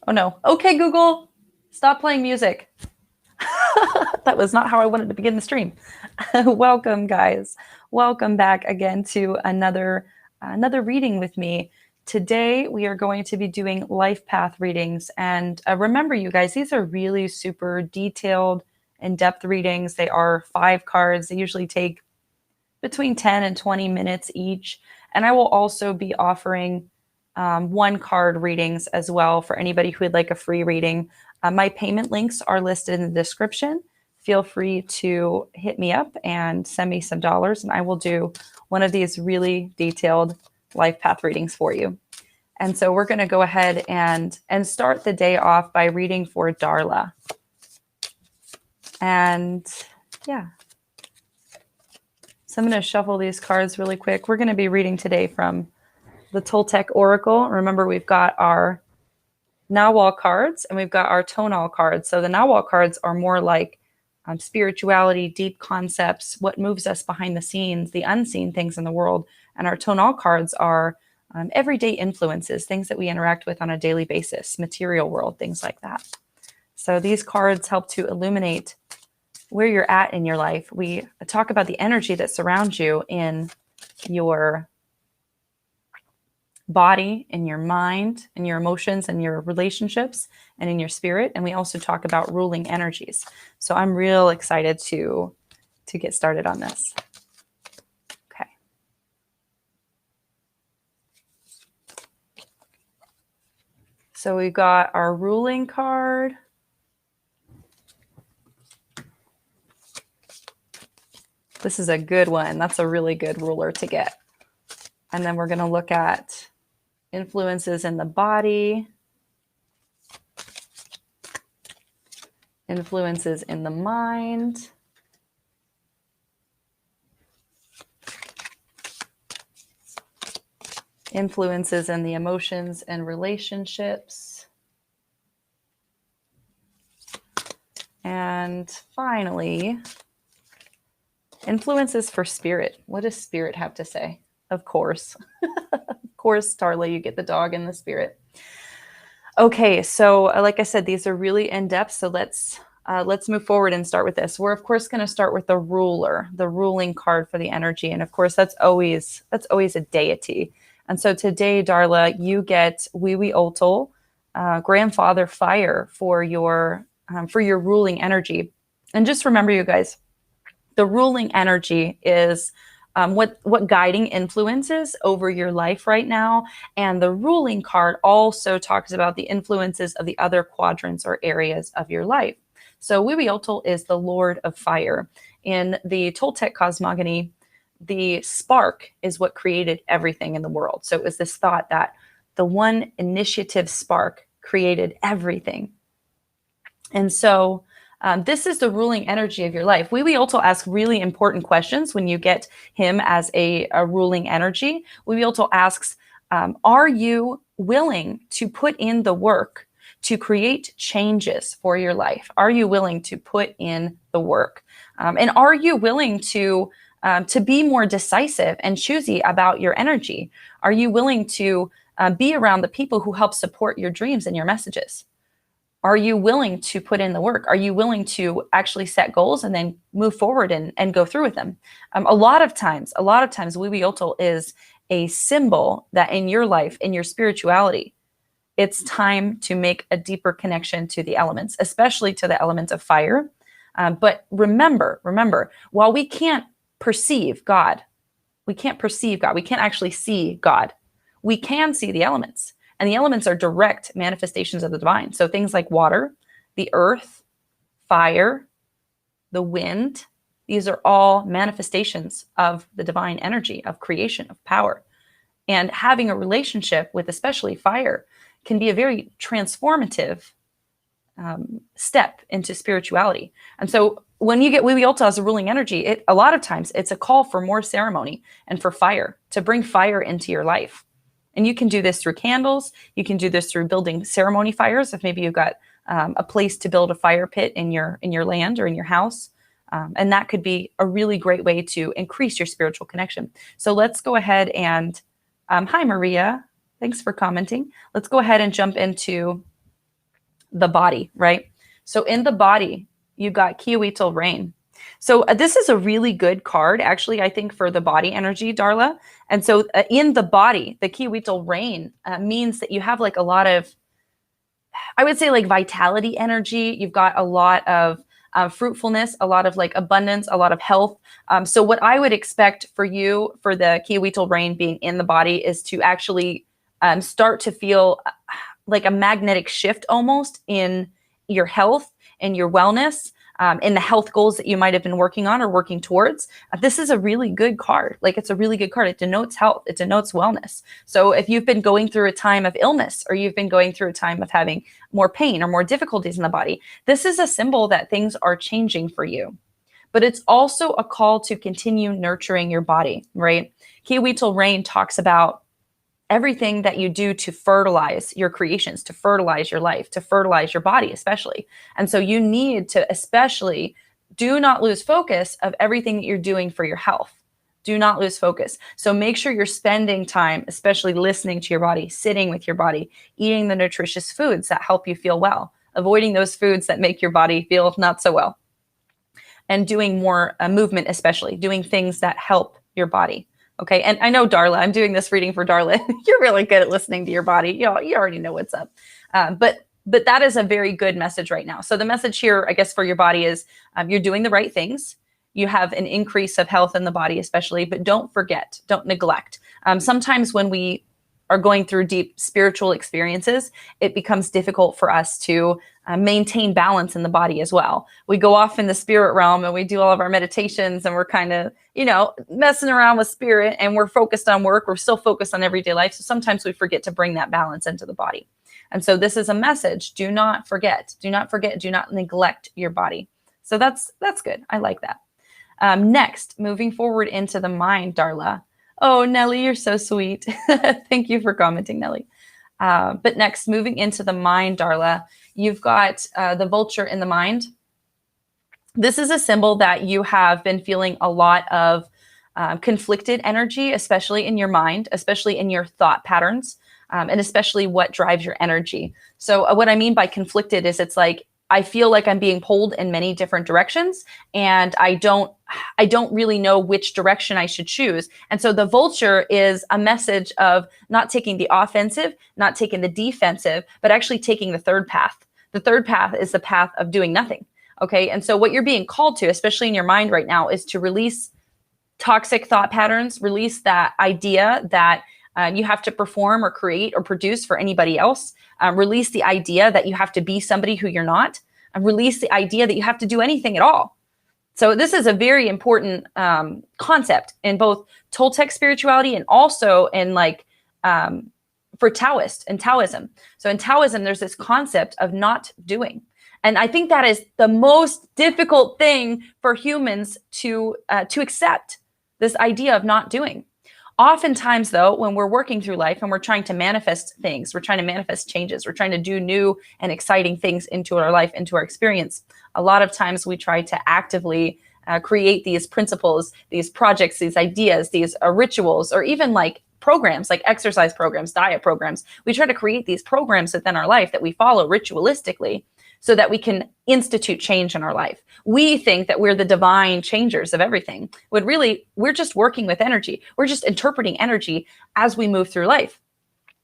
Oh no. Okay, Google, stop playing music. That was not how I wanted to begin the stream. Welcome, guys. Welcome back again to another reading with me. Today, we are going to be doing life path readings. And remember, you guys, these are really super detailed, in-depth readings. They are 5 cards. They usually take between 10 and 20 minutes each. And I will also be offering 1 card readings as well for anybody who would like a free reading. My payment links are listed in the description. Feel free to hit me up and send me some dollars, and I will do one of these really detailed life path readings for you. And so we're going to go ahead and start the day off by reading for Darla. And yeah. So I'm going to shuffle these cards really quick. We're going to be reading today from the Toltec Oracle. Remember, we've got our Nawal cards and we've got our Tonal cards. So the Nawal cards are more like spirituality, deep concepts, what moves us behind the scenes, the unseen things in the world. And our Tonal cards are everyday influences, things that we interact with on a daily basis, material world, things like that. So these cards help to illuminate where you're at in your life. We talk about the energy that surrounds you in your body, in your mind, in your emotions, and your relationships, and in your spirit. And we also talk about ruling energies. So I'm real excited to get started on this. Okay. So we've got our ruling card. This is a good one. That's a really good ruler to get. And then we're going to look at influences in the body, influences in the mind, influences in the emotions and relationships, and finally, influences for spirit. What does spirit have to say? Of course. Of course, Darla, you get the dog and the spirit. Okay, so like I said, these are really in-depth, so let's move forward and start with this. We're of course going to start with the ruler, the ruling card for the energy, and of course that's always a deity. And so today, Darla, you get Wiwi-Otol, grandfather fire for your ruling energy. And just remember, you guys, the ruling energy is what guiding influences over your life right now. And the ruling card also talks about the influences of the other quadrants or areas of your life. So Wiwi-Otol is the Lord of Fire. In the Toltec cosmogony, the spark is what created everything in the world. So it was this thought that the one initiative spark created everything. And so this is the ruling energy of your life. Wiwi-Otol asks really important questions when you get him as a ruling energy. Wiwi-Otol asks, are you willing to put in the work to create changes for your life? Are you willing to put in the work? And are you willing to be more decisive and choosy about your energy? Are you willing to be around the people who help support your dreams and your messages? Are you willing to put in the work? Are you willing to actually set goals and then move forward and go through with them? A lot of times, Wiwi-Otol is a symbol that in your life, in your spirituality, it's time to make a deeper connection to the elements, especially to the element of fire. But remember, while we can't perceive God, we can't actually see God. We can see the elements. And the elements are direct manifestations of the divine. So things like water, the earth, fire, the wind, these are all manifestations of the divine energy, of creation, of power. And having a relationship with especially fire can be a very transformative step into spirituality. And so when you get Wiwi-Otol as a ruling energy, a lot of times it's a call for more ceremony and for fire, to bring fire into your life. And you can do this through candles. You can do this through building ceremony fires. If maybe you've got a place to build a fire pit in your land or in your house. And that could be a really great way to increase your spiritual connection. So let's go ahead and, hi, Maria. Thanks for commenting. Let's go ahead and jump into the body, right? So in the body, you got Kaitin rain. So this is a really good card, actually, I think, for the body energy, Darla. And so in the body, the Kaitin rain means that you have like a lot of, I would say, like vitality energy. You've got a lot of fruitfulness, a lot of like abundance, a lot of health. So what I would expect for you for the Kaitin rain being in the body is to actually start to feel like a magnetic shift almost in your health and your wellness, in the health goals that you might have been working on or working towards. This is a really good card. Like, it's a really good card. It denotes health. It denotes wellness. So if you've been going through a time of illness, or you've been going through a time of having more pain or more difficulties in the body, this is a symbol that things are changing for you. But it's also a call to continue nurturing your body, right? Kaitin rain talks about everything that you do to fertilize your creations, to fertilize your life, to fertilize your body, especially. And so you need to especially do not lose focus of everything that you're doing for your health. Do not lose focus. So make sure you're spending time, especially listening to your body, sitting with your body, eating the nutritious foods that help you feel well, avoiding those foods that make your body feel not so well, and doing more movement, especially doing things that help your body. Okay. And I know, Darla, I'm doing this reading for Darla. You're really good at listening to your body. You already know what's up. But that is a very good message right now. So the message here, I guess, for your body is you're doing the right things. You have an increase of health in the body, especially, but don't forget, don't neglect. Sometimes when we are going through deep spiritual experiences, it becomes difficult for us to maintain balance in the body as well. We go off in the spirit realm and we do all of our meditations, and we're kind of, messing around with spirit, and we're focused on work. We're still focused on everyday life. So sometimes we forget to bring that balance into the body. And so this is a message. Do not forget, do not neglect your body. So that's good. I like that. Next, moving forward into the mind, Darla. Oh, Nelly, you're so sweet. Thank you for commenting, Nelly. But next, moving into the mind, Darla, you've got the vulture in the mind. This is a symbol that you have been feeling a lot of conflicted energy, especially in your mind, especially in your thought patterns, and especially what drives your energy. So what I mean by conflicted is it's like, I feel like I'm being pulled in many different directions, and I don't really know which direction I should choose. And so the vulture is a message of not taking the offensive, not taking the defensive, but actually taking the third path. The third path is the path of doing nothing. Okay. And so what you're being called to, especially in your mind right now, is to release toxic thought patterns, release that idea that you have to perform or create or produce for anybody else. Release the idea that you have to be somebody who you're not, and release the idea that you have to do anything at all. So this is a very important concept in both Toltec spirituality and also in for Taoist and Taoism. So in Taoism, there's this concept of not doing. And I think that is the most difficult thing for humans to accept, this idea of not doing. Oftentimes, though, when we're working through life and we're trying to manifest things, we're trying to manifest changes, we're trying to do new and exciting things into our life, into our experience, a lot of times we try to actively create these principles, these projects, these ideas, these rituals, or even like programs, like exercise programs, diet programs. We try to create these programs within our life that we follow ritualistically so that we can institute change in our life. We think that we're the divine changers of everything, when really we're just working with energy. We're just interpreting energy as we move through life.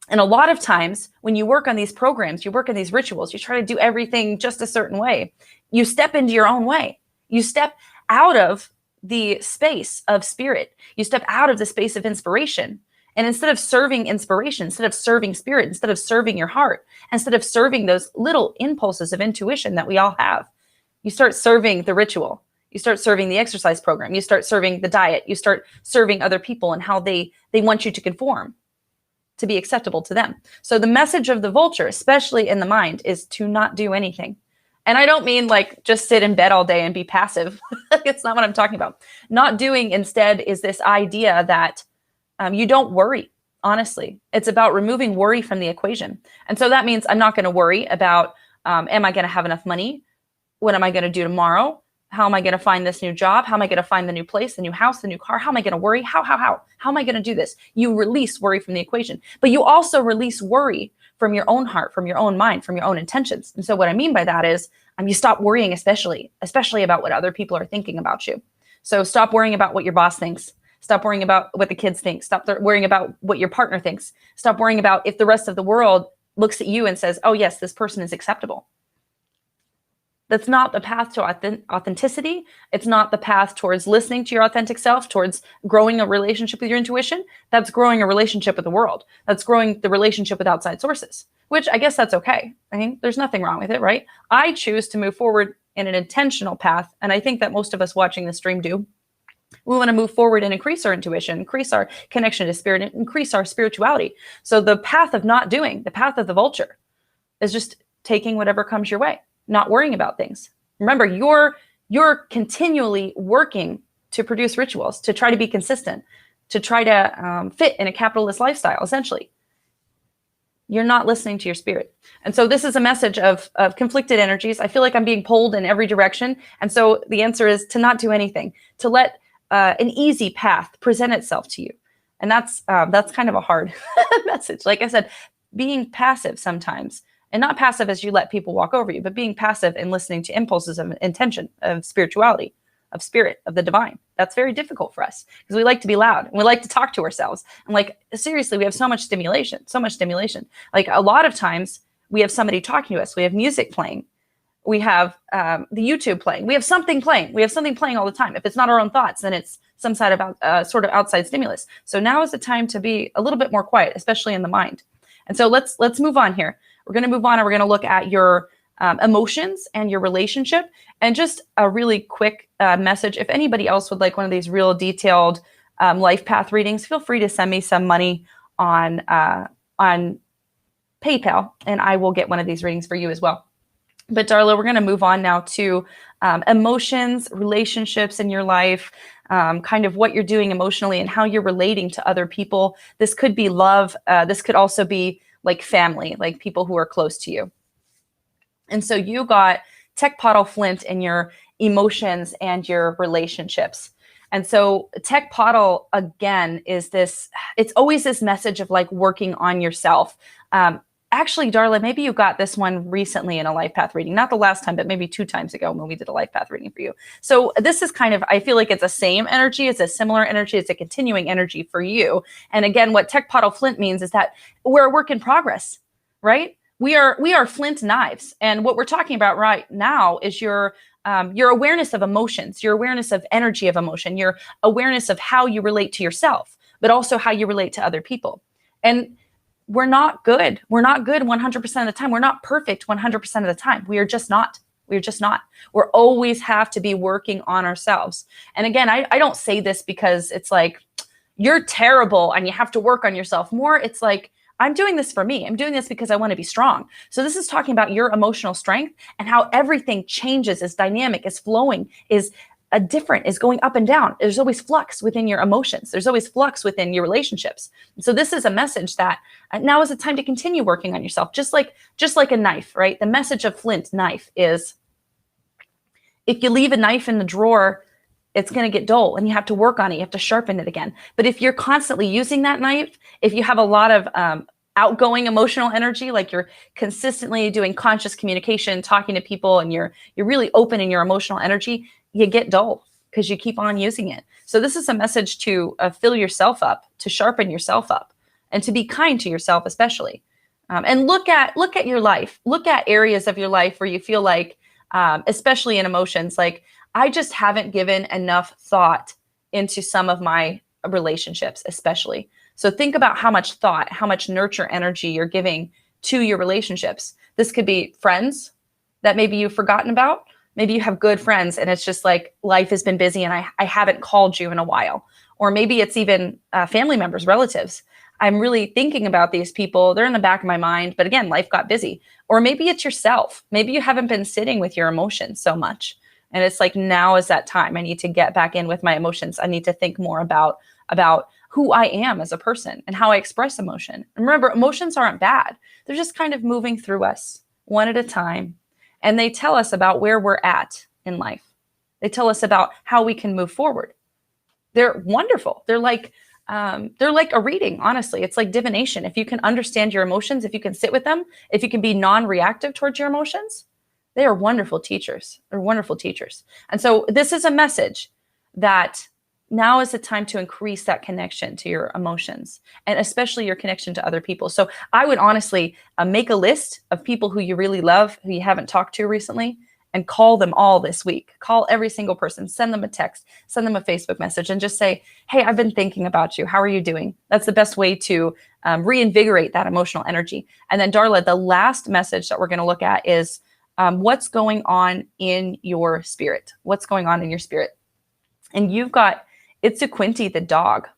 And a lot of times when you work on these programs, you work on these rituals, you try to do everything just a certain way. You step into your own way. You step out of the space of spirit. You step out of the space of inspiration. And instead of serving inspiration, instead of serving spirit, instead of serving your heart, instead of serving those little impulses of intuition that we all have, you start serving the ritual. You start serving the exercise program. You start serving the diet. You start serving other people and how they want you to conform to be acceptable to them. So the message of the vulture, especially in the mind, is to not do anything. And I don't mean like just sit in bed all day and be passive. It's not what I'm talking about. Not doing instead is this idea that you don't worry, honestly. It's about removing worry from the equation. And so that means I'm not going to worry about, am I going to have enough money? What am I going to do tomorrow? How am I going to find this new job? How am I going to find the new place, the new house, the new car? How am I going to worry? How am I going to do this? You release worry from the equation, but you also release worry from your own heart, from your own mind, from your own intentions. And so what I mean by that is you stop worrying, especially about what other people are thinking about you. So stop worrying about what your boss thinks. Stop worrying about what the kids think. Stop worrying about what your partner thinks. Stop worrying about if the rest of the world looks at you and says, oh yes, this person is acceptable. That's not the path to authenticity. It's not the path towards listening to your authentic self, towards growing a relationship with your intuition. That's growing a relationship with the world. That's growing the relationship with outside sources, which I guess that's okay. I mean, there's nothing wrong with it, right? I choose to move forward in an intentional path. And I think that most of us watching this stream do. We want to move forward and increase our intuition, increase our connection to spirit, and increase our spirituality. So the path of not doing, the path of the vulture, is just taking whatever comes your way, not worrying about things. Remember, you're continually working to produce rituals, to try to be consistent, to try to fit in a capitalist lifestyle, essentially. You're not listening to your spirit. And so this is a message of conflicted energies. I feel like I'm being pulled in every direction. And so the answer is to not do anything, to let an easy path present itself to you. And that's kind of a hard message. Like I said, being passive sometimes, and not passive as you let people walk over you, but being passive and listening to impulses of intention, of spirituality, of spirit, of the divine. That's very difficult for us because we like to be loud and we like to talk to ourselves. And like, seriously, we have so much stimulation. Like a lot of times we have somebody talking to us. We have music playing. We have the YouTube playing. We have something playing. We have something playing all the time. If it's not our own thoughts, then it's some sort of outside stimulus. So now is the time to be a little bit more quiet, especially in the mind. And so let's move on here. We're going to move on and we're going to look at your emotions and your relationship. And just a really quick message. If anybody else would like one of these real detailed life path readings, feel free to send me some money on PayPal, and I will get one of these readings for you as well. But Darla, we're going to move on now to emotions, relationships in your life, kind of what you're doing emotionally and how you're relating to other people. This could be love. This could also be like family, like people who are close to you. And so you got Tech Flint in your emotions and your relationships. And so Tech, again, is this, it's always this message of like working on yourself. Actually, Darla, maybe you got this one recently in a life path reading, not the last time, but maybe 2 times ago when we did a life path reading for you. So this is kind of, I feel like it's a same energy. It's a similar energy. It's a continuing energy for you. And again, what Tech Flint means is that we're a work in progress, right? We are flint knives. And what we're talking about right now is your awareness of emotions, your awareness of energy of emotion, your awareness of how you relate to yourself, but also how you relate to other people. And we're not good. We're not good 100% of the time. We're not perfect 100% of the time. We are just not. We're always have to be working on ourselves. And again, I don't say this because it's like, you're terrible and you have to work on yourself more. It's like, I'm doing this for me. I'm doing this because I want to be strong. So this is talking about your emotional strength and how everything changes, is dynamic, is flowing, is different, is going up and down. There's always flux within your emotions. There's always flux within your relationships. So this is a message that now is the time to continue working on yourself. Just like a knife, right? The message of flint knife is, if you leave a knife in the drawer, it's going to get dull and you have to work on it. You have to sharpen it again. But if you're constantly using that knife, if you have a lot of outgoing emotional energy, like you're consistently doing conscious communication, talking to people, and you're really open in your emotional energy, you get dull because you keep on using it. So this is a message to fill yourself up, to sharpen yourself up, and to be kind to yourself, especially. And look at your life. Look at areas of your life where you feel like, especially in emotions, like, I just haven't given enough thought into some of my relationships, especially. So think about how much thought, how much nurture energy you're giving to your relationships. This could be friends that maybe you've forgotten about. Maybe you have good friends and it's just like life has been busy and I haven't called you in a while. Or maybe it's even family members, relatives. I'm really thinking about these people. They're in the back of my mind, but again, life got busy. Or maybe it's yourself. Maybe you haven't been sitting with your emotions so much. And it's like, now is that time. I need to get back in with my emotions. I need to think more about who I am as a person and how I express emotion. And remember, emotions aren't bad. They're just kind of moving through us one at a time. And they tell us about where we're at in life. They tell us about how we can move forward. They're wonderful. They're like they're like a reading, honestly. It's like divination. If you can understand your emotions, if you can sit with them, if you can be non-reactive towards your emotions, they are wonderful teachers. They're wonderful teachers. And so this is a message that now is the time to increase that connection to your emotions, and especially your connection to other people. So I would honestly make a list of people who you really love, who you haven't talked to recently, and call them all this week. Call every single person, send them a text, send them a Facebook message, and just say, hey, I've been thinking about you. How are you doing? That's the best way to reinvigorate that emotional energy. And then Darla, the last message that we're going to look at is what's going on in your spirit. What's going on in your spirit? And you've got Itsuquinti the dog.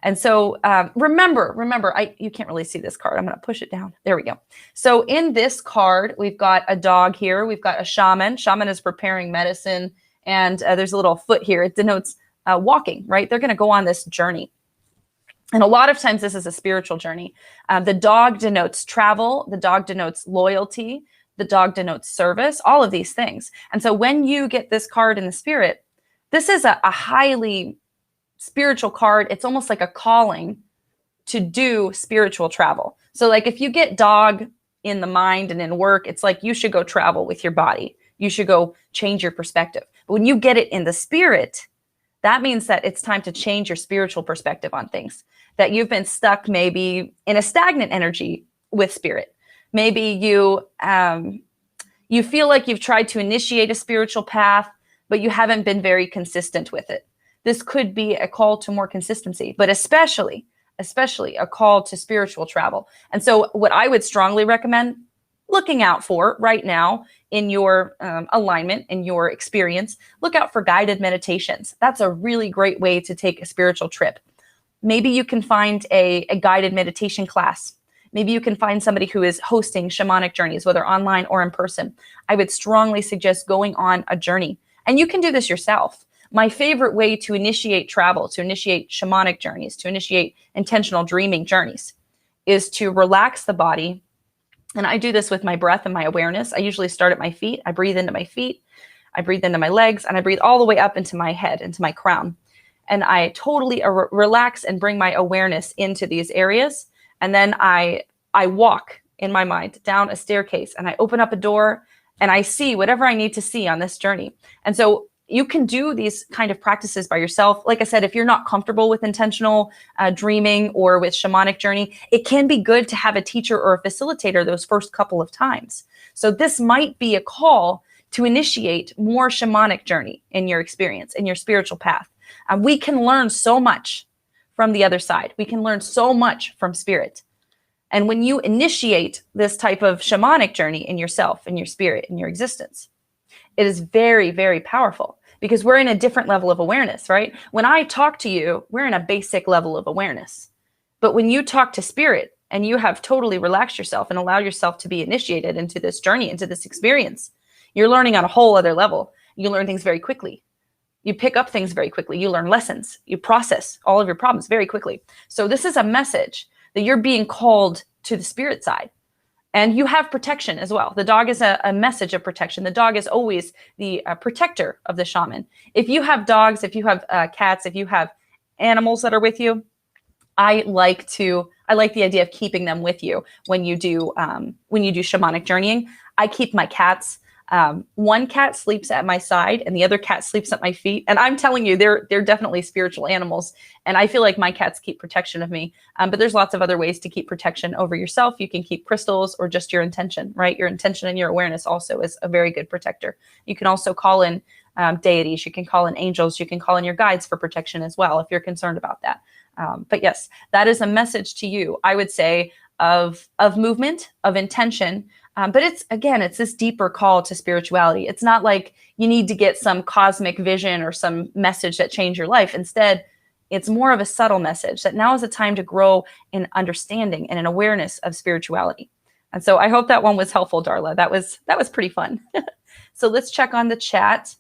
And so remember, you can't really see this card. I'm going to push it down. There we go. So in this card, we've got a dog here. We've got a shaman. Shaman is preparing medicine. And there's a little foot here. It denotes walking, right? They're going to go on this journey. And a lot of times this is a spiritual journey. The dog denotes travel. The dog denotes loyalty. The dog denotes service, all of these things. And so when you get this card in the spirit, this is a highly spiritual card. It's almost like a calling to do spiritual travel. So like if you get dog in the mind and in work, it's like you should go travel with your body. You should go change your perspective. But when you get it in the spirit, that means that it's time to change your spiritual perspective on things, that you've been stuck maybe in a stagnant energy with spirit. Maybe you feel like you've tried to initiate a spiritual path, but you haven't been very consistent with it. This could be a call to more consistency, but especially a call to spiritual travel. And so what I would strongly recommend looking out for right now in your alignment, in your experience, look out for guided meditations. That's a really great way to take a spiritual trip. Maybe you can find a guided meditation class. Maybe you can find somebody who is hosting shamanic journeys, whether online or in person. I would strongly suggest going on a journey. And you can do this yourself. My favorite way to initiate travel, to initiate shamanic journeys, to initiate intentional dreaming journeys is to relax the body. And I do this with my breath and my awareness. I usually start at my feet. I breathe into my feet. I breathe into my legs, and I breathe all the way up into my head, into my crown. And I totally relax and bring my awareness into these areas. And then I walk in my mind down a staircase, and I open up a door, and I see whatever I need to see on this journey. And so you can do these kind of practices by yourself. Like I said, if you're not comfortable with intentional dreaming or with shamanic journey, it can be good to have a teacher or a facilitator those first couple of times. So this might be a call to initiate more shamanic journey in your experience, in your spiritual path. We can learn so much from the other side. We can learn so much from spirit. And when you initiate this type of shamanic journey in yourself, in your spirit, in your existence, it is very, very powerful because we're in a different level of awareness, right? When I talk to you, we're in a basic level of awareness. But when you talk to spirit and you have totally relaxed yourself and allowed yourself to be initiated into this journey, into this experience, you're learning on a whole other level. You learn things very quickly. You pick up things very quickly. You learn lessons. You process all of your problems very quickly. So this is a message that you're being called to the spirit side. And you have protection as well. The dog is a message of protection. The dog is always the protector of the shaman. If you have dogs, if you have cats, if you have animals that are with you, I like the idea of keeping them with you when you do shamanic journeying. I keep my cats. One cat sleeps at my side and the other cat sleeps at my feet. And I'm telling you, they're definitely spiritual animals. And I feel like my cats keep protection of me. But there's lots of other ways to keep protection over yourself. You can keep crystals or just your intention, right? Your intention and your awareness also is a very good protector. You can also call in deities. You can call in angels. You can call in your guides for protection as well if you're concerned about that. But yes, that is a message to you, I would say, of movement, of intention. But it's this deeper call to spirituality. It's not like you need to get some cosmic vision or some message that changed your life. Instead, it's more of a subtle message that now is a time to grow in understanding and an awareness of spirituality. And so I hope that one was helpful, Darla. That was pretty fun. So let's check on the chat.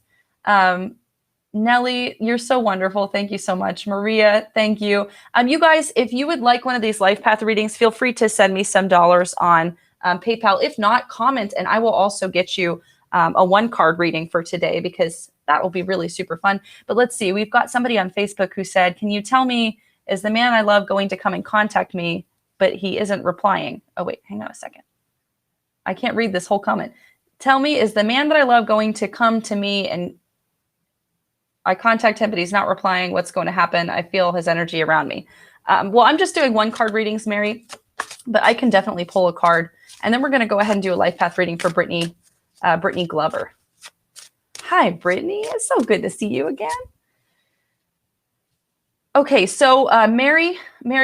Nelly, you're so wonderful. Thank you so much. Maria, thank you. You guys, if you would like one of these life path readings, feel free to send me some dollars on PayPal. If not, comment, and I will also get you a 1-card reading for today because that will be really super fun. But let's see, we've got somebody on Facebook who said, can you tell me is the man I love going to come and contact me, but he isn't replying? Oh, wait, hang on a second. I can't read this whole comment. Tell me, is the man that I love going to come to me and I contact him, but he's not replying? What's going to happen? I feel his energy around me. Well, I'm just doing one card readings, Mary, but I can definitely pull a card. And then we're going to go ahead and do a life path reading for Brittany Glover. Hi, Brittany. It's so good to see you again. Okay, so Mary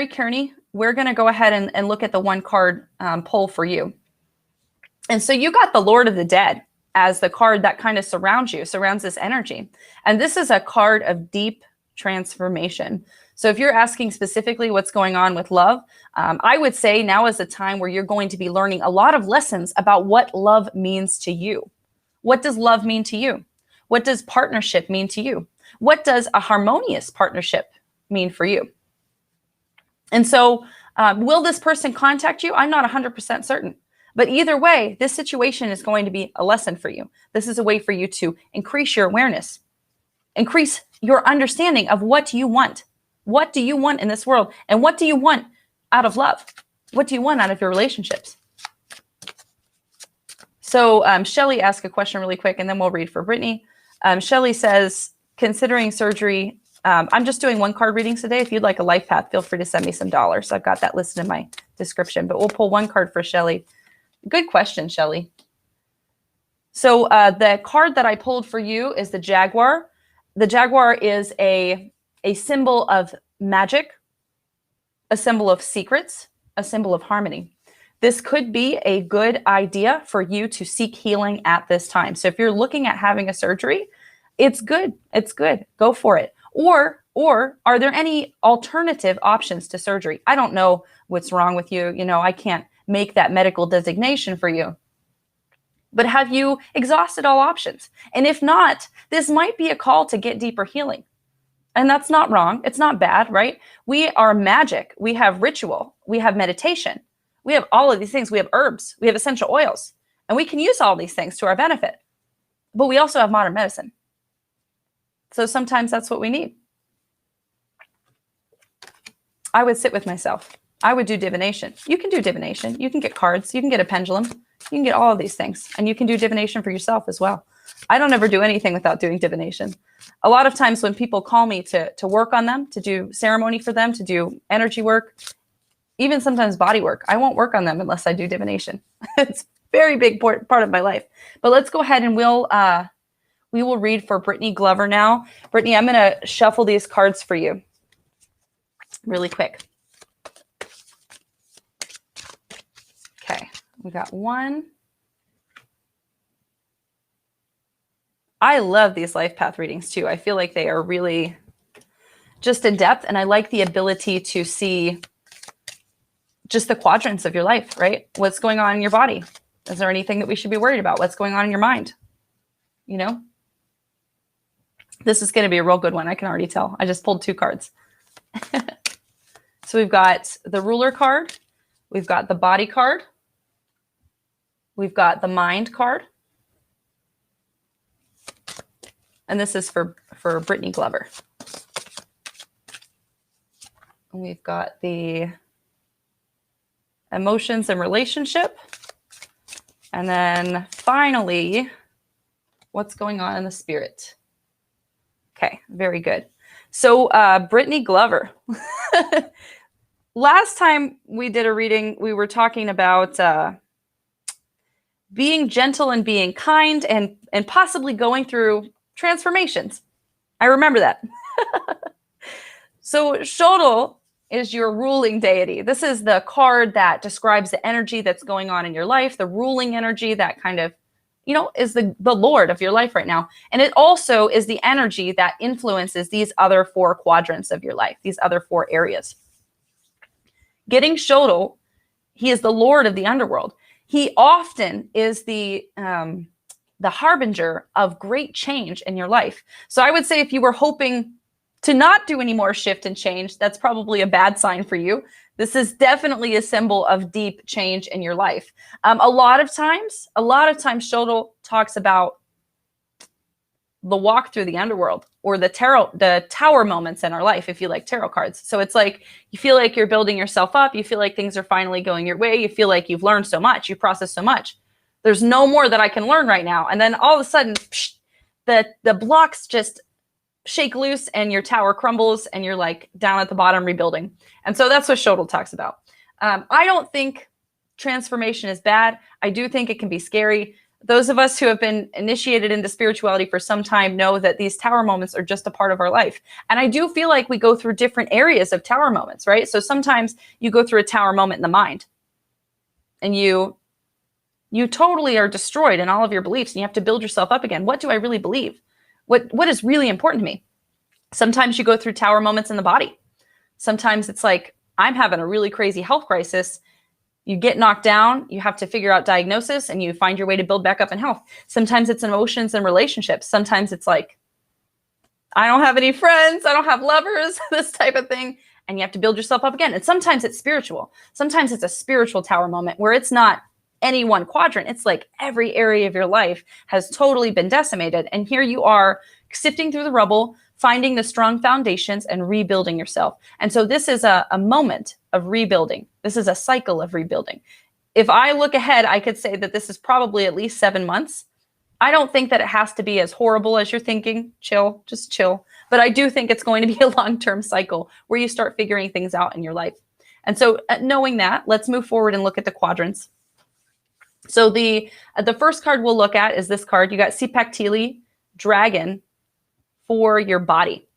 Kearney, we're going to go ahead and look at the one card pull for you. And so you got the Lord of the Dead as the card that kind of surrounds this energy. And this is a card of deep transformation. So if you're asking specifically what's going on with love, I would say now is a time where you're going to be learning a lot of lessons about what love means to you. What does love mean to you? What does partnership mean to you? What does a harmonious partnership mean for you? And so will this person contact you? I'm not 100% certain. But either way, this situation is going to be a lesson for you. This is a way for you to increase your awareness, increase your understanding of what you want. What do you want in this world? And what do you want out of love? What do you want out of your relationships? So Shelley asked a question really quick, and then we'll read for Brittany. Shelley says, considering surgery, I'm just doing one card readings today. If you'd like a life path, feel free to send me some dollars. I've got that listed in my description, but we'll pull one card for Shelley. Good question, Shelley. So the card that I pulled for you is the Jaguar. The Jaguar is a symbol of magic, a symbol of secrets, a symbol of harmony. This could be a good idea for you to seek healing at this time. So if you're looking at having a surgery, it's good. It's good. Go for it. Or are there any alternative options to surgery? I don't know what's wrong with you. You know, I can't make that medical designation for you. But have you exhausted all options? And if not, this might be a call to get deeper healing. And that's not wrong. It's not bad, right? We are magic. We have ritual. We have meditation. We have all of these things. We have herbs. We have essential oils. And we can use all these things to our benefit. But we also have modern medicine. So sometimes that's what we need. I would sit with myself. I would do divination. You can do divination. You can get cards. You can get a pendulum. You can get all of these things. And you can do divination for yourself as well. I don't ever do anything without doing divination. A lot of times when people call me to work on them, to do ceremony for them, to do energy work, even sometimes body work, I won't work on them unless I do divination. It's a very big part of my life. But let's go ahead and we will read for Brittany Glover now. Brittany, I'm going to shuffle these cards for you really quick. Okay, we got one. I love these life path readings too. I feel like they are really just in depth, and I like the ability to see just the quadrants of your life, right? What's going on in your body? Is there anything that we should be worried about? What's going on in your mind? You know? This is going to be a real good one. I can already tell. I just pulled two cards. So we've got the ruler card. We've got the body card. We've got the mind card. And this is for Brittany Glover. We've got the emotions and relationship. And then finally, what's going on in the spirit? Okay, very good. So Brittany Glover. Last time we did a reading, we were talking about being gentle and being kind and possibly going through transformations. I remember that. So Shelley is your ruling deity. This is the card that describes the energy that's going on in your life, the ruling energy that kind of, you know, is the Lord of your life right now. And it also is the energy that influences these other four quadrants of your life, these other four areas. Getting Shelley, he is the Lord of the underworld. He often is the harbinger of great change in your life. So I would say if you were hoping to not do any more shift and change, that's probably a bad sign for you. This is definitely a symbol of deep change in your life. A lot of times Shelley talks about the walk through the underworld, or the tower moments in our life, if you like tarot cards. So it's like, you feel like you're building yourself up. You feel like things are finally going your way. You feel like you've learned so much. You processed so much. There's no more that I can learn right now. And then all of a sudden, the blocks just shake loose and your tower crumbles and you're like down at the bottom rebuilding. And so that's what Shodel talks about. I don't think transformation is bad. I do think it can be scary. Those of us who have been initiated into spirituality for some time know that these tower moments are just a part of our life. And I do feel like we go through different areas of tower moments, right? So sometimes you go through a tower moment in the mind and you totally are destroyed in all of your beliefs and you have to build yourself up again. What do I really believe? What is really important to me? Sometimes you go through tower moments in the body. Sometimes it's like, I'm having a really crazy health crisis. You get knocked down, you have to figure out diagnosis, and you find your way to build back up in health. Sometimes it's emotions and relationships. Sometimes it's like, I don't have any friends, I don't have lovers, this type of thing. And you have to build yourself up again. And sometimes it's spiritual. Sometimes it's a spiritual tower moment where it's not any one quadrant. It's like every area of your life has totally been decimated. And here you are sifting through the rubble, finding the strong foundations and rebuilding yourself. And so this is a moment of rebuilding. This is a cycle of rebuilding. If I look ahead, I could say that this is probably at least 7 months. I don't think that it has to be as horrible as you're thinking. Chill, just chill. But I do think it's going to be a long-term cycle where you start figuring things out in your life. And so knowing that, let's move forward and look at the quadrants. So the first card we'll look at is this card. You got Sipactili, Dragon, for your body.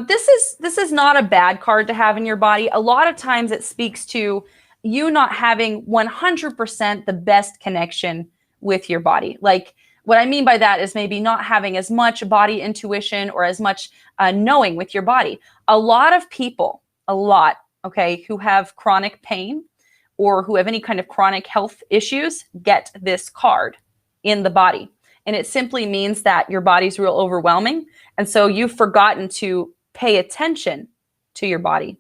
This is not a bad card to have in your body. A lot of times it speaks to you not having 100% the best connection with your body. Like, what I mean by that is maybe not having as much body intuition or as much knowing with your body. A lot of people, okay, who have chronic pain or who have any kind of chronic health issues get this card in the body. And it simply means that your body's real overwhelming. And so you've forgotten to pay attention to your body.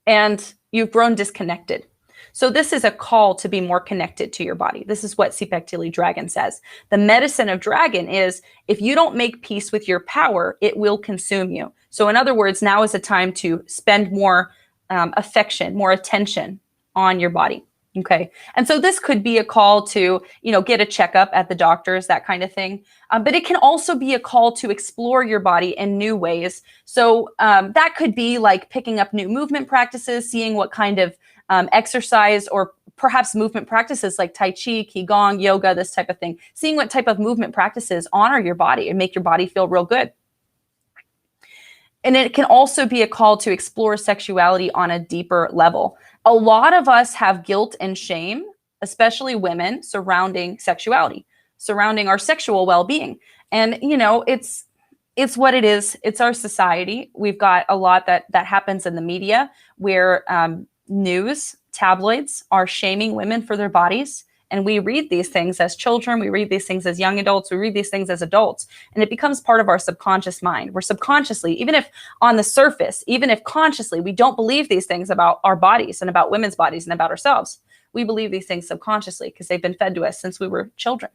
And you've grown disconnected. So this is a call to be more connected to your body. This is what Sipactili Dragon says. The medicine of dragon is, if you don't make peace with your power, it will consume you. So in other words, now is a time to spend more affection, more attention on your body. Okay. And so this could be a call to, get a checkup at the doctors, that kind of thing. But it can also be a call to explore your body in new ways. So that could be like picking up new movement practices, seeing what kind of exercise or perhaps movement practices like Tai Chi, Qigong, yoga, this type of thing, seeing what type of movement practices honor your body and make your body feel real good. And it can also be a call to explore sexuality on a deeper level. A lot of us have guilt and shame, especially women, surrounding sexuality, surrounding our sexual well-being. And, it's what it is. It's our society. We've got a lot that happens in the media where news, tabloids are shaming women for their bodies. And we read these things as children. We read these things as young adults. We read these things as adults. And it becomes part of our subconscious mind. We're subconsciously, even if on the surface, even if consciously, we don't believe these things about our bodies and about women's bodies and about ourselves. We believe these things subconsciously because they've been fed to us since we were children.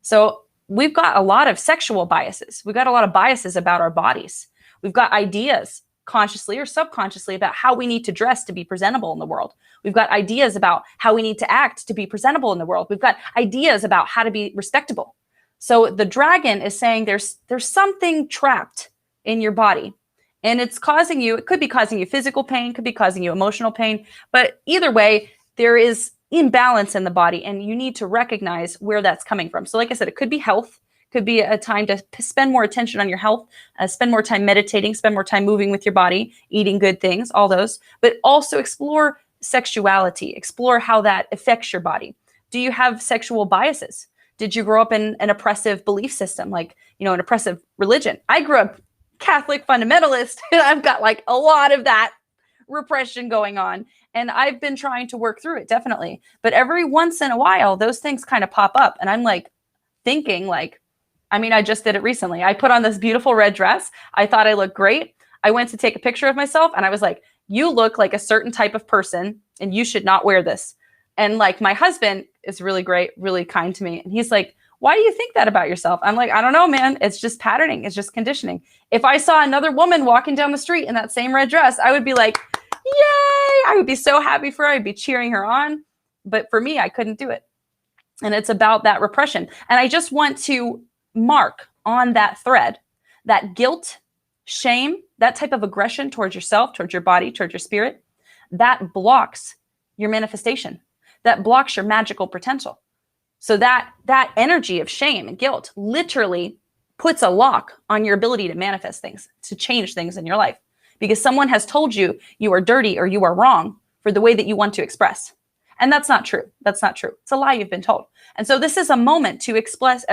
So we've got a lot of sexual biases. We've got a lot of biases about our bodies. We've got ideas, consciously or subconsciously, about how we need to dress to be presentable in the world. We've got ideas about how we need to act to be presentable in the world. We've got ideas about how to be respectable. So the dragon is saying there's something trapped in your body, and it could be causing you physical pain, could be causing you emotional pain, but either way, there is imbalance in the body, and you need to recognize where that's coming from. So like I said, it could be health. Could be a time to spend more attention on your health, spend more time meditating, spend more time moving with your body, eating good things, all those, but also explore sexuality, explore how that affects your body. Do you have sexual biases? Did you grow up in an oppressive belief system, like, an oppressive religion? I grew up Catholic fundamentalist, and I've got like a lot of that repression going on. And I've been trying to work through it, definitely. But every once in a while, those things kind of pop up. And I'm like thinking I just did it recently. I put on this beautiful red dress. I thought I looked great. I went to take a picture of myself and I was like, you look like a certain type of person and you should not wear this. And like, my husband is really great, really kind to me. And he's like, Why do you think that about yourself? I'm like, I don't know, man. It's just patterning. It's just conditioning. If I saw another woman walking down the street in that same red dress, I would be like, yay. I would be so happy for her. I'd be cheering her on. But for me, I couldn't do it. And it's about that repression. And I just want to mark on that thread that guilt, shame, that type of aggression towards yourself, towards your body, towards your spirit, that blocks your manifestation. That blocks your magical potential. So that energy of shame and guilt literally puts a lock on your ability to manifest things, to change things in your life, because someone has told you you are dirty or you are wrong for the way that you want to express. And that's not true. That's not true. It's a lie you've been told. And so this is a moment to express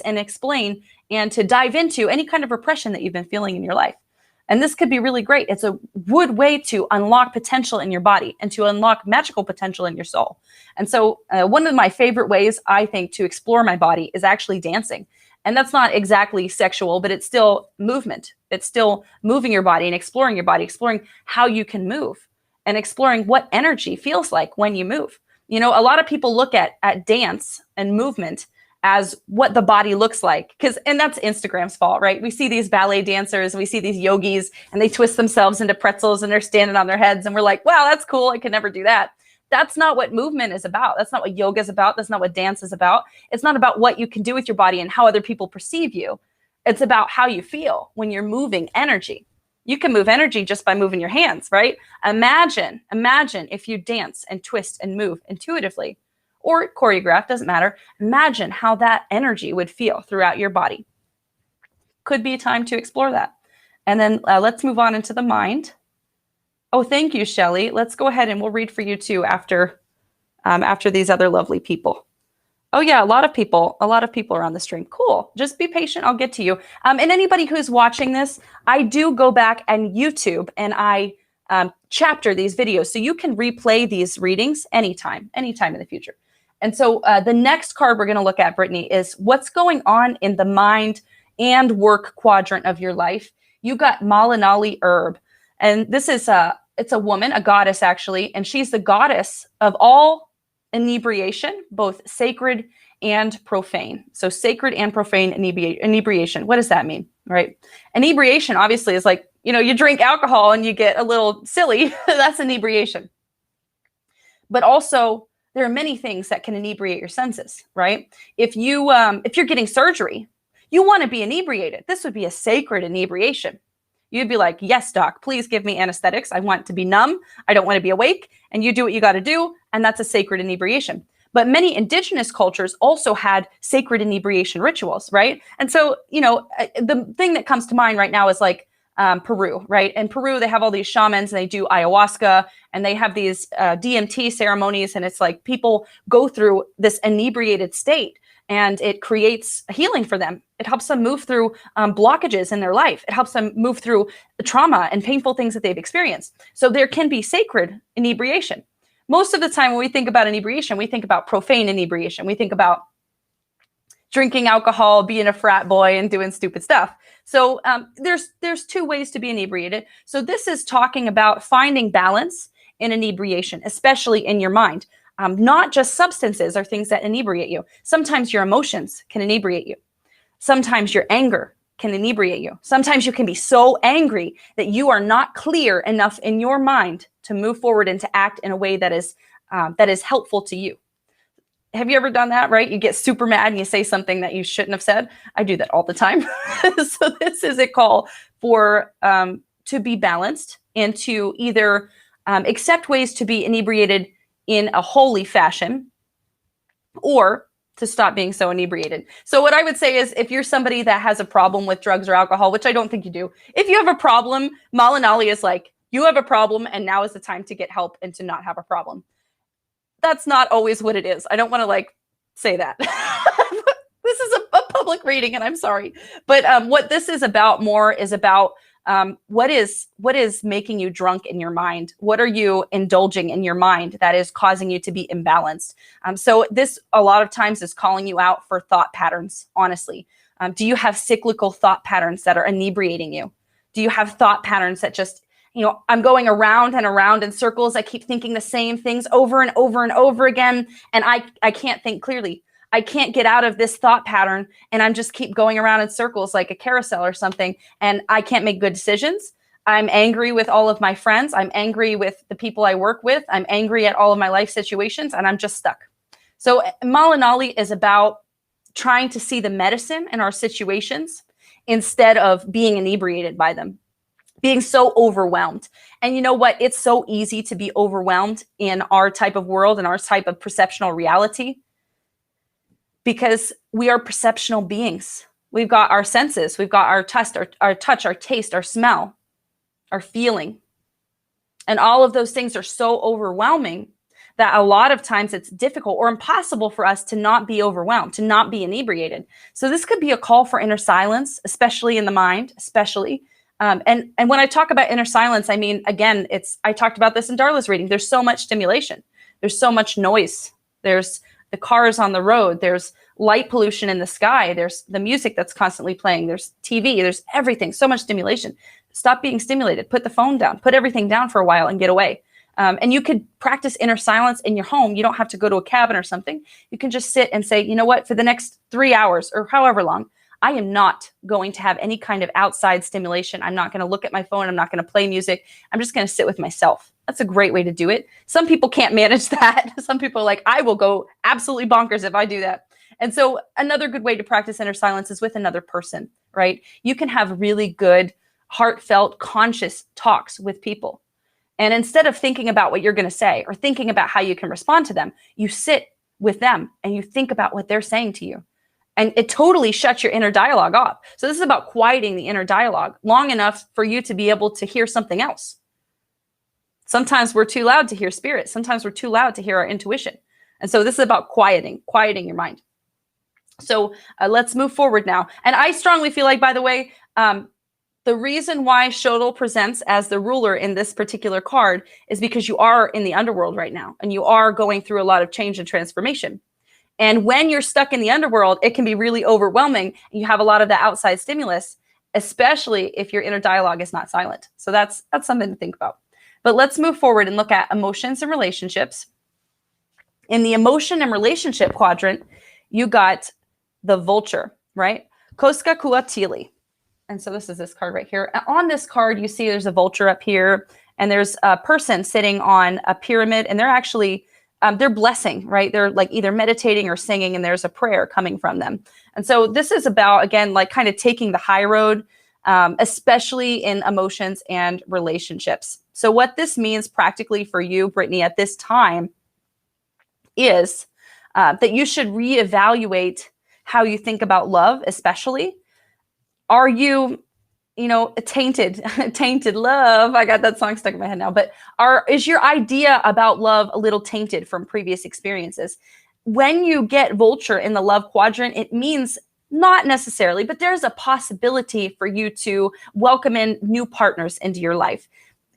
and explain and to dive into any kind of repression that you've been feeling in your life. And this could be really great. It's a good way to unlock potential in your body and to unlock magical potential in your soul. And so one of my favorite ways, I think, to explore my body is actually dancing. And that's not exactly sexual, but it's still movement. It's still moving your body and exploring your body, exploring how you can move and exploring what energy feels like when you move. You know, a lot of people look at dance and movement as what the body looks like. And that's Instagram's fault, right? We see these ballet dancers, we see these yogis, and they twist themselves into pretzels and they're standing on their heads. And we're like, wow, that's cool. I could never do that. That's not what movement is about. That's not what yoga is about. That's not what dance is about. It's not about what you can do with your body and how other people perceive you. It's about how you feel when you're moving energy. You can move energy just by moving your hands, right? Imagine if you dance and twist and move intuitively, or choreograph, doesn't matter. Imagine how that energy would feel throughout your body. Could be time to explore that. And then let's move on into the mind. Oh, thank you, Shelley. Let's go ahead and we'll read for you too after these other lovely people. Oh yeah, a lot of people are on the stream. Cool. Just be patient. I'll get to you. And anybody who's watching this, I do go back and YouTube and I chapter these videos so you can replay these readings anytime in the future. And so the next card we're going to look at, Brittany, is what's going on in the mind and work quadrant of your life. You got Malinali Herb, and this is it's a woman, a goddess actually, and she's the goddess of all inebriation, both sacred and profane. So sacred and profane inebriation. What does that mean, right? Inebriation obviously is like, you know, you drink alcohol and you get a little silly. That's inebriation. But also, there are many things that can inebriate your senses, right? If you're getting surgery, you want to be inebriated. This would be a sacred inebriation. You'd be like, yes, doc, please give me anesthetics. I want to be numb. I don't want to be awake. And you do what you got to do. And that's a sacred inebriation. But many indigenous cultures also had sacred inebriation rituals, right? And so, you know, the thing that comes to mind right now is like Peru, right? In Peru, they have all these shamans and they do ayahuasca and they have these DMT ceremonies. And it's like people go through this inebriated state and it creates healing for them. It helps them move through blockages in their life. It helps them move through the trauma and painful things that they've experienced. So there can be sacred inebriation. Most of the time when we think about inebriation, we think about profane inebriation. We think about drinking alcohol, being a frat boy, and doing stupid stuff. So there's two ways to be inebriated. So this is talking about finding balance in inebriation, especially in your mind. Not just substances or things that inebriate you. Sometimes your emotions can inebriate you. Sometimes your anger can inebriate you. Sometimes you can be so angry that you are not clear enough in your mind to move forward and to act in a way that is helpful to you. Have you ever done that, right? You get super mad and you say something that you shouldn't have said. I do that all the time. So this is a call for to be balanced and to either accept ways to be inebriated in a holy fashion or to stop being so inebriated. So what I would say is if you're somebody that has a problem with drugs or alcohol, which I don't think you do, if you have a problem, Malinali is like, you have a problem and now is the time to get help and to not have a problem. That's not always what it is. I don't want to like say that. This is a public reading and I'm sorry. But what this is about more is about what is making you drunk in your mind? What are you indulging in your mind that is causing you to be imbalanced? So this a lot of times is calling you out for thought patterns, honestly. Do you have cyclical thought patterns that are inebriating you? Do you have thought patterns that just, you know, I'm going around and around in circles. I keep thinking the same things over and over and over again. And I can't think clearly. I can't get out of this thought pattern, and I'm just keep going around in circles like a carousel or something, and I can't make good decisions. I'm angry with all of my friends. I'm angry with the people I work with. I'm angry at all of my life situations, and I'm just stuck. So Malinali is about trying to see the medicine in our situations instead of being inebriated by them, being so overwhelmed. And you know what? It's so easy to be overwhelmed in our type of world and our type of perceptional reality because we are perceptional beings. We've got our senses. We've got our touch, our taste, our smell, our feeling. And all of those things are so overwhelming that a lot of times it's difficult or impossible for us to not be overwhelmed, to not be inebriated. So this could be a call for inner silence, especially in the mind, especially. And when I talk about inner silence, I mean, again, I talked about this in Darla's reading. There's so much stimulation. There's so much noise. There's the cars on the road. There's light pollution in the sky. There's the music that's constantly playing. There's TV. There's everything. So much stimulation. Stop being stimulated. Put the phone down. Put everything down for a while and get away. And you could practice inner silence in your home. You don't have to go to a cabin or something. You can just sit and say, you know what, for the next 3 hours or however long, I am not going to have any kind of outside stimulation. I'm not going to look at my phone. I'm not going to play music. I'm just going to sit with myself. That's a great way to do it. Some people can't manage that. Some people are like, I will go absolutely bonkers if I do that. And so another good way to practice inner silence is with another person, right? You can have really good, heartfelt, conscious talks with people. And instead of thinking about what you're going to say or thinking about how you can respond to them, you sit with them and you think about what they're saying to you. And it totally shuts your inner dialogue off. So this is about quieting the inner dialogue long enough for you to be able to hear something else. Sometimes we're too loud to hear spirit. Sometimes we're too loud to hear our intuition. And so this is about quieting your mind. So let's move forward now. And I strongly feel like, by the way, the reason why Shodol presents as the ruler in this particular card is because you are in the underworld right now, and you are going through a lot of change and transformation. And when you're stuck in the underworld, it can be really overwhelming. You have a lot of the outside stimulus, especially if your inner dialogue is not silent. So that's something to think about. But let's move forward and look at emotions and relationships. In the emotion and relationship quadrant, you got the vulture, right? Koska Kuatili. And so this is this card right here. On this card, you see there's a vulture up here, and there's a person sitting on a pyramid, and they're actually, they're blessing, right? They're like either meditating or singing, and there's a prayer coming from them. And so this is about, again, like kind of taking the high road, especially in emotions and relationships. So what this means practically for you, Brittany, at this time is that you should reevaluate how you think about love, especially. Are you, tainted love? I got that song stuck in my head now. But is your idea about love a little tainted from previous experiences? When you get vulture in the love quadrant, it means not necessarily, but there's a possibility for you to welcome in new partners into your life.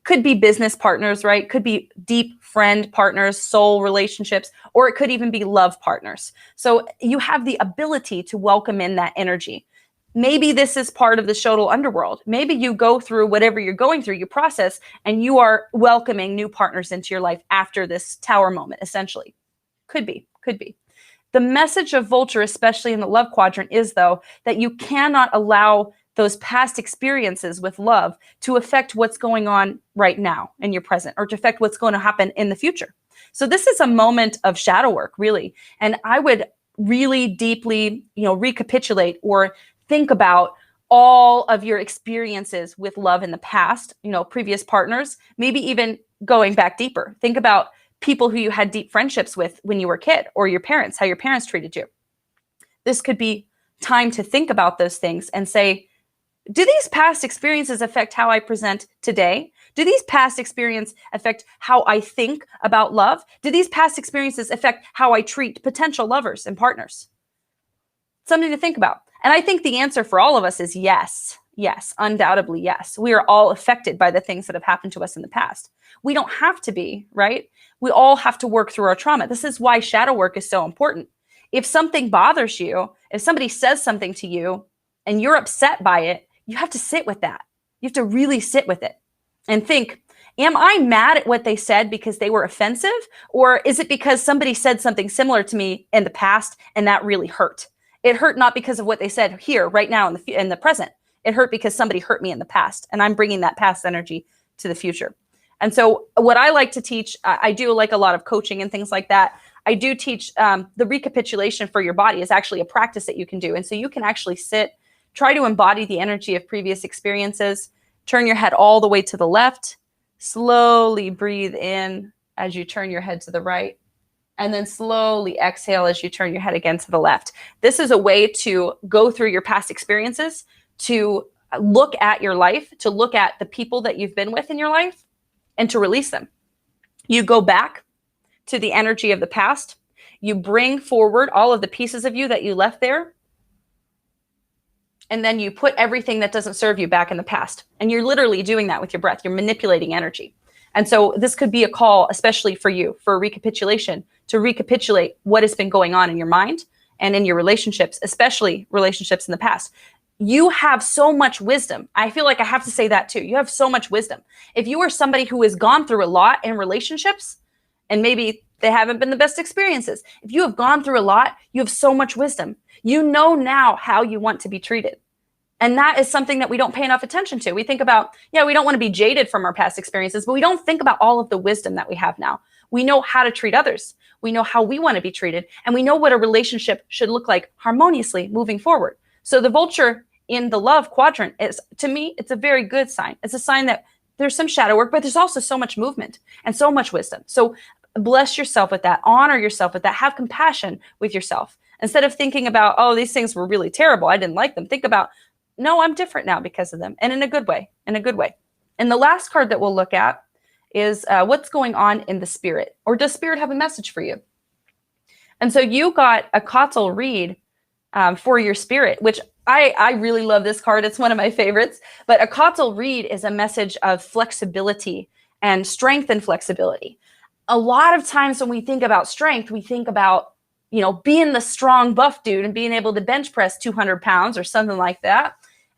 Could be business partners, right? Could be deep friend partners, soul relationships, or it could even be love partners. So you have the ability to welcome in that energy. Maybe this is part of the Shodol underworld. Maybe you go through whatever you're going through, you process, and you are welcoming new partners into your life after this tower moment, essentially. Could be. The message of vulture, especially in the love quadrant, is, though, that you cannot allow those past experiences with love to affect what's going on right now in your present, or to affect what's going to happen in the future. So this is a moment of shadow work, really. And I would really deeply, recapitulate or think about all of your experiences with love in the past, previous partners, maybe even going back deeper. Think about people who you had deep friendships with when you were a kid, or your parents, how your parents treated you. This could be time to think about those things and say, do these past experiences affect how I present today? Do these past experiences affect how I think about love? Do these past experiences affect how I treat potential lovers and partners? Something to think about. And I think the answer for all of us is yes. Yes, undoubtedly yes. We are all affected by the things that have happened to us in the past. We don't have to be, right? We all have to work through our trauma. This is why shadow work is so important. If something bothers you, if somebody says something to you and you're upset by it, you have to sit with that. You have to really sit with it and think, Am I mad at what they said because they were offensive? Or is it because somebody said something similar to me in the past and that really hurt? It hurt not because of what they said here, right now, in the present. It hurt because somebody hurt me in the past, and I'm bringing that past energy to the future. And so what I like to teach, I do like a lot of coaching and things like that. I do teach the recapitulation for your body is actually a practice that you can do. And so you can actually sit, try to embody the energy of previous experiences, turn your head all the way to the left, slowly breathe in as you turn your head to the right, and then slowly exhale as you turn your head again to the left. This is a way to go through your past experiences, to look at your life, to look at the people that you've been with in your life, and to release them. You go back to the energy of the past. You bring forward all of the pieces of you that you left there. And then you put everything that doesn't serve you back in the past. And you're literally doing that with your breath. You're manipulating energy. And so this could be a call, especially for you, for a recapitulation, to recapitulate what has been going on in your mind and in your relationships, especially relationships in the past. You have so much wisdom. I feel like I have to say that too. You have so much wisdom. If you are somebody who has gone through a lot in relationships, and maybe they haven't been the best experiences, if you have gone through a lot, you have so much wisdom. You know now how you want to be treated. And that is something that we don't pay enough attention to. We think about, we don't want to be jaded from our past experiences, but we don't think about all of the wisdom that we have now. We know how to treat others. We know how we want to be treated. And we know what a relationship should look like harmoniously moving forward. So the vulture in the love quadrant is, to me, it's a very good sign. It's a sign that there's some shadow work, but there's also so much movement and so much wisdom. So bless yourself with that. Honor yourself with that. Have compassion with yourself. Instead of thinking about, oh, these things were really terrible, I didn't like them. Think about, no, I'm different now because of them. And in a good way, And the last card that we'll look at is what's going on in the spirit, or does spirit have a message for you? And so you got a Kaitin read for your spirit, which I really love this card. It's one of my favorites. But a Kaitin read is a message of flexibility and strength and flexibility. A lot of times when we think about strength, we think about, being the strong buff dude and being able to bench press 200 pounds or something like that.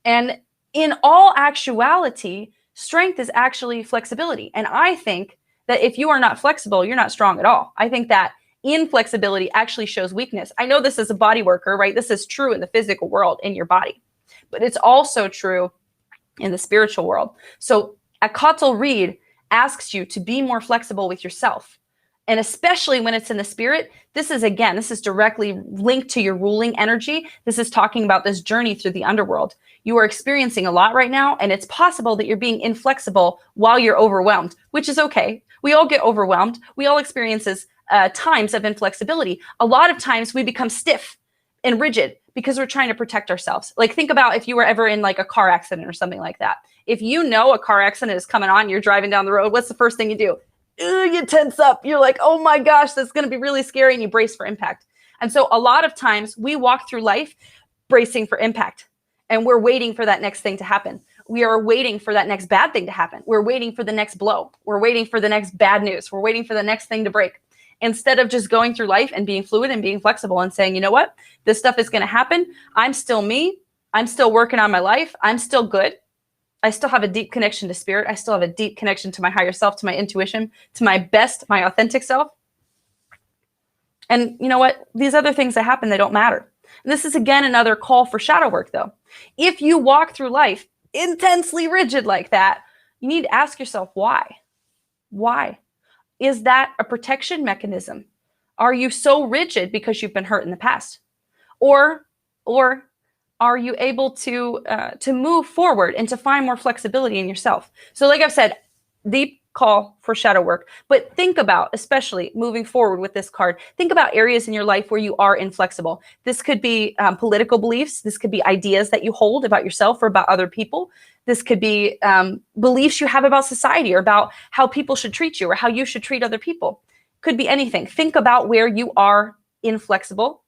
And in all actuality, strength is actually flexibility. And I think that if you are not flexible, you're not strong at all. I think that inflexibility actually shows weakness. I know this is a body worker, right? This is true in the physical world, in your body, but it's also true in the spiritual world. So a Kaitin read asks you to be more flexible with yourself. And especially when it's in the spirit, this is directly linked to your ruling energy. This is talking about this journey through the underworld. You are experiencing a lot right now, and it's possible that you're being inflexible while you're overwhelmed, which is okay. We all get overwhelmed. We all experience times of inflexibility. A lot of times we become stiff and rigid because we're trying to protect ourselves. Like, think about if you were ever in like a car accident or something like that. If you know a car accident is coming on, you're driving down the road, what's the first thing you do? You tense up. You're like, oh my gosh, that's going to be really scary. And you brace for impact. And so a lot of times we walk through life bracing for impact, and we're waiting for that next thing to happen. We are waiting for that next bad thing to happen. We're waiting for the next blow. We're waiting for the next bad news. We're waiting for the next thing to break. Instead of just going through life and being fluid and being flexible and saying, you know what, this stuff is going to happen. I'm still me. I'm still working on my life. I'm still good. I still have a deep connection to spirit. I still have a deep connection to my higher self, to my intuition, to my best, my authentic self. And you know what? These other things that happen, they don't matter. And this is, again, another call for shadow work, though. If you walk through life intensely rigid like that, you need to ask yourself, why? Why? Is that a protection mechanism? Are you so rigid because you've been hurt in the past? Or are you able to move forward and to find more flexibility in yourself? So like I've said, deep call for shadow work, but think about, especially moving forward with this card, think about areas in your life where you are inflexible. This could be political beliefs. This could be ideas that you hold about yourself or about other people. This could be beliefs you have about society or about how people should treat you or how you should treat other people. Could be anything. Think about where you are inflexible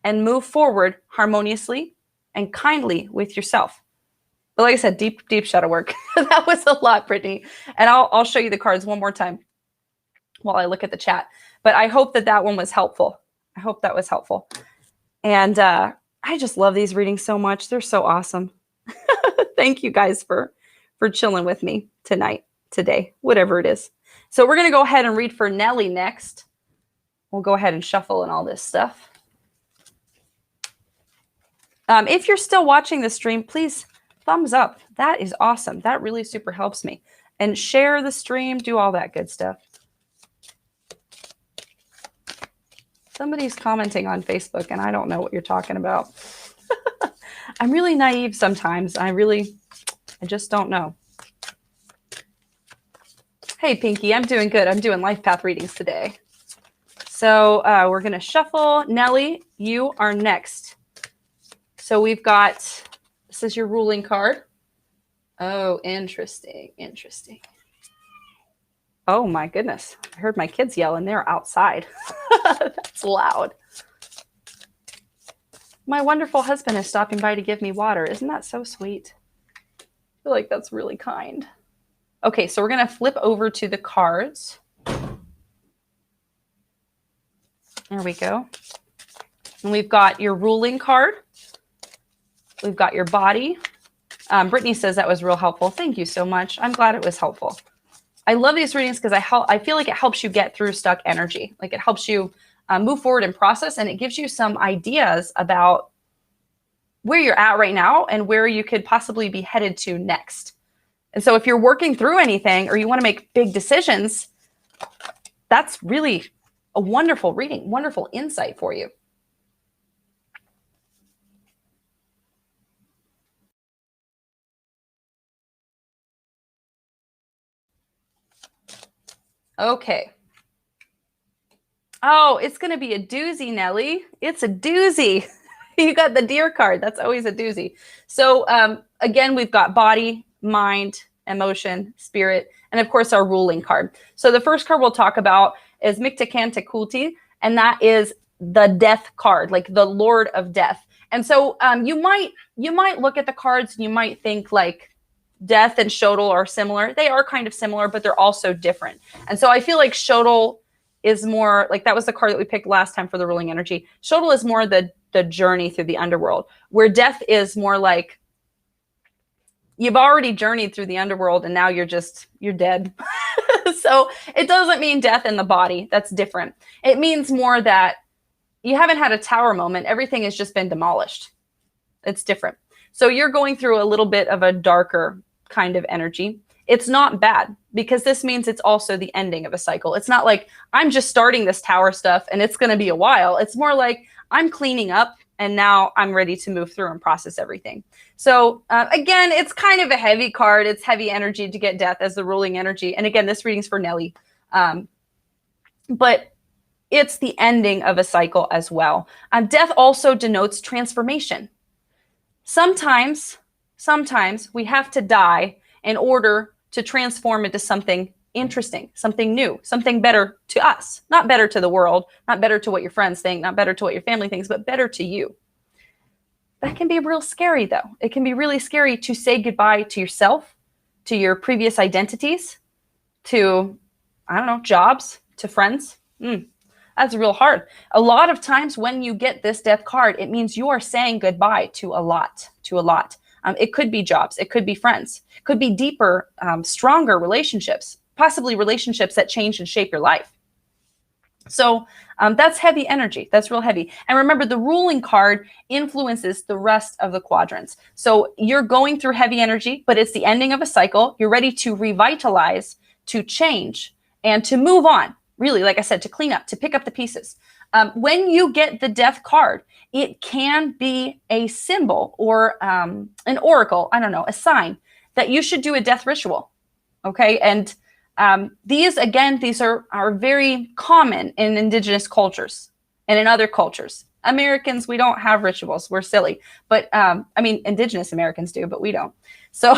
and move forward harmoniously and kindly with yourself. But like I said, deep shadow work. That was a lot, Brittany. And I'll show you the cards one more time while I look at the chat. But I hope that one was helpful. I hope that was helpful. And I just love these readings so much. They're so awesome. Thank you guys for chilling with me tonight. today, whatever it is. So we're going to go ahead and read for Nelly next. We'll go ahead and shuffle and all this stuff. If you're still watching the stream, please thumbs up. That is awesome. That really super helps me. And share the stream, do all that good stuff. Somebody's commenting on Facebook and I don't know what you're talking about. I'm really naive sometimes. I just don't know. Hey, Pinky, I'm doing good. I'm doing life path readings today. So we're going to shuffle. Nelly, you are next. So we've got, this is your ruling card. Oh, interesting, interesting. Oh my goodness. I heard my kids yelling. They're outside. That's loud. My wonderful husband is stopping by to give me water. Isn't that so sweet? I feel like that's really kind. Okay, so we're going to flip over to the cards. There we go. And we've got your ruling card. We've got your body. Brittany says that was real helpful. Thank you so much. I'm glad it was helpful. I love these readings because I feel like it helps you get through stuck energy. Like it helps you move forward and process, and it gives you some ideas about where you're at right now and where you could possibly be headed to next. And so if you're working through anything or you want to make big decisions, that's really a wonderful reading, wonderful insight for you. Okay. Oh, it's going to be a doozy, Nelly. It's a doozy. You got the deer card. That's always a doozy. So again, we've got body, mind, emotion, spirit, and of course our ruling card. So the first card we'll talk about is Miktakanta Kulti, and that is the death card, like the Lord of Death. And so you might look at the cards and you might think like death and Shodal are similar. They are kind of similar, but they're also different. And so I feel like Shodal is more like, that was the card that we picked last time for the ruling energy. Shodal is more the journey through the underworld, where death is more like you've already journeyed through the underworld and now you're dead. So it doesn't mean death in the body. That's different. It means more that you haven't had a tower moment. Everything has just been demolished. It's different. So you're going through a little bit of a darker kind of energy. It's not bad because this means it's also the ending of a cycle. It's not like I'm just starting this tower stuff and it's going to be a while. It's more like I'm cleaning up and now I'm ready to move through and process everything. So again, it's kind of a heavy card. It's heavy energy to get death as the ruling energy. And again, this reading's for Nelly. But it's the ending of a cycle as well. Death also denotes transformation. Sometimes we have to die in order to transform into something interesting, something new, something better to us, not better to the world, not better to what your friends think, not better to what your family thinks, but better to you. That can be real scary though. It can be really scary to say goodbye to yourself, to your previous identities, to, I don't know, jobs, to friends. That's real hard. A lot of times when you get this death card, it means you are saying goodbye to a lot. It could be jobs. It could be friends. It could be deeper, stronger relationships, possibly relationships that change and shape your life. So that's heavy energy. That's real heavy. And remember, the ruling card influences the rest of the quadrants. So you're going through heavy energy, but it's the ending of a cycle. You're ready to revitalize, to change, and to move on. Really, like I said, to clean up, to pick up the pieces. When you get the death card, it can be a symbol or an oracle, I don't know, a sign that you should do a death ritual. Okay. And these are very common in indigenous cultures and in other cultures. Americans, we don't have rituals. We're silly. But indigenous Americans do, but we don't. So,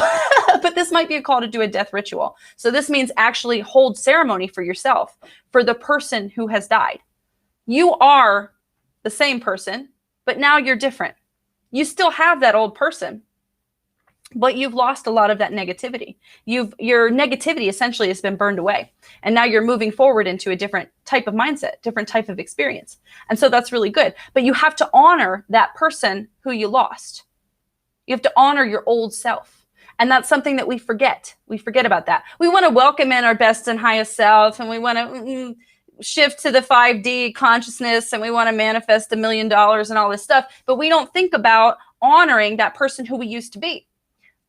but this might be a call to do a death ritual. So this means actually hold ceremony for yourself, for the person who has died. You are the same person, but now you're different. You still have that old person, but you've lost a lot of that negativity. Your negativity essentially has been burned away. And now you're moving forward into a different type of mindset, different type of experience. And so that's really good. But you have to honor that person who you lost. You have to honor your old self. And that's something that we forget. We forget about that. We want to welcome in our best and highest self, and we want to shift to the 5D consciousness, and we want to manifest $1 million and all this stuff. But we don't think about honoring that person who we used to be.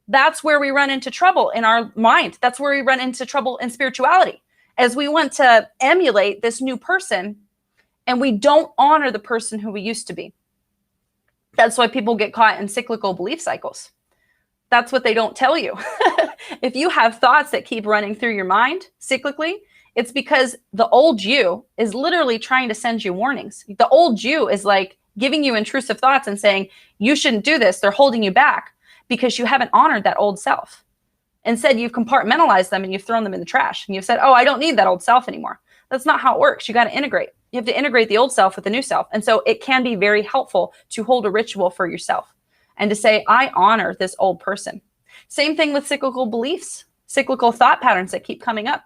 That's where we run into trouble in our mind. That's where we run into trouble in spirituality, as we want to emulate this new person, and we don't honor the person who we used to be. That's why people get caught in cyclical belief cycles. That's what they don't tell you. If you have thoughts that keep running through your mind cyclically, it's because the old you is literally trying to send you warnings. The old you is like giving you intrusive thoughts and saying, you shouldn't do this. They're holding you back because you haven't honored that old self. Instead, you've compartmentalized them and you've thrown them in the trash. And you've said, oh, I don't need that old self anymore. That's not how it works. You got to integrate. You have to integrate the old self with the new self. And so it can be very helpful to hold a ritual for yourself and to say, I honor this old person. Same thing with cyclical beliefs, cyclical thought patterns that keep coming up.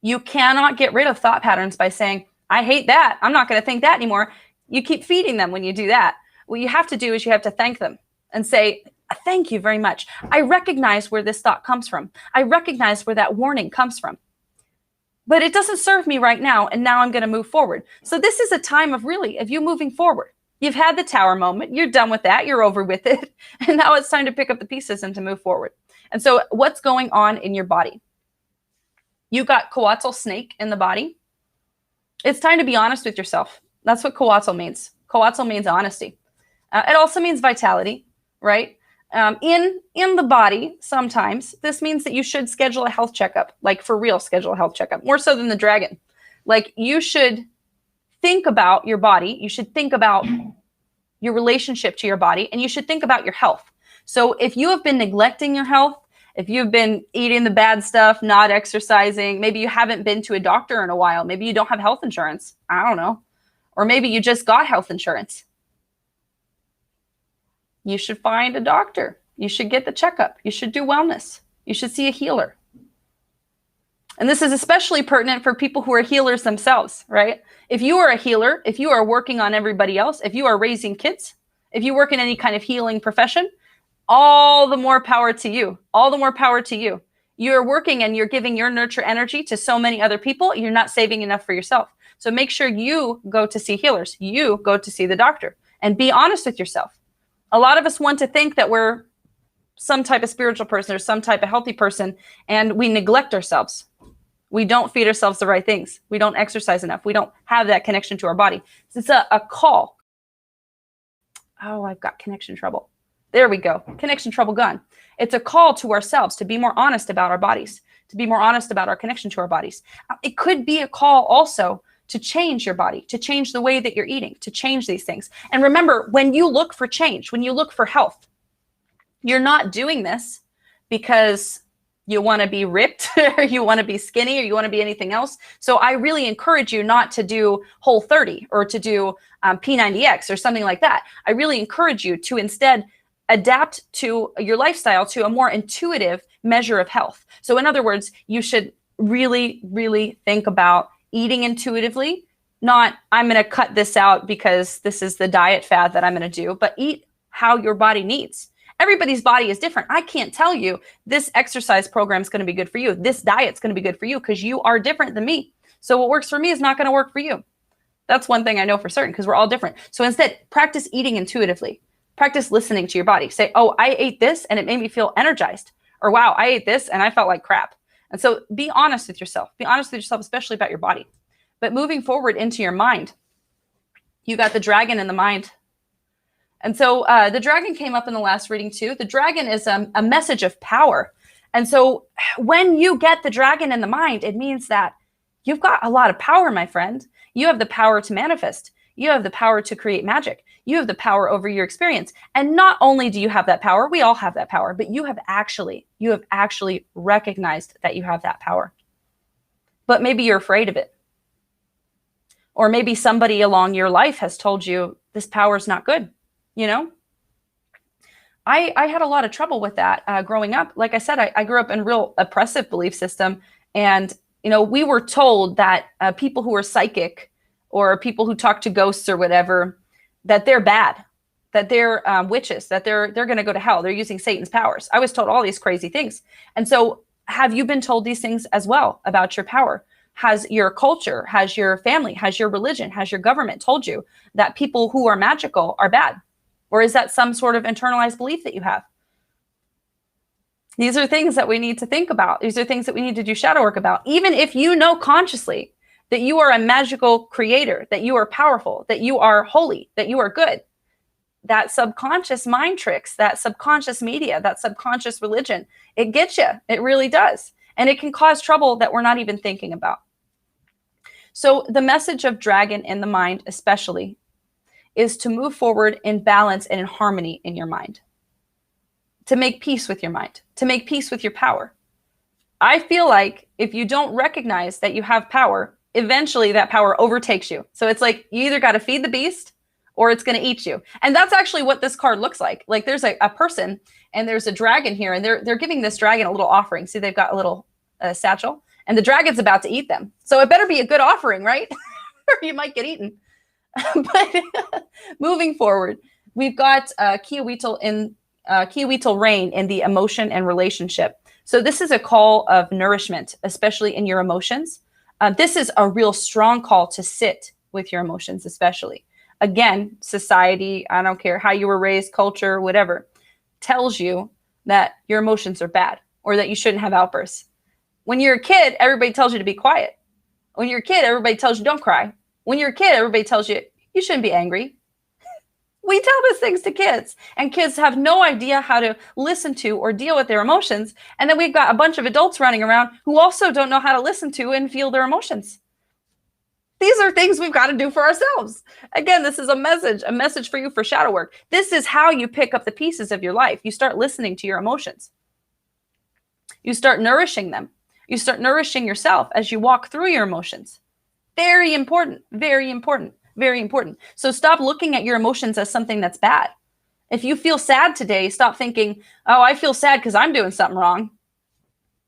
You cannot get rid of thought patterns by saying, I hate that. I'm not going to think that anymore. You keep feeding them when you do that. What you have to do is you have to thank them and say, thank you very much. I recognize where this thought comes from. I recognize where that warning comes from. But it doesn't serve me right now, and now I'm going to move forward. So this is a time of you moving forward. You've had the tower moment. You're done with that. You're over with it. And now it's time to pick up the pieces and to move forward. And so what's going on in your body? You got coatl snake in the body. It's time to be honest with yourself. That's what coatl means. Coatl means honesty. It also means vitality, right? In the body, sometimes this means that you should schedule a health checkup, like for real, schedule a health checkup, more so than the dragon. Like you should think about your body. You should think about your relationship to your body, and you should think about your health. So if you have been neglecting your health, if you've been eating the bad stuff, not exercising, maybe you haven't been to a doctor in a while, maybe you don't have health insurance, I don't know, or maybe you just got health insurance. You should find a doctor. You should get the checkup. You should do wellness. You should see a healer. And this is especially pertinent for people who are healers themselves, right? If you are a healer, if you are working on everybody else, if you are raising kids, if you work in any kind of healing profession, all the more power to you. All the more power to you. You're working and you're giving your nurture energy to so many other people. You're not saving enough for yourself. So make sure you go to see healers. You go to see the doctor and be honest with yourself. A lot of us want to think that we're some type of spiritual person or some type of healthy person, and we neglect ourselves. We don't feed ourselves the right things. We don't exercise enough. We don't have that connection to our body. It's a call. Oh, I've got connection trouble. There we go. Connection trouble gone. It's a call to ourselves to be more honest about our bodies, to be more honest about our connection to our bodies. It could be a call also to change your body, to change the way that you're eating, to change these things. And remember, when you look for change, when you look for health, you're not doing this because you want to be ripped or you want to be skinny or you want to be anything else. So I really encourage you not to do Whole30 or to do P90X or something like that. I really encourage you to instead adapt to your lifestyle to a more intuitive measure of health. So in other words, you should really, really think about eating intuitively, not I'm going to cut this out because this is the diet fad that I'm going to do, but eat how your body needs. Everybody's body is different. I can't tell you this exercise program is going to be good for you. This diet's going to be good for you because you are different than me. So what works for me is not going to work for you. That's one thing I know for certain because we're all different. So instead, practice eating intuitively. Practice listening to your body. Say, oh, I ate this and it made me feel energized. Or wow, I ate this and I felt like crap. And so be honest with yourself. Be honest with yourself, especially about your body. But moving forward into your mind, you got the dragon in the mind. And so the dragon came up in the last reading too. The dragon is a message of power. And so when you get the dragon in the mind, it means that you've got a lot of power, my friend. You have the power to manifest. You have the power to create magic. You have the power over your experience. And not only do you have that power, we all have that power, but you have actually recognized that you have that power. But maybe you're afraid of it. Or maybe somebody along your life has told you this power is not good. You know, I had a lot of trouble with that growing up. Like I said, I grew up in a real oppressive belief system. And, you know, we were told that people who are psychic or people who talk to ghosts or whatever, that they're bad. that they're witches, that they're going to go to hell. They're using Satan's powers. I was told all these crazy things. And so have you been told these things as well about your power? Has your culture, has your family, has your religion, has your government told you that people who are magical are bad? Or is that some sort of internalized belief that you have? These are things that we need to think about. These are things that we need to do shadow work about. Even if you know consciously that you are a magical creator, that you are powerful, that you are holy, that you are good, that subconscious mind tricks, that subconscious media, that subconscious religion, it gets you. It really does. And it can cause trouble that we're not even thinking about. So the message of dragon in the mind especially is to move forward in balance and in harmony in your mind, to make peace with your mind, to make peace with your power. I feel like if you don't recognize that you have power, eventually that power overtakes you. So it's like you either got to feed the beast or it's going to eat you. And that's actually what this card looks like. Like there's a person and there's a dragon here, and they're giving this dragon a little offering. See, they've got a little satchel, and the dragon's about to eat them. So it better be a good offering, right? Or you might get eaten. But moving forward, we've got Kiaweetal rain in the emotion and relationship. So this is a call of nourishment, especially in your emotions. This is a real strong call to sit with your emotions, especially. Again, society, I don't care how you were raised, culture, whatever, tells you that your emotions are bad or that you shouldn't have outbursts. When you're a kid, everybody tells you to be quiet. When you're a kid, everybody tells you don't cry. When you're a kid, everybody tells you you shouldn't be angry. We tell those things to kids, and kids have no idea how to listen to or deal with their emotions. And then we've got a bunch of adults running around who also don't know how to listen to and feel their emotions. These are things we've got to do for ourselves. Again, this is a message for you for shadow work. This is how you pick up the pieces of your life. You start listening to your emotions. You start nourishing them. You start nourishing yourself as you walk through your emotions. Very important, very important, very important. So stop looking at your emotions as something that's bad. If you feel sad today, stop thinking, oh, I feel sad because I'm doing something wrong.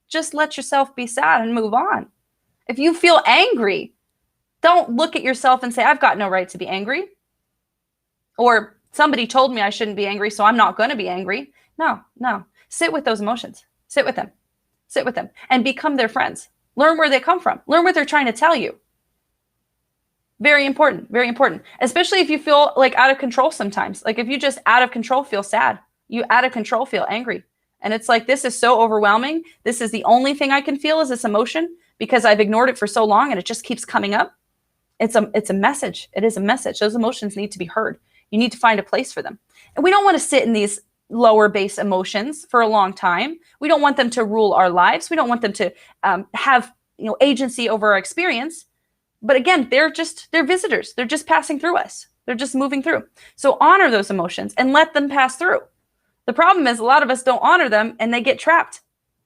Just let yourself be sad and move on. If you feel angry, don't look at yourself and say, I've got no right to be angry. Or somebody told me I shouldn't be angry, so I'm not going to be angry. No. Sit with those emotions. Sit with them. Sit with them and become their friends. Learn where they come from. Learn what they're trying to tell you. Very important, very important. Especially if you feel like out of control sometimes. Like if you just out of control feel sad, you out of control feel angry. And it's like, this is so overwhelming. This is the only thing I can feel is this emotion because I've ignored it for so long and it just keeps coming up. It's a message. It is a message. Those emotions need to be heard. You need to find a place for them. And we don't want to sit in these lower base emotions for a long time. We don't want them to rule our lives. We don't want them to have agency over our experience. But again, they're visitors. They're just passing through us. They're just moving through. So honor those emotions and let them pass through. The problem is a lot of us don't honor them and they get trapped.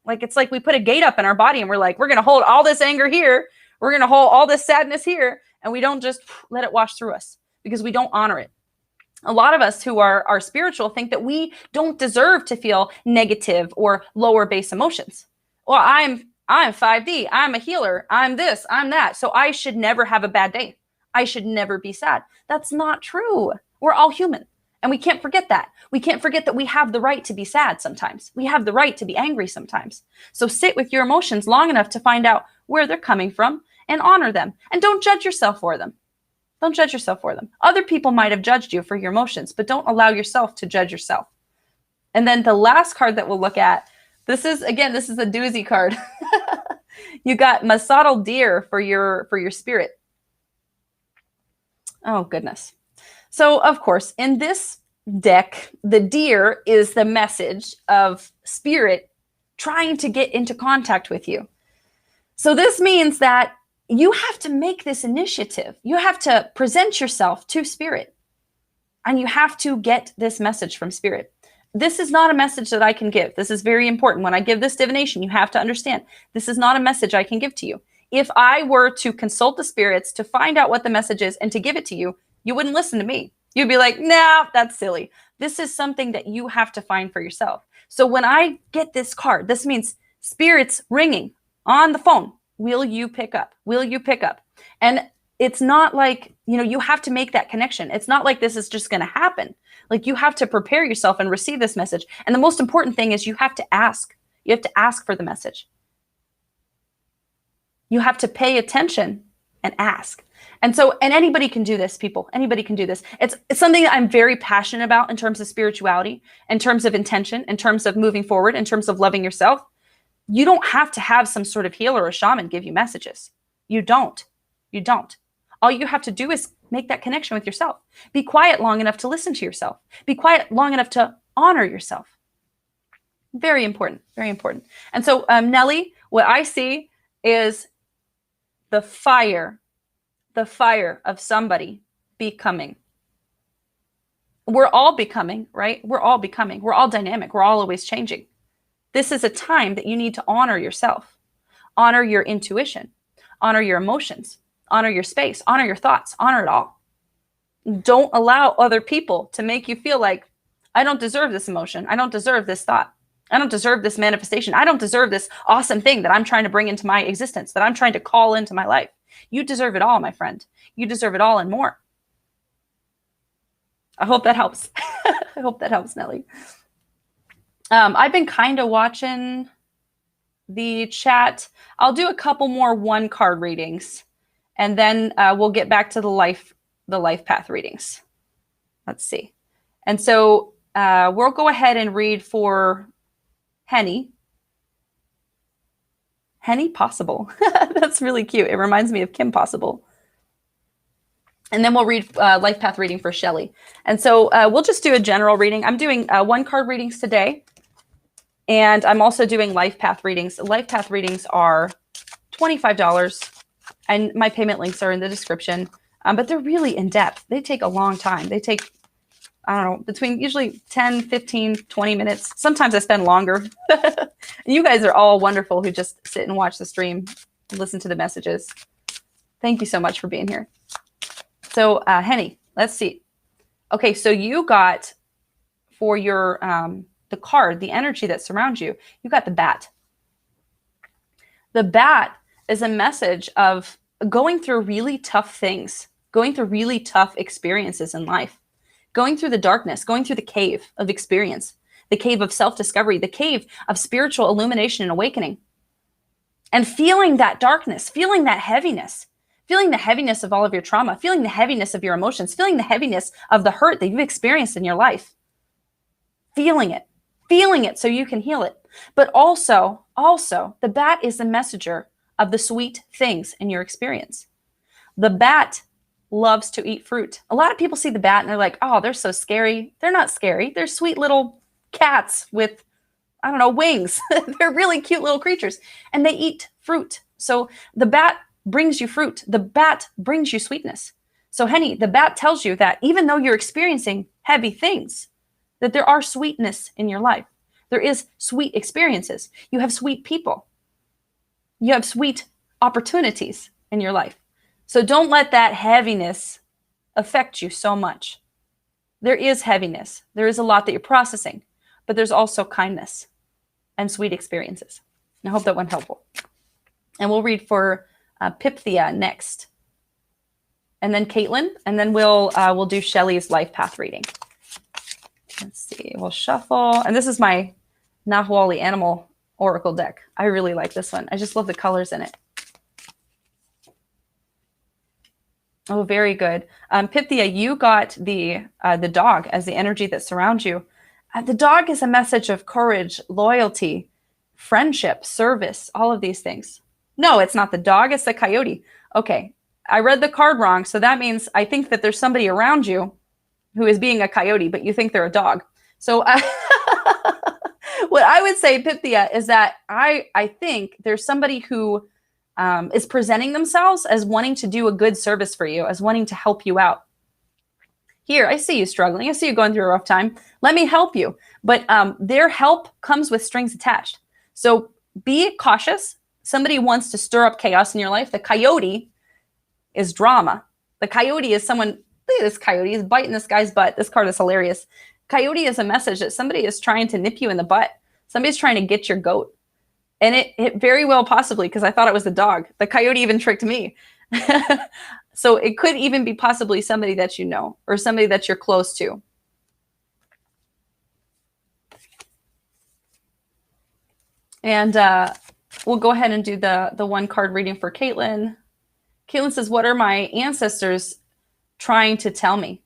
Like it's like we put a gate up in our body and we're like, we're going to hold all this anger here. We're going to hold all this sadness here. And we don't just let it wash through us because we don't honor it. A lot of us who are spiritual think that we don't deserve to feel negative or lower base emotions. Well, I'm 5D. I'm a healer. I'm this, I'm that. So I should never have a bad day. I should never be sad. That's not true. We're all human. And we can't forget that. We can't forget that we have the right to be sad sometimes. We have the right to be angry sometimes. So sit with your emotions long enough to find out where they're coming from and honor them. And don't judge yourself for them. Don't judge yourself for them. Other people might have judged you for your emotions, but don't allow yourself to judge yourself. And then the last card that we'll look at, this is a doozy card. You got Masatl deer for your spirit. Oh, goodness. So, of course, in this deck, the deer is the message of spirit trying to get into contact with you. So this means that you have to make this initiative. You have to present yourself to spirit, and you have to get this message from spirit. This is not a message that I can give. This is very important. When I give this divination, you have to understand this is not a message I can give to you. If I were to consult the spirits to find out what the message is and to give it to you, you wouldn't listen to me. You'd be like, nah, that's silly. This is something that you have to find for yourself. So when I get this card, this means spirits ringing on the phone. Will you pick up? Will you pick up? And it's not like, you have to make that connection. It's not like this is just going to happen. Like, you have to prepare yourself and receive this message. And the most important thing is you have to ask. You have to ask for the message. You have to pay attention and ask. And anybody can do this, people. Anybody can do this. It's something that I'm very passionate about in terms of spirituality, in terms of intention, in terms of moving forward, in terms of loving yourself. You don't have to have some sort of healer or shaman give you messages. You don't. You don't. All you have to do is make that connection with yourself. Be quiet long enough to listen to yourself. Be quiet long enough to honor yourself. Very important. Very important. And so, Nelly, what I see is the fire of somebody becoming. We're all becoming, right? We're all becoming. We're all dynamic. We're all always changing. This is a time that you need to honor yourself, honor your intuition, honor your emotions, honor your space, honor your thoughts, honor it all. Don't allow other people to make you feel like, I don't deserve this emotion. I don't deserve this thought. I don't deserve this manifestation. I don't deserve this awesome thing that I'm trying to bring into my existence, that I'm trying to call into my life. You deserve it all, my friend. You deserve it all and more. I hope that helps. I hope that helps, Nelly. I've been kind of watching the chat. I'll do a couple more 1-card readings, and then we'll get back to the life path readings. Let's see. And so we'll go ahead and read for Henny. Henny Possible. That's really cute. It reminds me of Kim Possible. And then we'll read life path reading for Shelley. And so we'll just do a general reading. I'm doing 1-card readings today. And I'm also doing life path readings. Life path readings are $25. And my payment links are in the description. But they're really in depth. They take a long time. They take, I don't know, between usually 10, 15, 20 minutes. Sometimes I spend longer. You guys are all wonderful who just sit and watch the stream and listen to the messages. Thank you so much for being here. So, Henny, let's see. Okay, so you got for your the card, the energy that surrounds you, you got the bat. The bat is a message of going through really tough things, going through really tough experiences in life, going through the darkness, going through the cave of experience, the cave of self-discovery, the cave of spiritual illumination and awakening, and feeling that darkness, feeling that heaviness, feeling the heaviness of all of your trauma, feeling the heaviness of your emotions, feeling the heaviness of the hurt that you've experienced in your life, feeling it so you can heal it. But also, the bat is the messenger of the sweet things in your experience. The bat loves to eat fruit. A lot of people see the bat and they're like, oh, they're so scary. They're not scary. They're sweet little cats with, I don't know, wings. They're really cute little creatures. And they eat fruit. So the bat brings you fruit. The bat brings you sweetness. So Henny, the bat tells you that even though you're experiencing heavy things, that there are sweetness in your life. There is sweet experiences. You have sweet people. You have sweet opportunities in your life. So don't let that heaviness affect you so much. There is heaviness. There is a lot that you're processing, but there's also kindness and sweet experiences. I hope that went helpful. And we'll read for Pythia next, and then Kaitin, and then we'll do Shelley's life path reading. Let's see. We'll shuffle, and this is my Nahuali Animal Oracle deck. I really like this one. I just love the colors in it. Oh, very good. Pythia, you got the dog as the energy that surrounds you. The dog is a message of courage, loyalty, friendship, service, all of these things. No, it's not the dog. It's the coyote. Okay. I read the card wrong. So that means I think that there's somebody around you who is being a coyote, but you think they're a dog. So what I would say, Pythia, is that I think there's somebody who is presenting themselves as wanting to do a good service for you, as wanting to help you out. Here, I see you struggling. I see you going through a rough time. Let me help you. But their help comes with strings attached. So be cautious. Somebody wants to stir up chaos in your life. The coyote is drama. The coyote is someone, look at this coyote. He's biting this guy's butt. This card is hilarious. Coyote is a message that somebody is trying to nip you in the butt. Somebody's trying to get your goat. And it very well possibly, because I thought it was the dog. The coyote even tricked me. So it could even be possibly somebody that you know or somebody that you're close to. And we'll go ahead and do the one card reading for Kaitin. Kaitin says, what are my ancestors trying to tell me?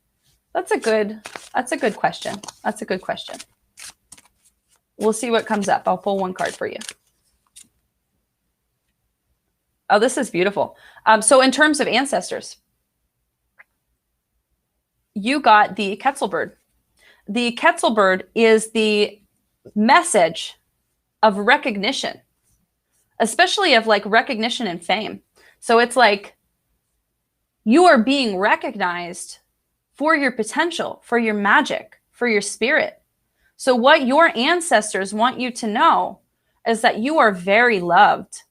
That's a good question. That's a good question. We'll see what comes up. I'll pull one card for you. Oh, this is beautiful. So in terms of ancestors, you got the Quetzal bird. The Quetzal bird is the message of recognition, especially of like recognition and fame. So it's like you are being recognized for your potential, for your magic, for your spirit. So what your ancestors want you to know is that you are very loved.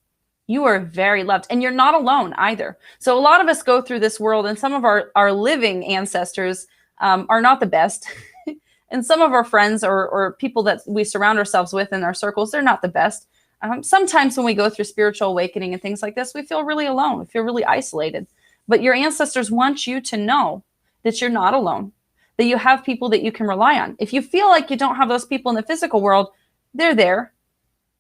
You are very loved, and you're not alone either. So a lot of us go through this world, and some of our living ancestors are not the best. And some of our friends or people that we surround ourselves with in our circles, they're not the best. Sometimes when we go through spiritual awakening and things like this, we feel really alone. We feel really isolated. But your ancestors want you to know that you're not alone, that you have people that you can rely on. If you feel like you don't have those people in the physical world, they're there.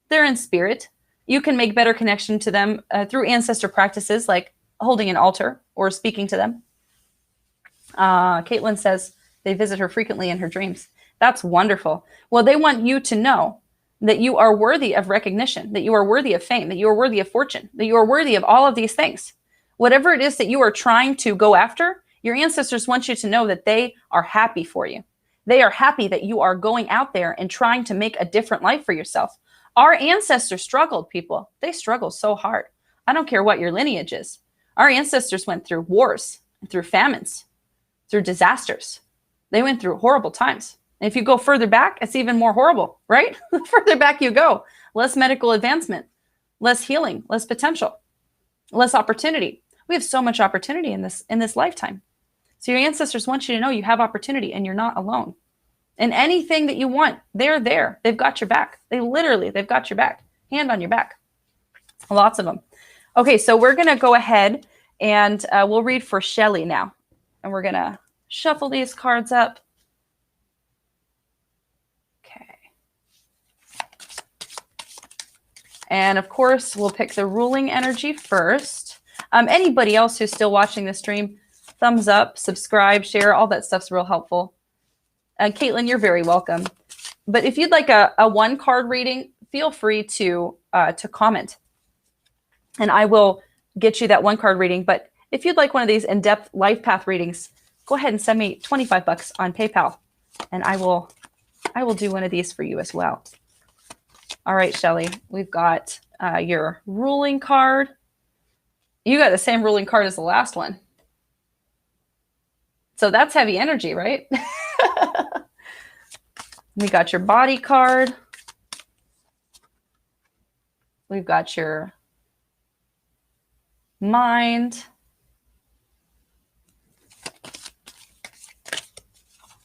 They're in spirit. You can make better connection to them through ancestor practices like holding an altar or speaking to them. Kaitin says they visit her frequently in her dreams. That's wonderful. Well, they want you to know that you are worthy of recognition, that you are worthy of fame, that you are worthy of fortune, that you are worthy of all of these things. Whatever it is that you are trying to go after, your ancestors want you to know that they are happy for you. They are happy that you are going out there and trying to make a different life for yourself. Our ancestors struggled, people. They struggled so hard. I don't care what your lineage is. Our ancestors went through wars, through famines, through disasters. They went through horrible times. And if you go further back, it's even more horrible, right? The further back you go, less medical advancement, less healing, less potential, less opportunity. We have so much opportunity in this lifetime. So your ancestors want you to know you have opportunity and you're not alone. And anything that you want, they're there. They've got your back. They've got your back. Hand on your back. Lots of them. Okay, so we're going to go ahead and we'll read for Shelley now. And we're going to shuffle these cards up. Okay. And of course, we'll pick the ruling energy first. Anybody else who's still watching the stream, thumbs up, subscribe, share, all that stuff's real helpful. Kaitin, you're very welcome. But if you'd like a one card reading, feel free to comment, and I will get you that one card reading. But if you'd like one of these in-depth life path readings, go ahead and send me $25 on PayPal, and I will do one of these for you as well. All right, Shelley, we've got your ruling card. You got the same ruling card as the last one. So that's heavy energy, right? We got your body card. We've got your mind.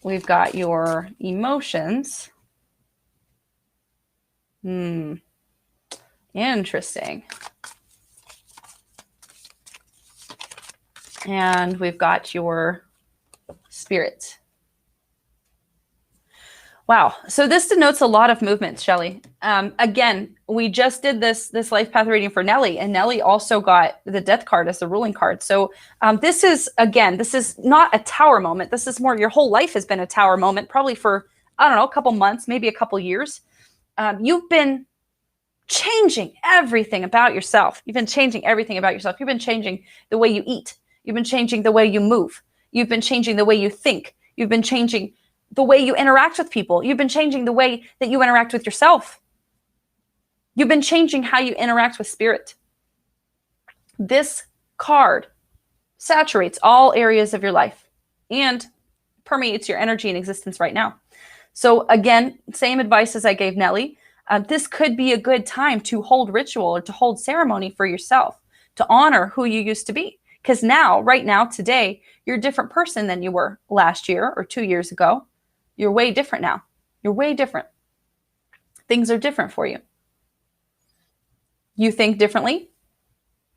We've got your emotions. Interesting. And we've got your spirit. Wow. So this denotes a lot of movement, Shelley. Again, we just did this life path reading for Nelly, and Nelly also got the death card as the ruling card. So this is not a tower moment. This is more your whole life has been a tower moment, probably for, I don't know, a couple months, maybe a couple years. You've been changing everything about yourself. You've been changing everything about yourself. You've been changing the way you eat. You've been changing the way you move. You've been changing the way you think. You've been changing the way you interact with people. You've been changing the way that you interact with yourself. You've been changing how you interact with spirit. This card saturates all areas of your life and permeates your energy and existence right now. So again, same advice as I gave Nelly. This could be a good time to hold ritual or to hold ceremony for yourself, to honor who you used to be. Because now, right now, today, you're a different person than you were last year or 2 years ago. You're way different now. You're way different. Things are different for you. You think differently.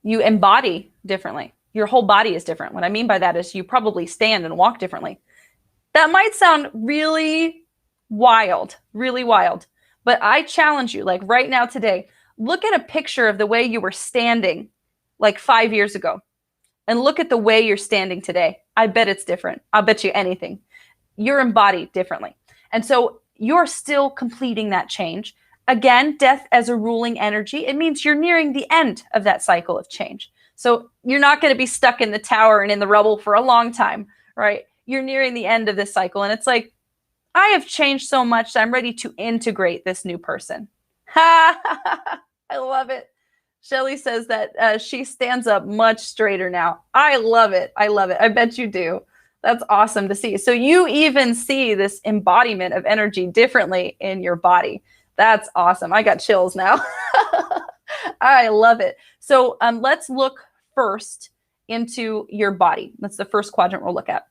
You embody differently. Your whole body is different. What I mean by that is you probably stand and walk differently. That might sound really wild, but I challenge you, like right now today, look at a picture of the way you were standing like 5 years ago and look at the way you're standing today. I bet it's different. I'll bet you anything. You're embodied differently. And so you're still completing that change. Again, death as a ruling energy, it means you're nearing the end of that cycle of change. So you're not going to be stuck in the tower and in the rubble for a long time, right? You're nearing the end of this cycle. And it's like, I have changed so much that I'm ready to integrate this new person. I love it. Shelley says that she stands up much straighter now. I love it. I love it. I bet you do. That's awesome to see. So you even see this embodiment of energy differently in your body. That's awesome. I got chills now. I love it. So let's look first into your body. That's the first quadrant we'll look at.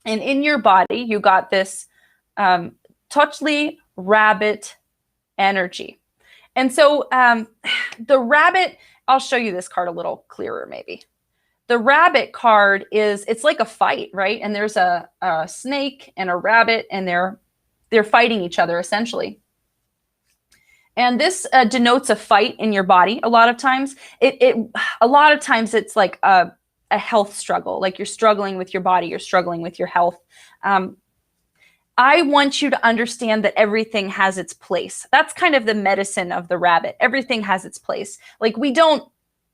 And in your body, you got this touchly rabbit energy. And so the rabbit, I'll show you this card a little clearer maybe. The rabbit card it's like a fight, right? And there's a snake and a rabbit, and they're fighting each other essentially. And this denotes a fight in your body. A lot of times, it's like a health struggle. Like you're struggling with your body, you're struggling with your health. I want you to understand that everything has its place. That's kind of the medicine of the rabbit. Everything has its place. Like we don't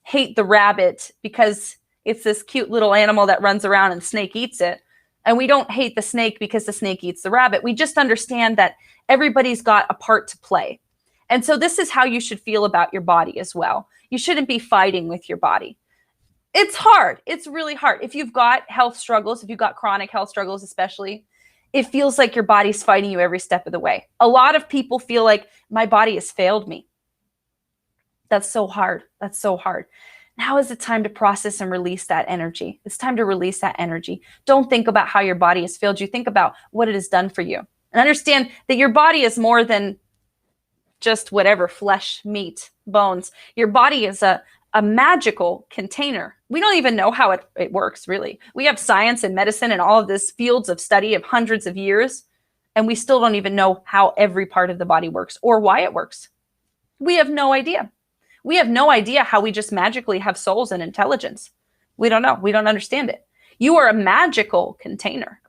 hate the rabbit because it's this cute little animal that runs around and the snake eats it. And we don't hate the snake because the snake eats the rabbit. We just understand that everybody's got a part to play. And so this is how you should feel about your body as well. You shouldn't be fighting with your body. It's hard. It's really hard. If you've got health struggles, if you've got chronic health struggles especially, it feels like your body's fighting you every step of the way. A lot of people feel like my body has failed me. That's so hard. That's so hard. Now is the time to process and release that energy. It's time to release that energy. Don't think about how your body has failed you. Think about what it has done for you. And understand that your body is more than just whatever, flesh, meat, bones. Your body is a magical container. We don't even know how it works, really. We have science and medicine and all of this fields of study of hundreds of years, and we still don't even know how every part of the body works or why it works. We have no idea. We have no idea how we just magically have souls and intelligence. We don't know. We don't understand it. You are a magical container,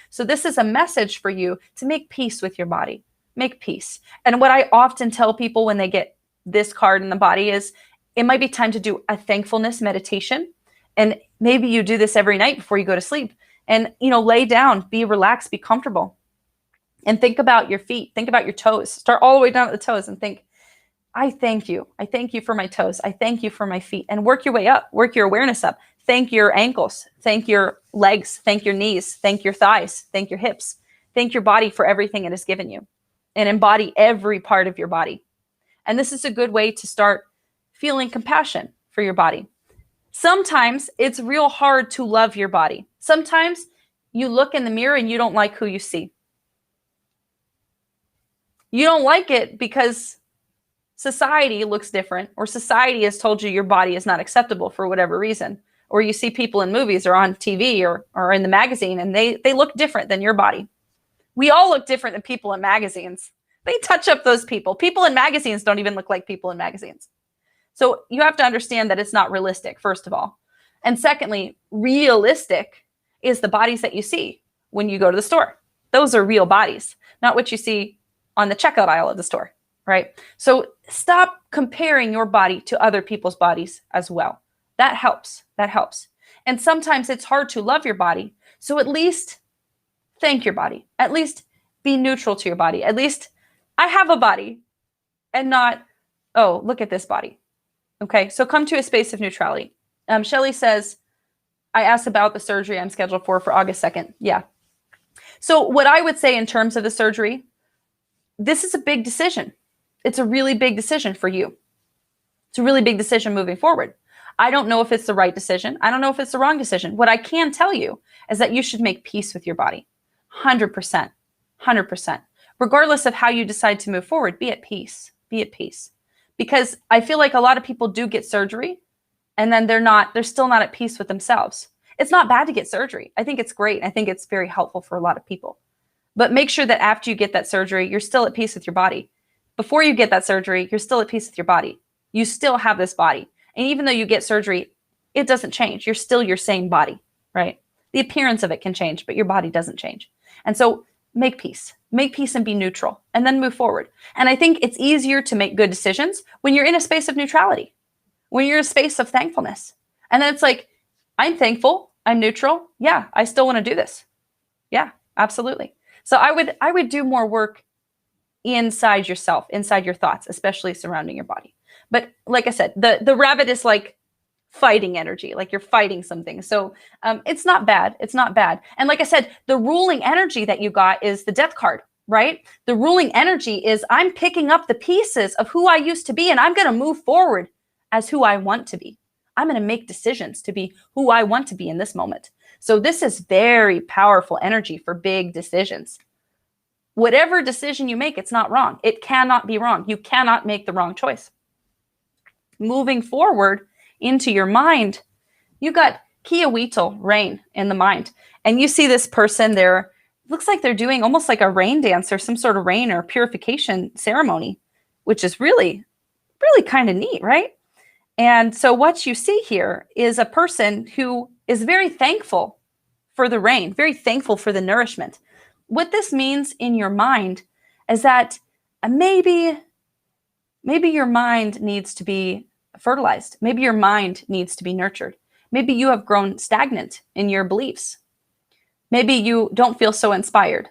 So this is a message for you to make peace with your body. Make peace. And what I often tell people when they get this card in the body is it might be time to do a thankfulness meditation. And maybe you do this every night before you go to sleep. And, lay down, be relaxed, be comfortable. And think about your feet. Think about your toes. Start all the way down at the toes and think, I thank you. I thank you for my toes. I thank you for my feet. And work your way up. Work your awareness up. Thank your ankles. Thank your legs. Thank your knees. Thank your thighs. Thank your hips. Thank your body for everything it has given you. And embody every part of your body. And this is a good way to start feeling compassion for your body. Sometimes it's real hard to love your body. Sometimes you look in the mirror and you don't like who you see. You don't like it because society looks different, or society has told you your body is not acceptable for whatever reason. Or you see people in movies or on TV or in the magazine and they look different than your body. We all look different than people in magazines. They touch up those people. People in magazines don't even look like people in magazines. So you have to understand that it's not realistic, first of all. And secondly, realistic is the bodies that you see when you go to the store. Those are real bodies, not what you see on the checkout aisle of the store, right? So stop comparing your body to other people's bodies as well. That helps. That helps. And sometimes it's hard to love your body. So at least thank your body. At least be neutral to your body. At least I have a body and not, oh, look at this body. Okay, so come to a space of neutrality. Shelley says, I asked about the surgery I'm scheduled for August 2nd. Yeah. So what I would say in terms of the surgery, this is a big decision. It's a really big decision for you. It's a really big decision moving forward. I don't know if it's the right decision. I don't know if it's the wrong decision. What I can tell you is that you should make peace with your body. 100%. 100%. Regardless of how you decide to move forward, be at peace. Be at peace. Because I feel like a lot of people do get surgery and then they're still not at peace with themselves. It's not bad to get surgery. I think it's great. I think it's very helpful for a lot of people. But make sure that after you get that surgery, you're still at peace with your body. Before you get that surgery, you're still at peace with your body. You still have this body. And even though you get surgery, it doesn't change. You're still your same body, right? The appearance of it can change, but your body doesn't change. And so make peace and be neutral, and then move forward. And I think it's easier to make good decisions when you're in a space of neutrality, when you're in a space of thankfulness. And then it's like, I'm thankful, I'm neutral. Yeah, I still want to do this. Yeah, absolutely. So I would do more work inside yourself, inside your thoughts, especially surrounding your body. But like I said, the rabbit is like fighting energy, like you're fighting something. So it's not bad. It's not bad. And like I said, the ruling energy that you got is the death card, right? The ruling energy is I'm picking up the pieces of who I used to be, and I'm going to move forward as who I want to be. I'm going to make decisions to be who I want to be in this moment. So this is very powerful energy for big decisions. Whatever decision you make, it's not wrong. It cannot be wrong. You cannot make the wrong choice. Moving forward into your mind, you got Kiawitl, rain in the mind. And you see this person there, looks like they're doing almost like a rain dance or some sort of rain or purification ceremony, which is really, really kind of neat, right? And so what you see here is a person who is very thankful for the rain, very thankful for the nourishment. What this means in your mind is that maybe your mind needs to be fertilized. Maybe your mind needs to be nurtured. Maybe you have grown stagnant in your beliefs. Maybe you don't feel so inspired.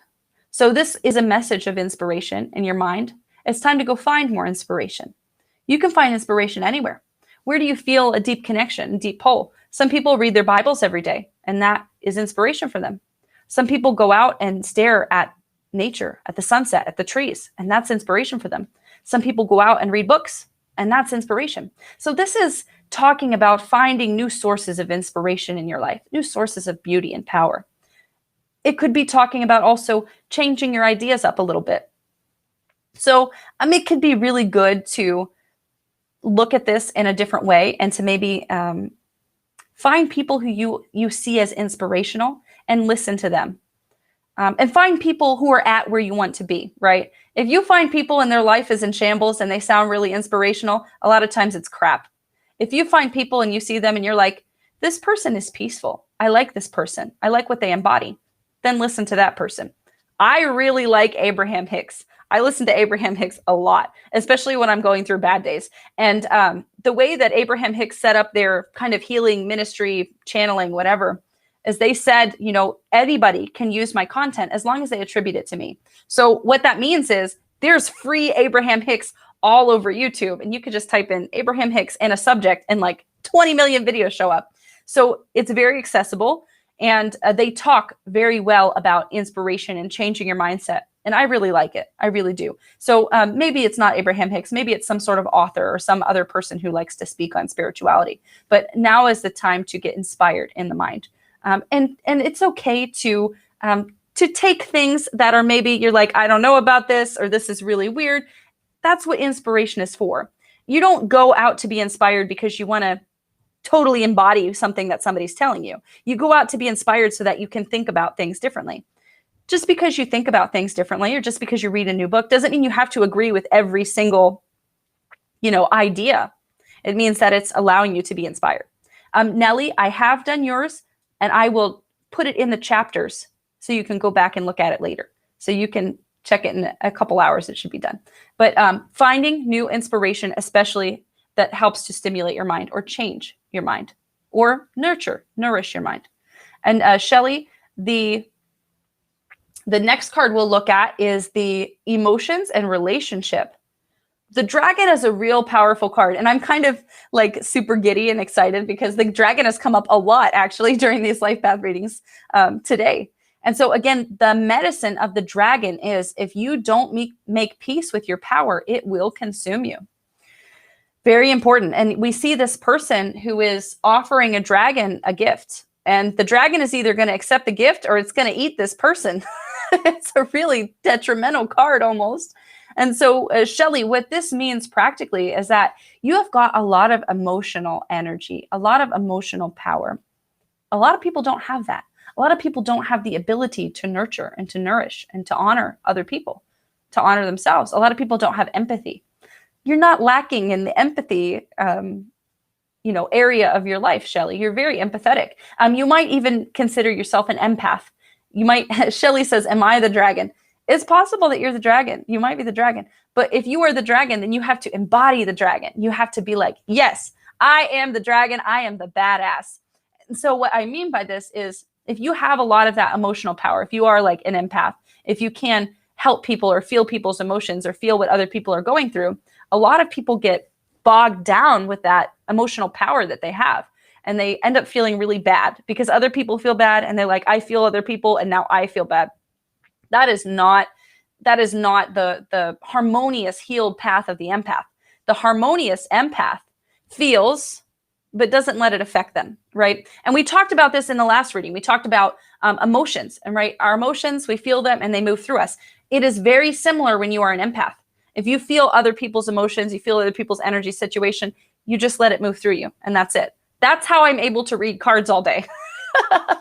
So this is a message of inspiration in your mind. It's time to go find more inspiration. You can find inspiration anywhere. Where do you feel a deep connection, a deep pull? Some people read their Bibles every day, and that is inspiration for them. Some people go out and stare at nature, at the sunset, at the trees, and that's inspiration for them. Some people go out and read books, and that's inspiration. So this is talking about finding new sources of inspiration in your life, new sources of beauty and power. It could be talking about also changing your ideas up a little bit. So it could be really good to look at this in a different way and to maybe find people who you see as inspirational and listen to them. And find people who are at where you want to be, right? If you find people and their life is in shambles and they sound really inspirational, a lot of times it's crap. If you find people and you see them and you're like, this person is peaceful. I like this person. I like what they embody. Then listen to that person. I really like Abraham Hicks. I listen to Abraham Hicks a lot, especially when I'm going through bad days. And the way that Abraham Hicks set up their kind of healing ministry, channeling, whatever, is they said, anybody can use my content as long as they attribute it to me. So what that means is there's free Abraham Hicks all over YouTube. And you could just type in Abraham Hicks and a subject and like 20 million videos show up. So it's very accessible. And they talk very well about inspiration and changing your mindset. And I really like it. I really do. So maybe it's not Abraham Hicks. Maybe it's some sort of author or some other person who likes to speak on spirituality. But now is the time to get inspired in the mind. And it's okay to take things that are maybe you're like, I don't know about this, or this is really weird. That's what inspiration is for. You don't go out to be inspired because you want to totally embody something that somebody's telling you. You go out to be inspired so that you can think about things differently. Just because you think about things differently, or just because you read a new book, doesn't mean you have to agree with every single, idea. It means that it's allowing you to be inspired. Nelly, I have done yours, and I will put it in the chapters so you can go back and look at it later. So you can check it in a couple hours. It should be done. But finding new inspiration, especially that helps to stimulate your mind or change your mind or nourish your mind. And Shelley, the next card we'll look at is the emotions and relationship. The dragon is a real powerful card. And I'm kind of like super giddy and excited because the dragon has come up a lot actually during these life path readings today. And so again, the medicine of the dragon is if you don't make peace with your power, it will consume you. Very important. And we see this person who is offering a dragon a gift. And the dragon is either going to accept the gift or it's going to eat this person. It's a really detrimental card almost. And so, Shelley, what this means practically is that you have got a lot of emotional energy, a lot of emotional power. A lot of people don't have that. A lot of people don't have the ability to nurture and to nourish and to honor other people, to honor themselves. A lot of people don't have empathy. You're not lacking in the empathy, area of your life, Shelley. You're very empathetic. You might even consider yourself an empath. You might, Shelley says, am I the dragon? It's possible that you're the dragon. You might be the dragon. But if you are the dragon, then you have to embody the dragon. You have to be like, yes, I am the dragon. I am the badass. And so what I mean by this is if you have a lot of that emotional power, if you are like an empath, if you can help people or feel people's emotions or feel what other people are going through, a lot of people get bogged down with that emotional power that they have. And they end up feeling really bad because other people feel bad and they're like, I feel other people and now I feel bad. That is not the harmonious, healed path of the empath. The harmonious empath feels, but doesn't let it affect them, right? And we talked about this in the last reading. We talked about emotions, and right, our emotions, we feel them and they move through us. It is very similar when you are an empath. If you feel other people's emotions, you feel other people's energy situation, you just let it move through you, and that's it. That's how I'm able to read cards all day.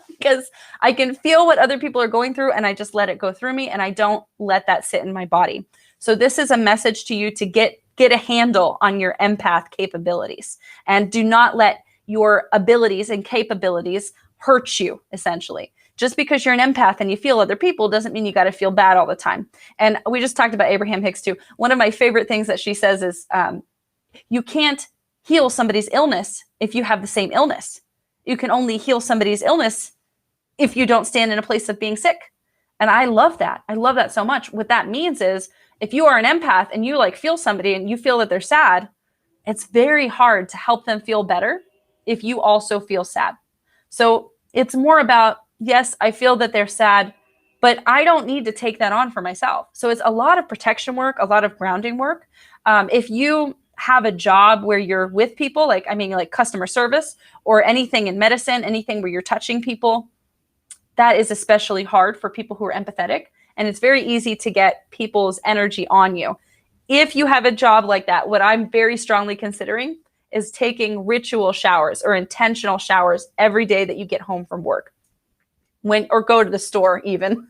Because I can feel what other people are going through and I just let it go through me and I don't let that sit in my body. So this is a message to you to get a handle on your empath capabilities and do not let your abilities and capabilities hurt you, essentially. Just because you're an empath and you feel other people doesn't mean you got to feel bad all the time. And we just talked about Abraham Hicks too. One of my favorite things that she says is you can't heal somebody's illness if you have the same illness. You can only heal somebody's illness if you don't stand in a place of being sick. And I love that. I love that so much. What that means is if you are an empath and you like feel somebody and you feel that they're sad, it's very hard to help them feel better if you also feel sad. So it's more about, yes, I feel that they're sad, but I don't need to take that on for myself. So it's a lot of protection work, a lot of grounding work. If you have a job where you're with people, like customer service or anything in medicine, anything where you're touching people, that is especially hard for people who are empathetic. And it's very easy to get people's energy on you. If you have a job like that, what I'm very strongly considering is taking ritual showers or intentional showers every day that you get home from work. Or go to the store even.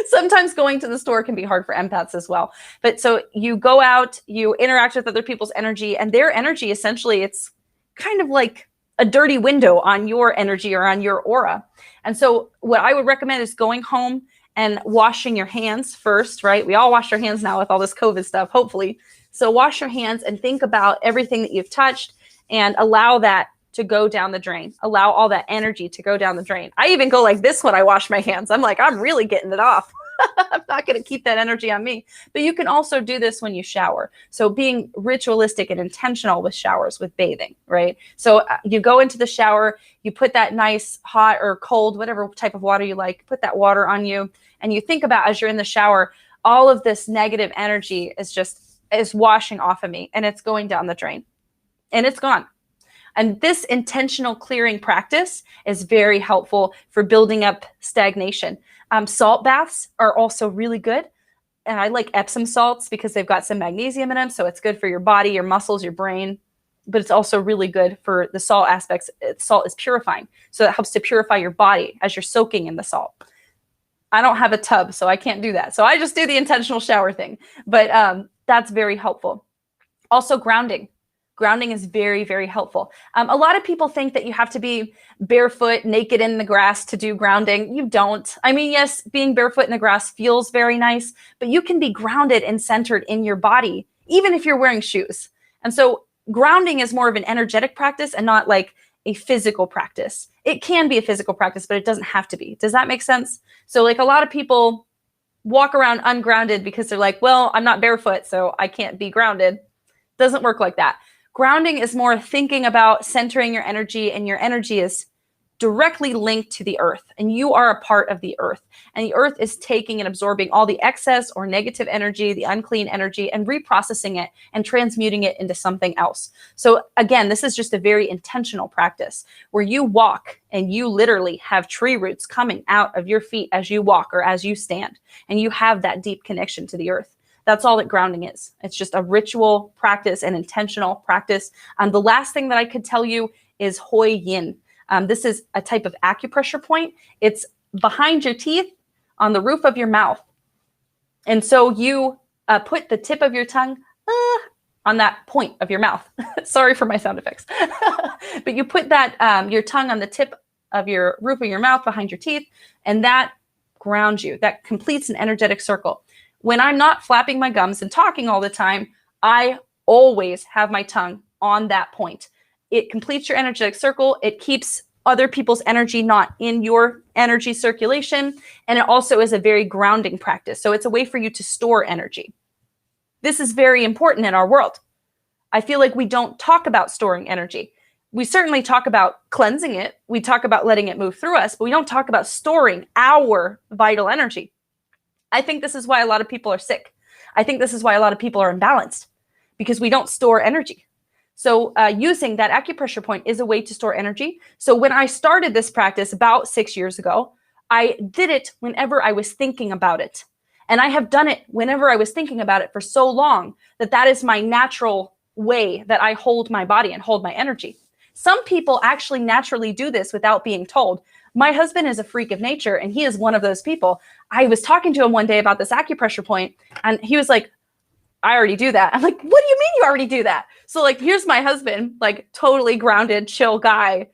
Sometimes going to the store can be hard for empaths as well. But so you go out, you interact with other people's energy, and their energy, essentially, it's kind of like a dirty window on your energy or on your aura. And so what I would recommend is going home and washing your hands first, right? We all wash our hands now with all this COVID stuff, hopefully. So wash your hands and think about everything that you've touched and allow that to go down the drain. Allow all that energy to go down the drain. I even go like this when I wash my hands. I'm like, I'm really getting it off. I'm not going to keep that energy on me. But you can also do this when you shower. So being ritualistic and intentional with showers, with bathing, right? So you go into the shower, you put that nice hot or cold, whatever type of water you like, put that water on you. And you think about as you're in the shower, all of this negative energy is washing off of me and it's going down the drain and it's gone. And this intentional clearing practice is very helpful for building up stagnation. Salt baths are also really good. And I like Epsom salts because they've got some magnesium in them. So it's good for your body, your muscles, your brain. But it's also really good for the salt aspects. Salt is purifying. So it helps to purify your body as you're soaking in the salt. I don't have a tub, so I can't do that. So I just do the intentional shower thing. But that's very helpful. Also grounding. Grounding is very, very helpful. A lot of people think that you have to be barefoot, naked in the grass to do grounding. You don't. I mean, yes, being barefoot in the grass feels very nice, but you can be grounded and centered in your body, even if you're wearing shoes. And so grounding is more of an energetic practice and not like a physical practice. It can be a physical practice, but it doesn't have to be. Does that make sense? So like a lot of people walk around ungrounded because they're like, well, I'm not barefoot, so I can't be grounded. Doesn't work like that. Grounding is more thinking about centering your energy, and your energy is directly linked to the earth, and you are a part of the earth. And the earth is taking and absorbing all the excess or negative energy, the unclean energy, and reprocessing it and transmuting it into something else. So again, this is just a very intentional practice where you walk and you literally have tree roots coming out of your feet as you walk or as you stand, and you have that deep connection to the earth. That's all that grounding is. It's just a ritual practice, an intentional practice. The last thing that I could tell you is Hoi Yin. This is a type of acupressure point. It's behind your teeth on the roof of your mouth. And so you put the tip of your tongue on that point of your mouth. Sorry for my sound effects. But you put that your tongue on the tip of your roof of your mouth behind your teeth, and that grounds you. That completes an energetic circle. When I'm not flapping my gums and talking all the time, I always have my tongue on that point. It completes your energetic circle. It keeps other people's energy not in your energy circulation. And it also is a very grounding practice. So it's a way for you to store energy. This is very important in our world. I feel like we don't talk about storing energy. We certainly talk about cleansing it. We talk about letting it move through us, but we don't talk about storing our vital energy. I think this is why a lot of people are sick. I think this is why a lot of people are imbalanced, because we don't store energy. So using that acupressure point is a way to store energy. So when I started this practice about 6 years ago, I did it whenever I was thinking about it. And I have done it whenever I was thinking about it for so long that that is my natural way that I hold my body and hold my energy. Some people actually naturally do this without being told. My husband is a freak of nature, and he is one of those people. I was talking to him one day about this acupressure point, and he was like, I already do that. I'm like, what do you mean you already do that? So like, here's my husband, like totally grounded, chill guy.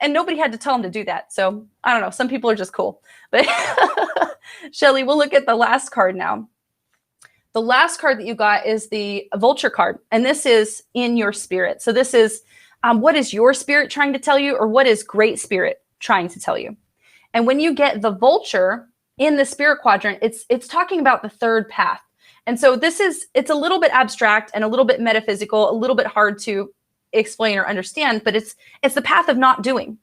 And nobody had to tell him to do that. So I don't know. Some people are just cool. But Shelley, we'll look at the last card now. The last card that you got is the vulture card. And this is in your spirit. So this is what is your spirit trying to tell you, or what is great spirit trying to tell you? And when you get the vulture in the spirit quadrant, it's talking about the third path. And so it's a little bit abstract and a little bit metaphysical, a little bit hard to explain or understand, but it's the path of not doing.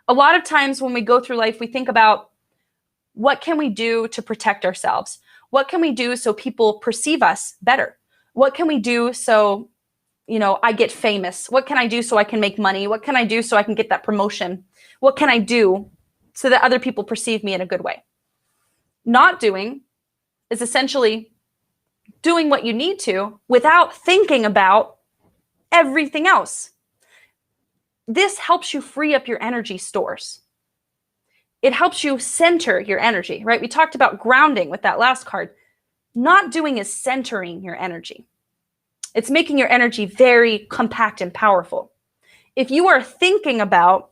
A lot of times when we go through life, we think about what can we do to protect ourselves? What can we do so people perceive us better? What can we do so, I get famous? What can I do so I can make money? What can I do so I can get that promotion? What can I do so that other people perceive me in a good way? Not doing is essentially doing what you need to without thinking about everything else. This helps you free up your energy stores. It helps you center your energy, right? We talked about grounding with that last card. Not doing is centering your energy. It's making your energy very compact and powerful. If you are thinking about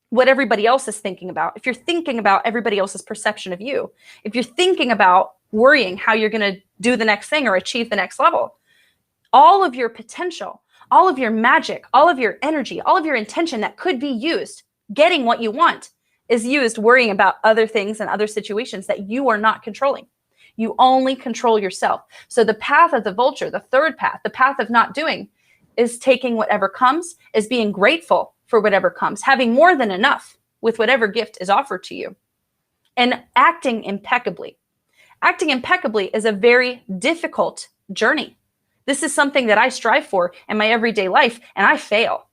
what everybody else is thinking about, if you're thinking about everybody else's perception of you, if you're thinking about worrying how you're going to do the next thing or achieve the next level, all of your potential, all of your magic, all of your energy, all of your intention that could be used getting what you want is used worrying about other things and other situations that you are not controlling. You only control yourself. So the path of the vulture, the third path, the path of not doing, is taking whatever comes, is being grateful for whatever comes, having more than enough with whatever gift is offered to you, and acting impeccably. Acting impeccably is a very difficult journey. This is something that I strive for in my everyday life, and I fail.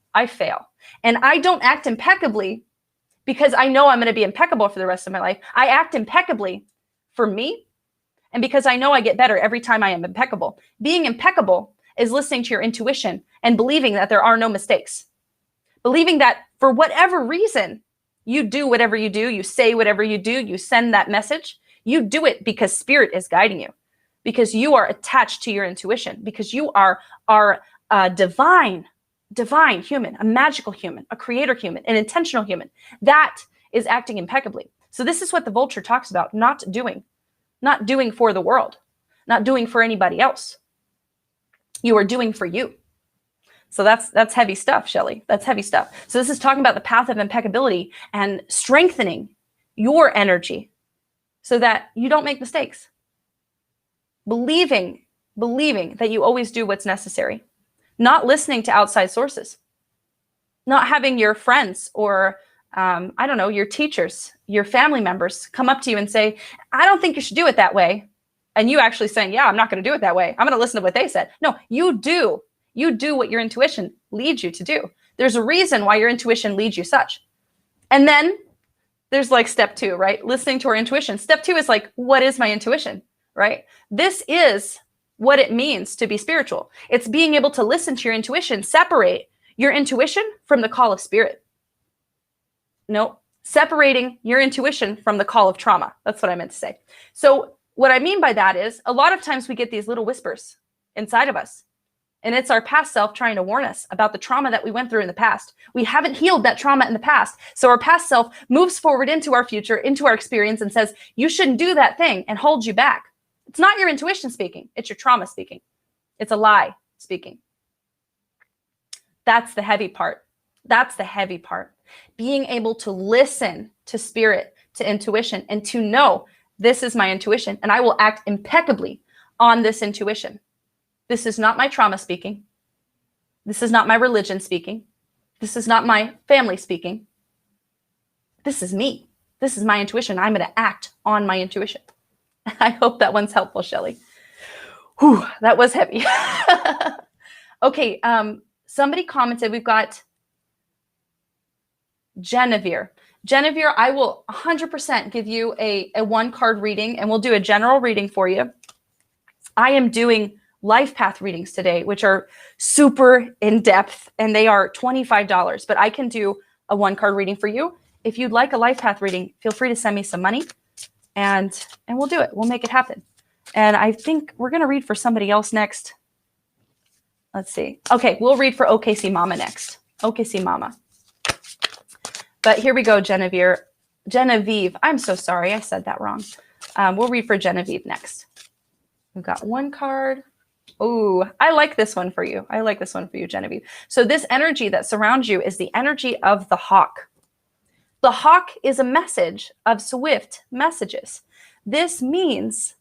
And I don't act impeccably because I know I'm going to be impeccable for the rest of my life. I act impeccably for me, and because I know I get better every time I am impeccable. Being impeccable is listening to your intuition and believing that there are no mistakes. Believing that for whatever reason, you do whatever you do, you say whatever you do, you send that message. You do it because spirit is guiding you, because you are attached to your intuition, because you are a divine human, a magical human, a creator human, an intentional human. That is acting impeccably. So this is what the vulture talks about, not doing for the world, not doing for anybody else. You are doing for you. So that's heavy stuff, Shelley. That's heavy stuff. So this is talking about the path of impeccability and strengthening your energy so that you don't make mistakes. Believing that you always do what's necessary, not listening to outside sources. Not having your friends or, I don't know, your teachers, your family members come up to you and say, I don't think you should do it that way. And you actually saying, yeah, I'm not going to do it that way. I'm going to listen to what they said. No, you do. You do what your intuition leads you to do. There's a reason why your intuition leads you such. And then there's like step 2, right? Listening to our intuition. Step 2 is like, what is my intuition, right? This is what it means to be spiritual. It's being able to listen to your intuition, separate your intuition from the call of spirit. No, separating your intuition from the call of trauma. That's what I meant to say. So what I mean by that is a lot of times we get these little whispers inside of us. And it's our past self trying to warn us about the trauma that we went through in the past. We haven't healed that trauma in the past. So our past self moves forward into our future, into our experience, and says, you shouldn't do that thing, and holds you back. It's not your intuition speaking. It's your trauma speaking. It's a lie speaking. That's the heavy part. That's the heavy part. Being able to listen to spirit, to intuition, and to know this is my intuition, and I will act impeccably on this intuition. This is not my trauma speaking. This is not my religion speaking. This is not my family speaking. This is me. This is my intuition. I'm going to act on my intuition. I hope that one's helpful, Shelley. Whew, that was heavy. Okay, somebody commented, we've got Genevieve. Genevieve, I will 100% give you a 1-card reading, and we'll do a general reading for you. I am doing life path readings today, which are super in-depth, and they are $25, but I can do a 1-card reading for you. If you'd like a life path reading, feel free to send me some money, and we'll do it. We'll make it happen. And I think we're going to read for somebody else next. Let's see. Okay, we'll read for OKCMomma next. OKCMomma. But here we go, Genevieve. Genevieve, I'm so sorry. I said that wrong. We'll read for Genevieve next. We've got 1 card. Oh, I like this one for you. I like this one for you, Genevieve. So this energy that surrounds you is the energy of the hawk. The hawk is a message of swift messages. This means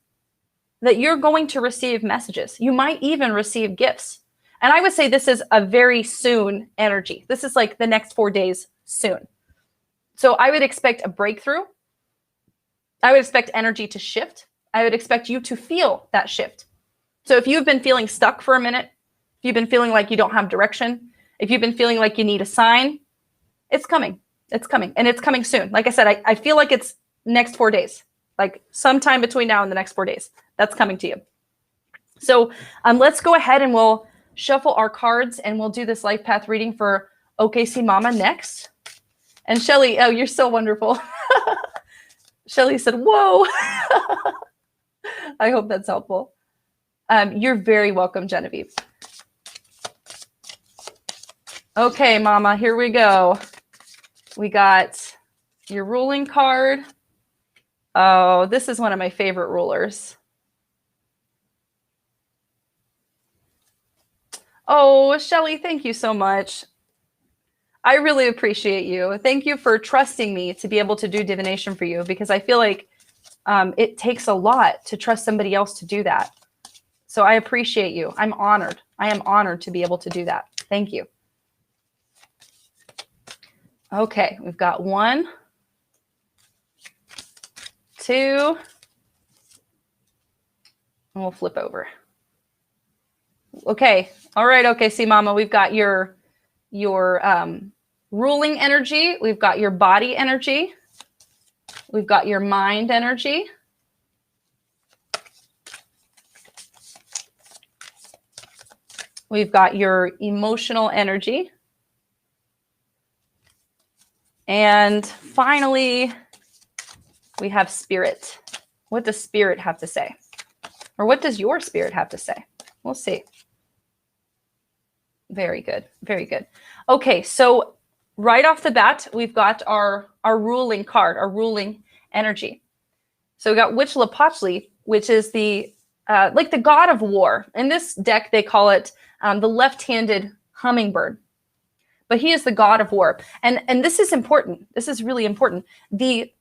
that you're going to receive messages. You might even receive gifts. And I would say this is a very soon energy. This is like the next 4 days soon. So I would expect a breakthrough. I would expect energy to shift. I would expect you to feel that shift. So if you've been feeling stuck for a minute, if you've been feeling like you don't have direction, if you've been feeling like you need a sign, it's coming. It's coming. And it's coming soon. Like I said, I feel like it's next 4 days, like sometime between now and the next 4 days. That's coming to you. So let's go ahead and we'll shuffle our cards, and we'll do this life path reading for OKCMomma next. And Shelley, oh, you're so wonderful. Shelley said, whoa. I hope that's helpful. You're very welcome, Genevieve. Okay, Mama, here we go. We got your ruling card. Oh, this is one of my favorite rulers. Oh, Shelley, thank you so much. I really appreciate you. Thank you for trusting me to be able to do divination for you, because I feel like it takes a lot to trust somebody else to do that. So I appreciate you. I'm honored. I am honored to be able to do that. Thank you. Okay, we've got 1, 2, and we'll flip over. Okay. All right. OKCMomma, we've got your ruling energy. We've got your body energy. We've got your mind energy. We've got your emotional energy. And finally, we have spirit. What does spirit have to say? Or what does your spirit have to say? We'll see. Very good. Very good. Okay, so right off the bat, we've got our ruling card, our ruling energy. So we got Huitzilopochtli, which is the like the god of war. In this deck, they call it the left-handed hummingbird. But he is the god of war. And this is important. This is really important. The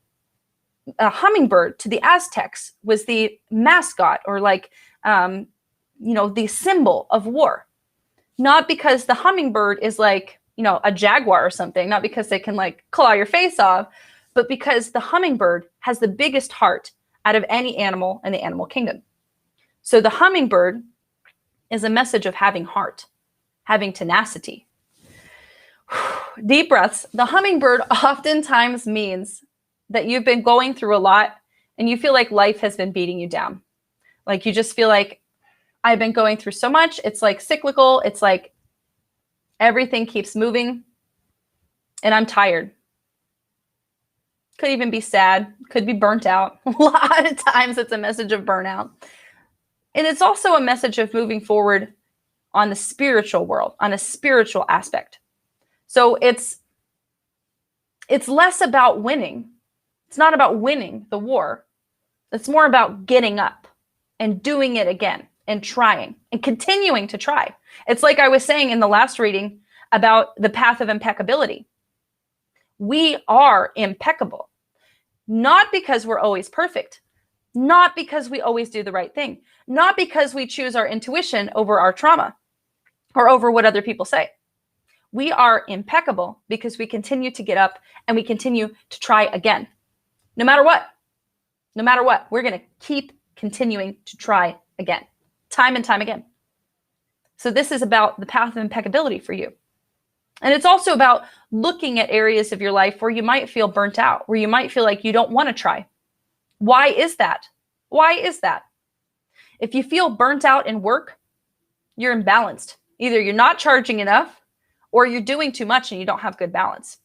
hummingbird to the Aztecs was the mascot, or like, the symbol of war. Not because the hummingbird is like a jaguar or something, not because they can like claw your face off, but because the hummingbird has the biggest heart out of any animal in the animal kingdom. So the hummingbird is a message of having heart, having tenacity. Deep breaths. The hummingbird oftentimes means that you've been going through a lot and you feel like life has been beating you down. Like you just feel like, I've been going through so much. It's like cyclical. It's like everything keeps moving and I'm tired. Could even be sad, could be burnt out. A lot of times it's a message of burnout. And it's also a message of moving forward on the spiritual world, on a spiritual aspect. So it's less about winning. It's not about winning the war. It's more about getting up and doing it again and trying and continuing to try. It's like I was saying in the last reading about the path of impeccability. We are impeccable, not because we're always perfect, not because we always do the right thing, not because we choose our intuition over our trauma or over what other people say. We are impeccable because we continue to get up and we continue to try again. No matter what, we're going to keep continuing to try again, time and time again. So this is about the path of impeccability for you. And it's also about looking at areas of your life where you might feel burnt out, where you might feel like you don't want to try. Why is that? Why is that? If you feel burnt out in work, you're imbalanced. Either you're not charging enough or you're doing too much and you don't have good balance.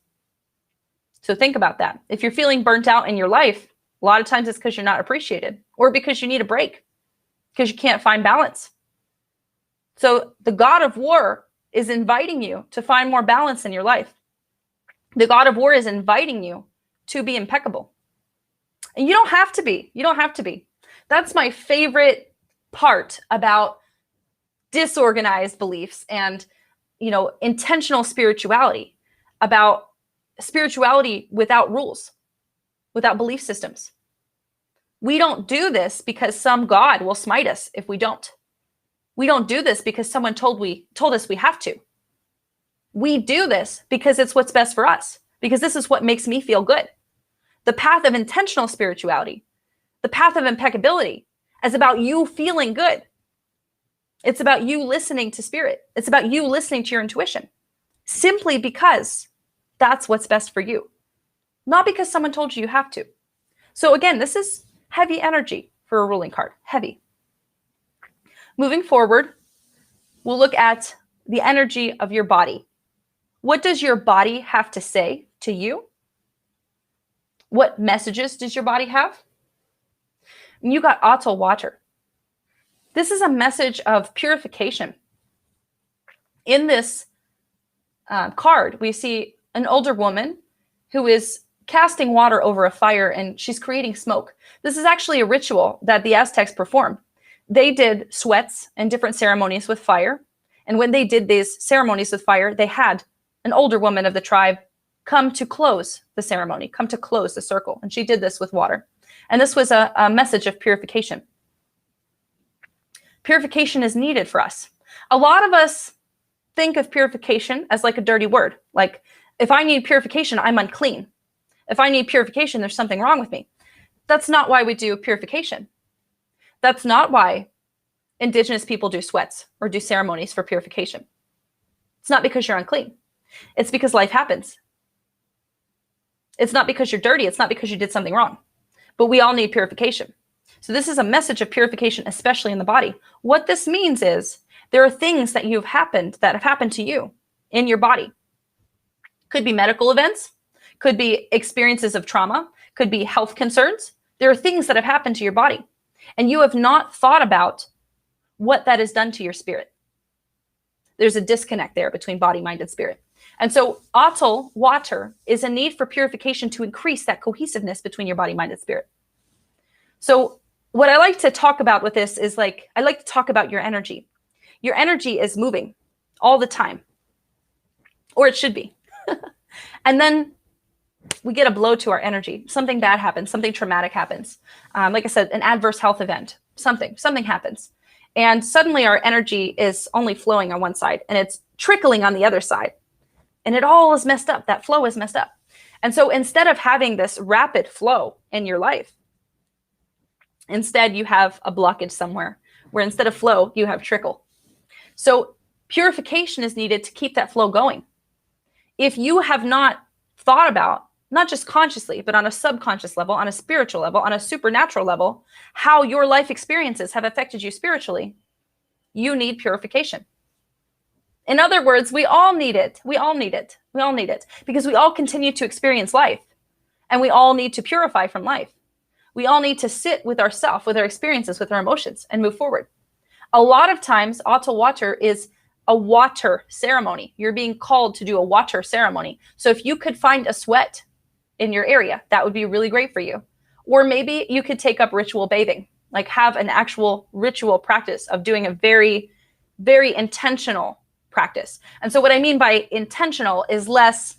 So think about that. If you're feeling burnt out in your life, a lot of times it's because you're not appreciated or because you need a break, because you can't find balance. So the God of War is inviting you to find more balance in your life. The God of War is inviting you to be impeccable. And you don't have to be. You don't have to be. That's my favorite part about disorganized beliefs and, intentional spirituality, about spirituality without rules, without belief systems. We don't do this because some God will smite us if we don't. We don't do this because someone told us we have to. We do this because it's what's best for us, because this is what makes me feel good. The path of intentional spirituality, the path of impeccability, is about you feeling good. It's about you listening to spirit. It's about you listening to your intuition, simply because that's what's best for you, not because someone told you you have to. So again, this is heavy energy for a ruling card, heavy. Moving forward, we'll look at the energy of your body. What does your body have to say to you? What messages does your body have? And you got Otto water. This is a message of purification. In this card, we see an older woman who is casting water over a fire and she's creating smoke. This is actually a ritual that the Aztecs performed. They did sweats and different ceremonies with fire. And when they did these ceremonies with fire, they had an older woman of the tribe come to close the ceremony, come to close the circle. And she did this with water. And this was a message of purification. Purification is needed for us. A lot of us think of purification as like a dirty word. Like, if I need purification, I'm unclean. If I need purification, there's something wrong with me. That's not why we do purification. That's not why Indigenous people do sweats or do ceremonies for purification. It's not because you're unclean. It's because life happens. It's not because you're dirty. It's not because you did something wrong. But we all need purification. So this is a message of purification, especially in the body. What this means is there are things that have happened to you in your body. Could be medical events, could be experiences of trauma, could be health concerns. There are things that have happened to your body, and you have not thought about what that has done to your spirit. There's a disconnect there between body, mind, and spirit. And so Otto water is a need for purification to increase that cohesiveness between your body, mind, and spirit. So what I like to talk about with this is I like to talk about your energy. Your energy is moving all the time, or it should be. And then we get a blow to our energy. Something bad happens, something traumatic happens. Like I said, an adverse health event, something happens. And suddenly our energy is only flowing on one side and it's trickling on the other side. And it all is messed up. That flow is messed up. And so instead of having this rapid flow in your life, instead you have a blockage somewhere where instead of flow, you have trickle. So purification is needed to keep that flow going. If you have not thought about, not just consciously, but on a subconscious level, on a spiritual level, on a supernatural level, how your life experiences have affected you spiritually, you need purification. In other words, we all need it. We all need it. We all need it because we all continue to experience life and we all need to purify from life. We all need to sit with ourselves, with our experiences, with our emotions and move forward. A lot of times, Otto water is a water ceremony. You're being called to do a water ceremony. So if you could find a sweat in your area, that would be really great for you. Or maybe you could take up ritual bathing, like have an actual ritual practice of doing a very, very intentional practice. And so what I mean by intentional is less,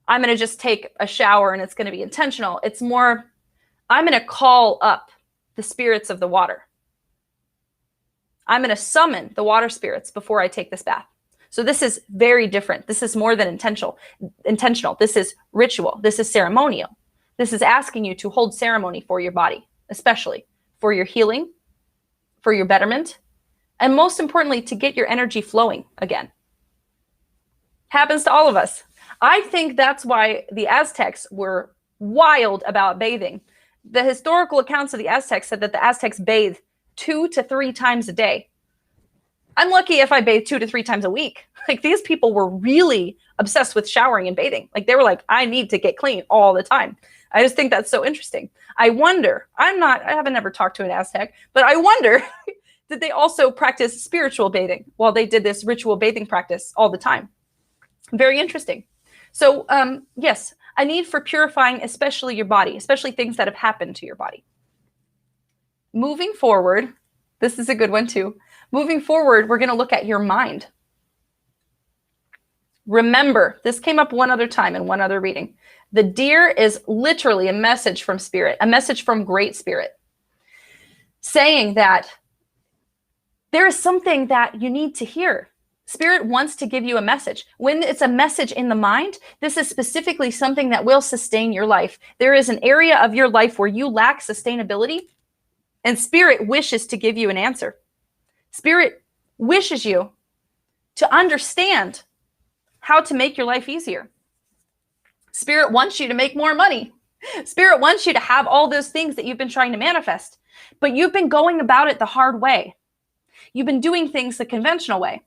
I'm going to just take a shower and it's going to be intentional. It's more, I'm going to call up the spirits of the water. I'm going to summon the water spirits before I take this bath. So this is very different. This is more than intentional. This is ritual. This is ceremonial. This is asking you to hold ceremony for your body, especially for your healing, for your betterment, and most importantly, to get your energy flowing again. Happens to all of us. I think that's why the Aztecs were wild about bathing. The historical accounts of the Aztecs said that the Aztecs bathed 2 to 3 times a day. I'm lucky if I bathe 2 to 3 times a week. Like these people were really obsessed with showering and bathing. Like they were like, I need to get clean all the time. I just think that's so interesting. I wonder, I haven't ever talked to an Aztec, but I wonder, did they also practice spiritual bathing while they did this ritual bathing practice all the time? Very interesting. So yes, a need for purifying, especially your body, especially things that have happened to your body. Moving forward, this is a good one too. Moving forward, we're going to look at your mind. Remember, this came up one other time in one other reading. The deer is literally a message from spirit, a message from great spirit, saying that there is something that you need to hear. Spirit wants to give you a message. When it's a message in the mind, this is specifically something that will sustain your life. There is an area of your life where you lack sustainability, and spirit wishes to give you an answer. Spirit wishes you to understand how to make your life easier. Spirit wants you to make more money. Spirit wants you to have all those things that you've been trying to manifest, but you've been going about it the hard way. You've been doing things the conventional way.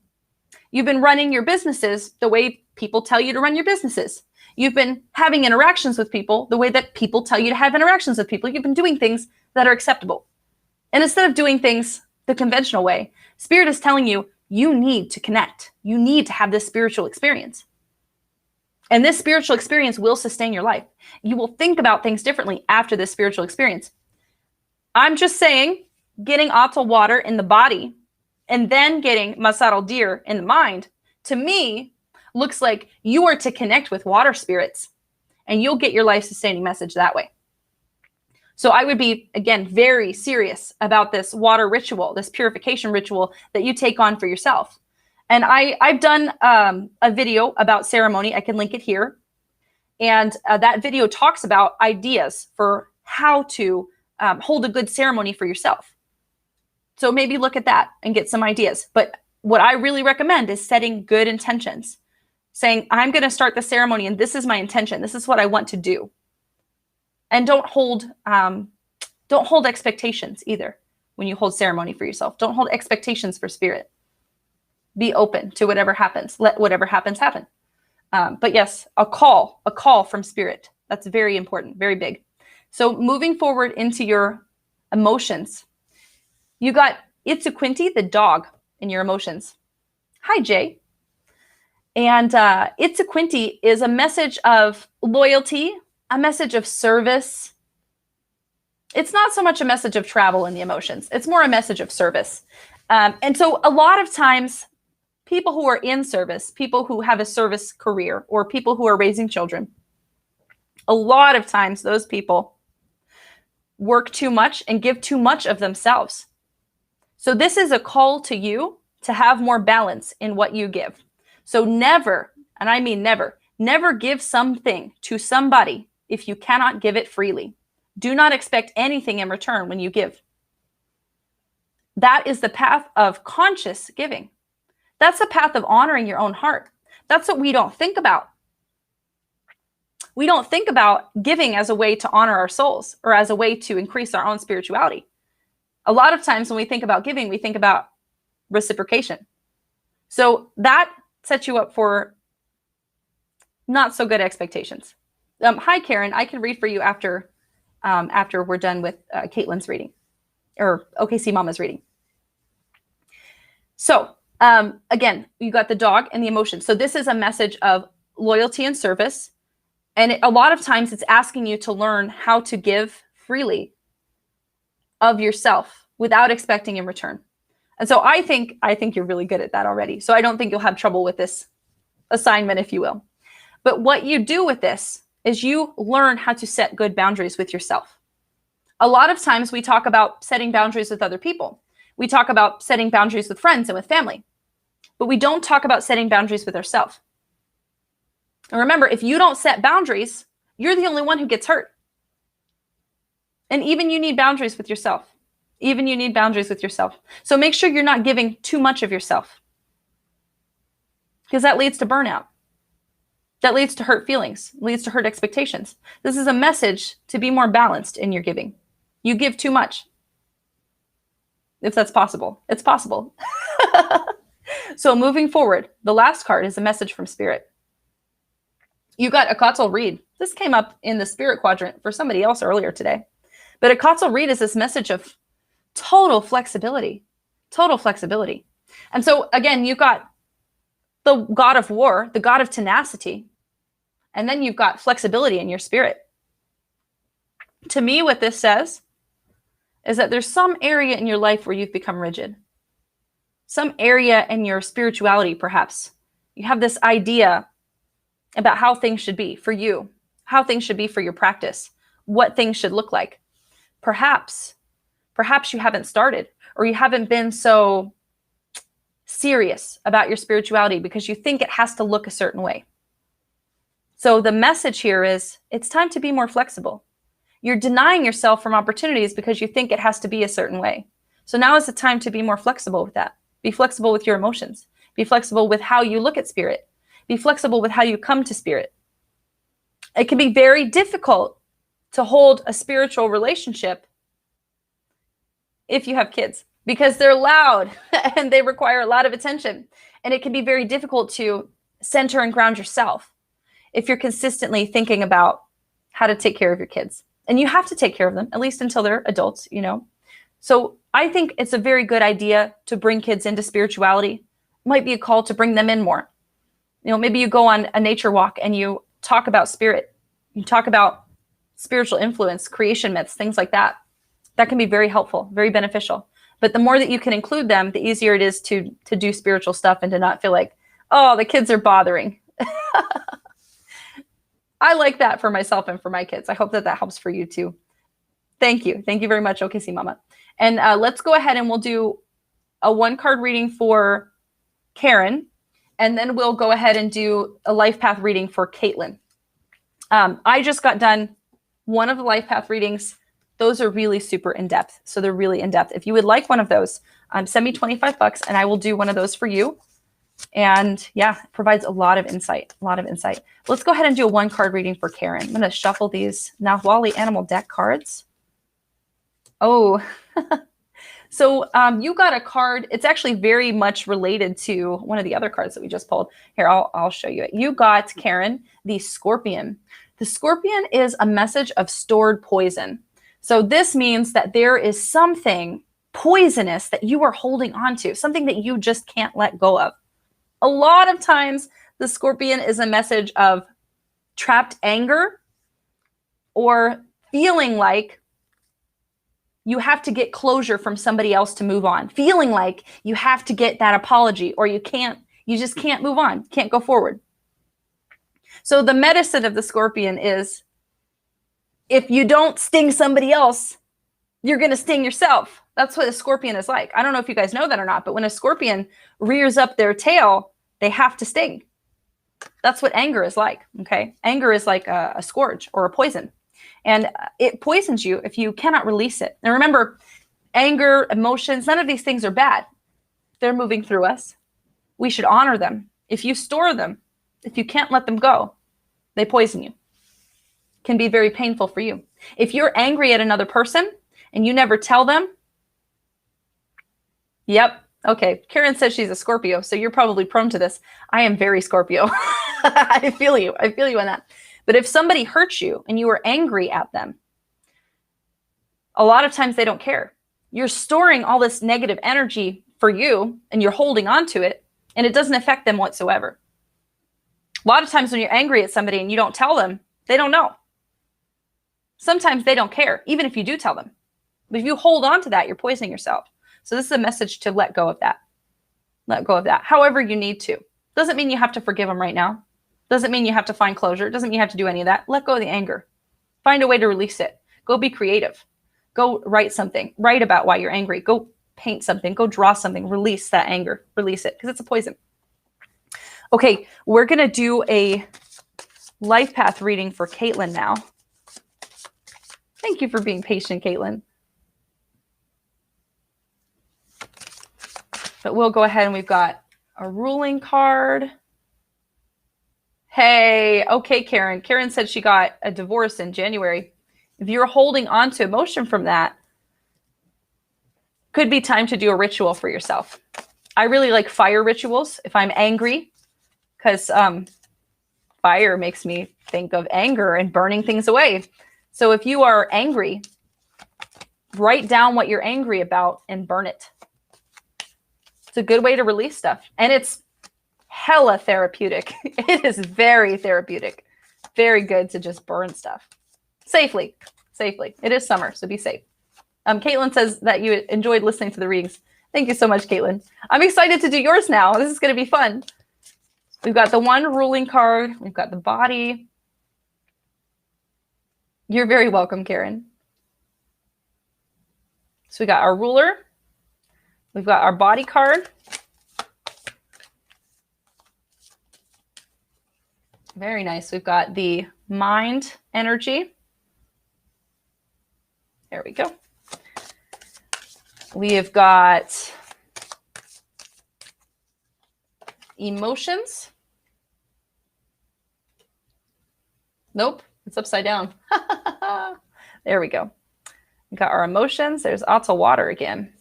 You've been running your businesses the way people tell you to run your businesses. You've been having interactions with people the way that people tell you to have interactions with people. You've been doing things that are acceptable. And instead of doing things the conventional way, Spirit is telling you, you need to connect. You need to have this spiritual experience. And this spiritual experience will sustain your life. You will think about things differently after this spiritual experience. I'm just saying, getting Otto water in the body and then getting Masaro deer in the mind, to me, looks like you are to connect with water spirits and you'll get your life-sustaining message that way. So I would be, again, very serious about this water ritual, this purification ritual that you take on for yourself. And I've done a video about ceremony. I can link it here. And that video talks about ideas for how to hold a good ceremony for yourself. So maybe look at that and get some ideas. But what I really recommend is setting good intentions, saying, I'm going to start the ceremony and this is my intention. This is what I want to do. And don't hold expectations either when you hold ceremony for yourself. Don't hold expectations for spirit. Be open to whatever happens. Let whatever happens happen. But yes, a call from spirit. That's very important, very big. So moving forward into your emotions, you got Itsuquinti, the dog, in your emotions. Hi, Jay. And Itsuquinti is a message of loyalty, a message of service. It's not so much a message of travel in the emotions. It's more a message of service. And so a lot of times, people who are in service, people who have a service career, or people who are raising children, a lot of times those people work too much and give too much of themselves. So this is a call to you to have more balance in what you give. So never, and I mean never, never give something to somebody if you cannot give it freely. Do not expect anything in return when you give. That is the path of conscious giving. That's the path of honoring your own heart. That's what we don't think about. We don't think about giving as a way to honor our souls or as a way to increase our own spirituality. A lot of times when we think about giving, we think about reciprocation. So that sets you up for not so good expectations. Hi, Karen. I can read for you after we're done with Caitlin's reading, or OKCMomma's reading. So again, you got the dog and the emotion. So this is a message of loyalty and service. And a lot of times it's asking you to learn how to give freely of yourself without expecting in return. And so I think you're really good at that already. So I don't think you'll have trouble with this assignment, if you will. But what you do with this is you learn how to set good boundaries with yourself. A lot of times we talk about setting boundaries with other people. We talk about setting boundaries with friends and with family, but we don't talk about setting boundaries with ourselves. And remember, if you don't set boundaries, you're the only one who gets hurt. And even you need boundaries with yourself. Even you need boundaries with yourself. So make sure you're not giving too much of yourself, because that leads to burnout. That leads to hurt feelings, leads to hurt expectations. This is a message to be more balanced in your giving. You give too much. If that's possible, it's possible. So moving forward, the last card is a message from Spirit. You got a Akatzel read. This came up in the Spirit quadrant for somebody else earlier today. But a Akatzel read is this message of total flexibility. Total flexibility. And so again, you've got the God of war, the God of tenacity, and then you've got flexibility in your spirit. To me, what this says is that there's some area in your life where you've become rigid. Some area in your spirituality, perhaps. You have this idea about how things should be for you, how things should be for your practice, what things should look like. Perhaps you haven't started, or you haven't been so serious about your spirituality because you think it has to look a certain way. So the message here is it's time to be more flexible. You're denying yourself from opportunities because you think it has to be a certain way. So now is the time to be more flexible with that. Be flexible with your emotions. Be flexible with how you look at spirit. Be flexible with how you come to spirit. It can be very difficult to hold a spiritual relationship if you have kids, because they're loud and they require a lot of attention. And it can be very difficult to center and ground yourself if you're consistently thinking about how to take care of your kids. And you have to take care of them, at least until they're adults, you know. So I think it's a very good idea to bring kids into spirituality. It might be a call to bring them in more. You know, maybe you go on a nature walk and you talk about spirit. You talk about spiritual influence, creation myths, things like that. That can be very helpful, very beneficial. But the more that you can include them, the easier it is to do spiritual stuff and to not feel like, oh, the kids are bothering. I like that for myself and for my kids. I hope that helps for you too. Thank you. Thank you very much, OKCMomma. And let's go ahead and we'll do a 1-card reading for Karen. And then we'll go ahead and do a life path reading for Kaitlin. I just got done one of the life path readings. Those are really super in-depth. So they're really in-depth. If you would like one of those, send me $25 and I will do one of those for you. And yeah, it provides a lot of insight, Let's go ahead and do a 1-card reading for Karen. I'm going to shuffle these Nawali Animal Deck cards. Oh, so you got a card. It's actually very much related to one of the other cards that we just pulled. Here, I'll show you it. You got, Karen, the Scorpion. The Scorpion is a message of stored poison. So this means that there is something poisonous that you are holding on to, something that you just can't let go of. A lot of times, the Scorpion is a message of trapped anger or feeling like you have to get closure from somebody else to move on, feeling like you have to get that apology or you just can't move on, can't go forward. So the medicine of the Scorpion is if you don't sting somebody else, you're going to sting yourself. That's what a Scorpion is like. I don't know if you guys know that or not, but when a Scorpion rears up their tail, They have to sting. That's what anger is like, okay? Anger is like a scourge or a poison. And it poisons you if you cannot release it. And remember, anger, emotions, none of these things are bad. They're moving through us. We should honor them. If you store them, if you can't let them go, they poison you. Can be very painful for you. If you're angry at another person and you never tell them, yep, okay. Karen says she's a Scorpio, so you're probably prone to this. I am very Scorpio. I feel you. I feel you on that. But if somebody hurts you and you are angry at them, a lot of times they don't care. You're storing all this negative energy for you and you're holding on to it and it doesn't affect them whatsoever. A lot of times when you're angry at somebody and you don't tell them, they don't know. Sometimes they don't care, even if you do tell them. But if you hold on to that, you're poisoning yourself. So this is a message to let go of that. Let go of that. However you need to. Doesn't mean you have to forgive them right now. Doesn't mean you have to find closure. Doesn't mean you have to do any of that. Let go of the anger. Find a way to release it. Go be creative. Go write something. Write about why you're angry. Go paint something. Go draw something. Release that anger. Release it because it's a poison. Okay, we're going to do a life path reading for Caitlin now. Thank you for being patient, Caitlin. But we'll go ahead and we've got a ruling card. Hey, okay, Karen. Karen said she got a divorce in January. If you're holding on to emotion from that, could be time to do a ritual for yourself. I really like fire rituals if I'm angry, because fire makes me think of anger and burning things away. So if you are angry, write down what you're angry about and burn it. It's a good way to release stuff. And it's hella therapeutic. It is very therapeutic. Very good to just burn stuff. Safely. It is summer, so be safe. Caitlin says that you enjoyed listening to the readings. Thank you so much, Caitlin. I'm excited to do yours now. This is going to be fun. We've got the one ruling card. We've got the body. You're very welcome, Karen. So we got our ruler. We've got our body card. Very nice. We've got the mind energy. There we go. We have got emotions. Nope, it's upside down. There we go. We got our emotions. There's lots of water again.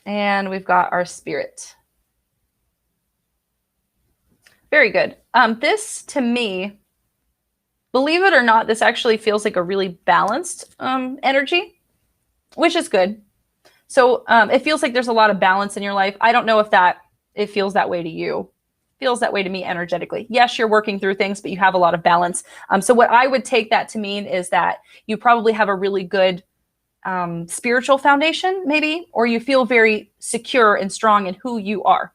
And we've got our spirit. Very good. This, to me, believe it or not, this actually feels like a really balanced energy, which is good. So it feels like there's a lot of balance in your life. I don't know if it feels that way to you. It feels that way to me energetically. Yes, you're working through things, but you have a lot of balance. So what I would take that to mean is that you probably have a really good spiritual foundation, maybe, or you feel very secure and strong in who you are,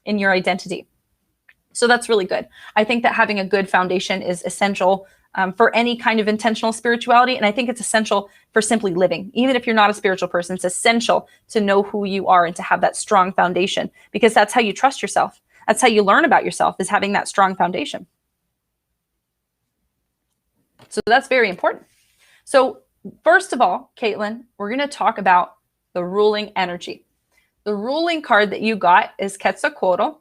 in your identity. So that's really good. I think that having a good foundation is essential for any kind of intentional spirituality. And I think it's essential for simply living. Even if you're not a spiritual person, it's essential to know who you are and to have that strong foundation, because that's how you trust yourself. That's how you learn about yourself, is having that strong foundation. So that's very important. So first of all, Caitlin, we're going to talk about the ruling energy. The ruling card that you got is Quetzalcoatl,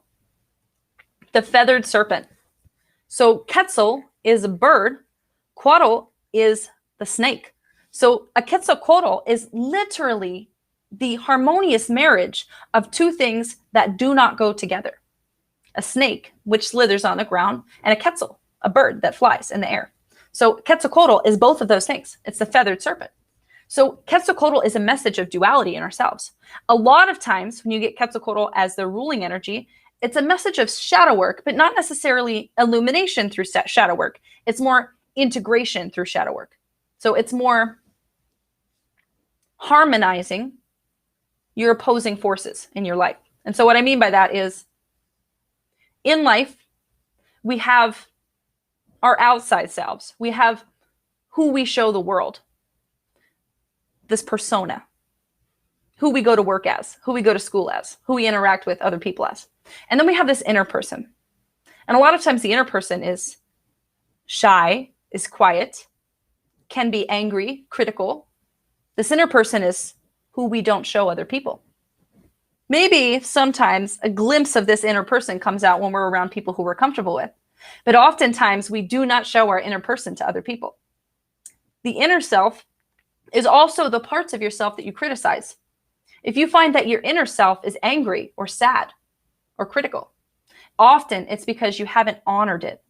the feathered serpent. So Quetzal is a bird. Coatl is the snake. So a Quetzalcoatl is literally the harmonious marriage of two things that do not go together. A snake, which slithers on the ground, and a Quetzal, a bird that flies in the air. So Quetzalcoatl is both of those things. It's the feathered serpent. So Quetzalcoatl is a message of duality in ourselves. A lot of times when you get Quetzalcoatl as the ruling energy, it's a message of shadow work, but not necessarily illumination through shadow work. It's more integration through shadow work. So it's more harmonizing your opposing forces in your life. And so what I mean by that is, in life, we have our outside selves. We have who we show the world, this persona. who we go to work as, who we go to school as, who we interact with other people as. And then we have this inner person. And a lot of times the inner person is shy, is quiet, can be angry, critical. This inner person is who we don't show other people. Maybe sometimes a glimpse of this inner person comes out when we're around people who we're comfortable with. But oftentimes we do not show our inner person to other people. The inner self is also the parts of yourself that you criticize. If you find that your inner self is angry or sad or critical, often it's because you haven't honored it.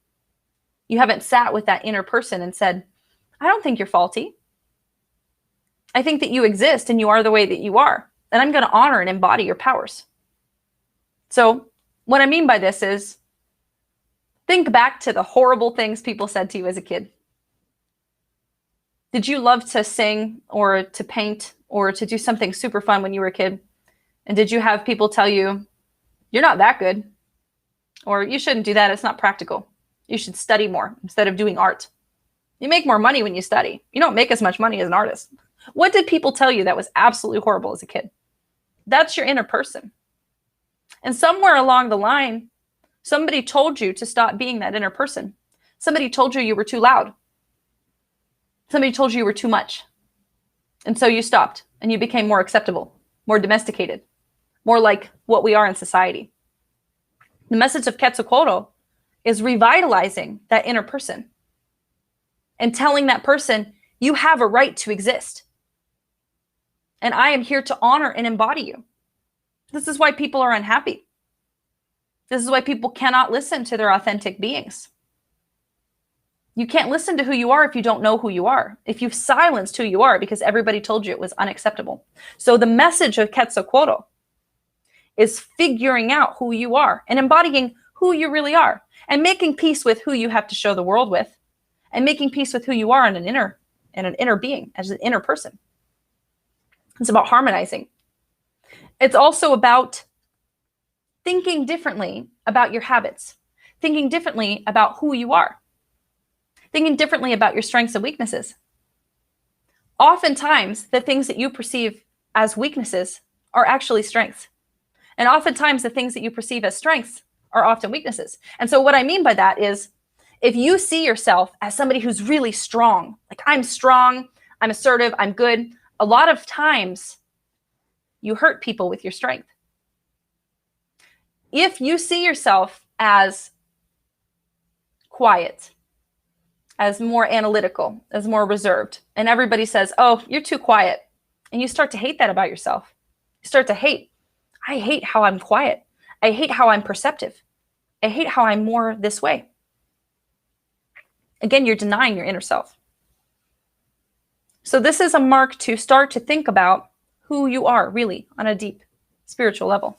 You haven't sat with that inner person and said, I don't think you're faulty. I think that you exist and you are the way that you are. And I'm going to honor and embody your powers. So what I mean by this is, think back to the horrible things people said to you as a kid. Did you love to sing or to paint or to do something super fun when you were a kid? And did you have people tell you, you're not that good? Or you shouldn't do that, it's not practical. You should study more instead of doing art. You make more money when you study. You don't make as much money as an artist. What did people tell you that was absolutely horrible as a kid? That's your inner person. And somewhere along the line, somebody told you to stop being that inner person. Somebody told you you were too loud. Somebody told you were too much. And so you stopped and you became more acceptable, more domesticated, more like what we are in society. The message of Quetzalcoatl is revitalizing that inner person and telling that person, you have a right to exist. And I am here to honor and embody you. This is why people are unhappy. This is why people cannot listen to their authentic beings. You can't listen to who you are if you don't know who you are. If you've silenced who you are because everybody told you it was unacceptable. So the message of Quetzalcoatl is figuring out who you are and embodying who you really are and making peace with who you have to show the world with and making peace with who you are in an inner being, as an inner person. It's about harmonizing. It's also about thinking differently about your habits, thinking differently about who you are, thinking differently about your strengths and weaknesses. Oftentimes, the things that you perceive as weaknesses are actually strengths. And oftentimes, the things that you perceive as strengths are often weaknesses. And so what I mean by that is, if you see yourself as somebody who's really strong, like I'm strong, I'm assertive, I'm good, a lot of times you hurt people with your strength. If you see yourself as quiet, as more analytical, as more reserved, and everybody says, oh, you're too quiet, and you start to hate that about yourself. You start to hate, I hate how I'm quiet. I hate how I'm perceptive. I hate how I'm more this way. Again, you're denying your inner self. So this is a mark to start to think about who you are really on a deep spiritual level.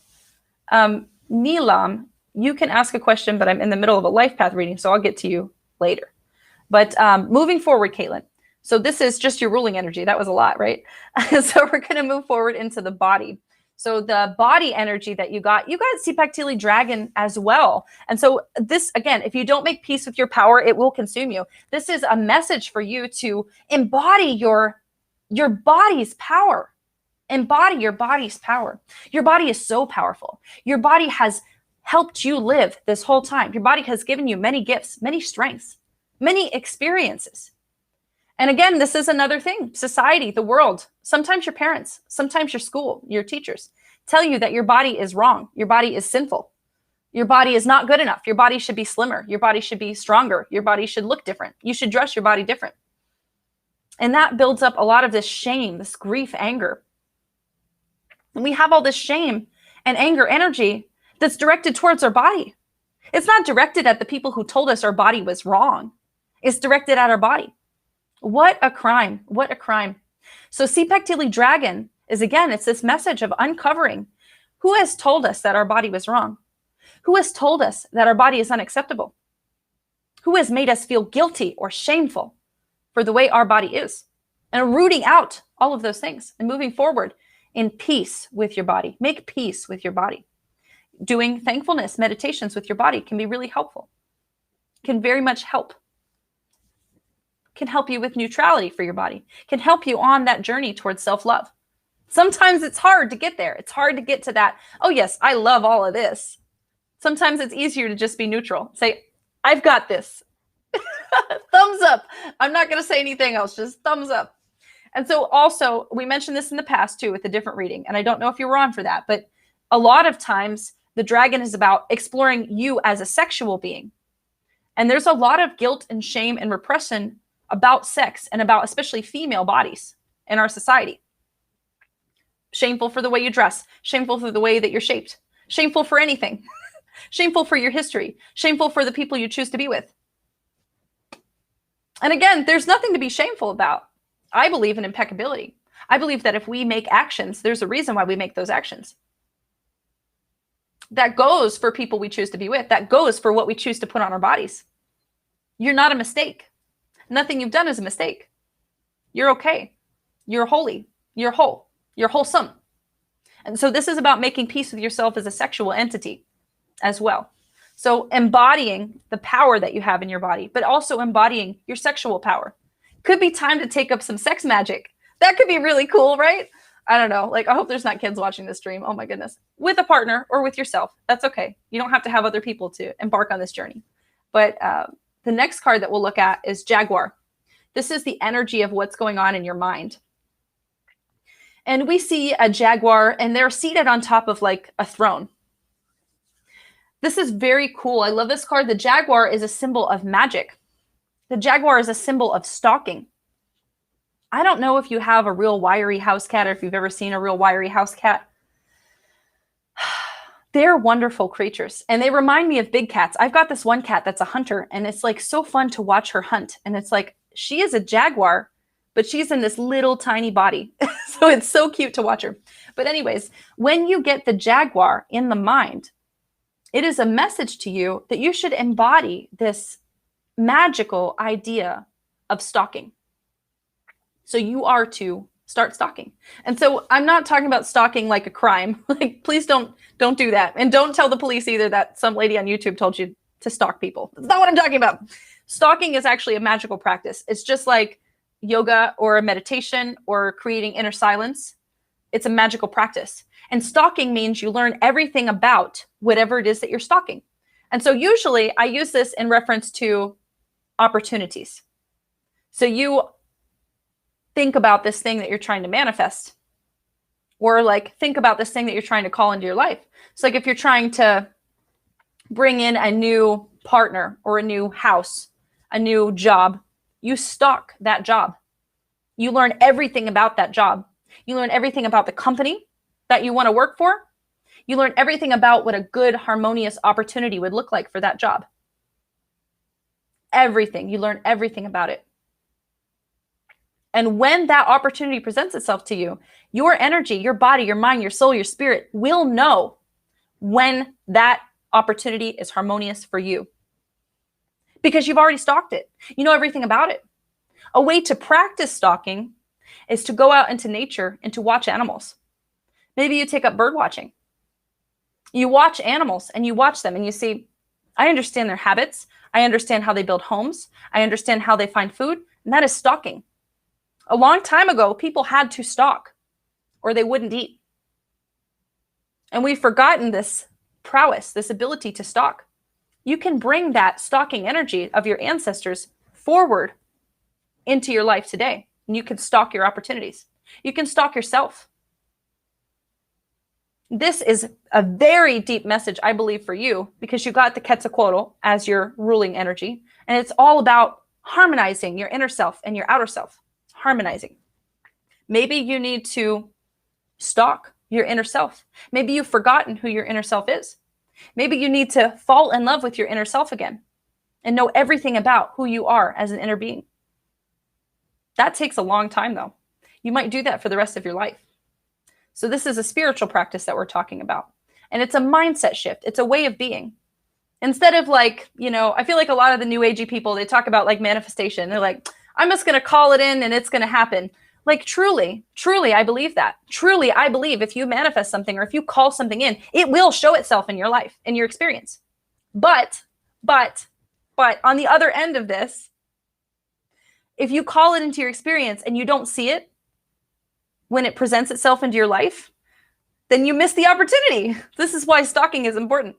Neelam, you can ask a question, but I'm in the middle of a life path reading, so I'll get to you later. But moving forward, Kaitin. So this is just your ruling energy. That was a lot, right? So we're going to move forward into the body. So the body energy that you got Sipactili Dragon as well. And so this, again, if you don't make peace with your power, it will consume you. This is a message for you to embody your body's power. Embody your body's power. Your body is so powerful. Your body has helped you live this whole time. Your body has given you many gifts, many strengths, many experiences. And again, this is another thing. Society, the world, sometimes your parents, sometimes your school, your teachers tell you that your body is wrong. Your body is sinful. Your body is not good enough. Your body should be slimmer. Your body should be stronger. Your body should look different. You should dress your body different. And that builds up a lot of this shame, this grief, anger. And we have all this shame and anger energy that's directed towards our body. It's not directed at the people who told us our body was wrong. It's directed at our body. What a crime. What a crime. So Sipactili Dragon is, again, it's this message of uncovering who has told us that our body was wrong. Who has told us that our body is unacceptable? Who has made us feel guilty or shameful for the way our body is? And rooting out all of those things and moving forward in peace with your body. Make peace with your body. Doing thankfulness meditations with your body can be really helpful. Can very much help. Can help you with neutrality for your body. Can help you on that journey towards self-love. Sometimes it's hard to get there. It's hard to get to that, oh yes, I love all of this. Sometimes it's easier to just be neutral. Say, I've got this. Thumbs up. I'm not going to say anything else, just thumbs up. And so also, we mentioned this in the past too with a different reading, and I don't know if you were on for that, but a lot of times the dragon is about exploring you as a sexual being. And there's a lot of guilt and shame and repression about sex and about especially female bodies in our society. Shameful for the way you dress, shameful for the way that you're shaped, shameful for anything, shameful for your history, shameful for the people you choose to be with. And again, there's nothing to be shameful about. I believe in impeccability. I believe that if we make actions, there's a reason why we make those actions. That goes for people we choose to be with. That goes for what we choose to put on our bodies. You're not a mistake. Nothing you've done is a mistake. You're okay. You're holy. You're whole. You're wholesome. And so this is about making peace with yourself as a sexual entity as well. So embodying the power that you have in your body, but also embodying your sexual power. Could be time to take up some sex magic. That could be really cool, right? I don't know. Like, I hope there's not kids watching this stream. Oh my goodness. With a partner or with yourself. That's okay. You don't have to have other people to embark on this journey. But the next card that we'll look at is Jaguar. This is the energy of what's going on in your mind. And we see a jaguar, and they're seated on top of like a throne. This is very cool. I love this card. The jaguar is a symbol of magic. The jaguar is a symbol of stalking. I don't know if you have a real wiry house cat or if you've ever seen a real wiry house cat. They're wonderful creatures, and they remind me of big cats. I've got this one cat that's a hunter, and it's like so fun to watch her hunt. And it's like, she is a jaguar, but she's in this little tiny body. So it's so cute to watch her. But anyways, when you get the jaguar in the mind, it is a message to you that you should embody this magical idea of stalking. So you are to start stalking. And so I'm not talking about stalking like a crime. Like, please don't do that. And don't tell the police either that some lady on YouTube told you to stalk people. That's not what I'm talking about. Stalking is actually a magical practice. It's just like yoga or a meditation or creating inner silence. It's a magical practice. And stalking means you learn everything about whatever it is that you're stalking. And so usually I use this in reference to opportunities. So you think about this thing that you're trying to manifest, or like think about this thing that you're trying to call into your life. So like if you're trying to bring in a new partner or a new house, a new job, you stalk that job. You learn everything about that job. You learn everything about the company that you want to work for. You learn everything about what a good, harmonious opportunity would look like for that job. Everything. You learn everything about it. And when that opportunity presents itself to you, your energy, your body, your mind, your soul, your spirit will know when that opportunity is harmonious for you. Because you've already stalked it. You know everything about it. A way to practice stalking is to go out into nature and to watch animals. Maybe you take up bird watching. You watch animals and you watch them and you see, I understand their habits. I understand how they build homes. I understand how they find food. And that is stalking. A long time ago, people had to stalk or they wouldn't eat. And we've forgotten this prowess, this ability to stalk. You can bring that stalking energy of your ancestors forward into your life today. And you can stalk your opportunities. You can stalk yourself. This is a very deep message, I believe, for you, because you got the Quetzalcoatl as your ruling energy. And it's all about harmonizing your inner self and your outer self. Harmonizing. Maybe you need to stalk your inner self. Maybe you've forgotten who your inner self is. Maybe you need to fall in love with your inner self again and know everything about who you are as an inner being. That takes a long time, though. You might do that for the rest of your life. So this is a spiritual practice that we're talking about. And it's a mindset shift. It's a way of being. Instead of like, I feel like a lot of the new agey people, they talk about like manifestation. They're like, I'm just going to call it in and it's going to happen. Like truly, I believe that. Truly, I believe if you manifest something or if you call something in, it will show itself in your life, in your experience. But on the other end of this, if you call it into your experience and you don't see it, when it presents itself into your life, then you miss the opportunity. This is why stalking is important.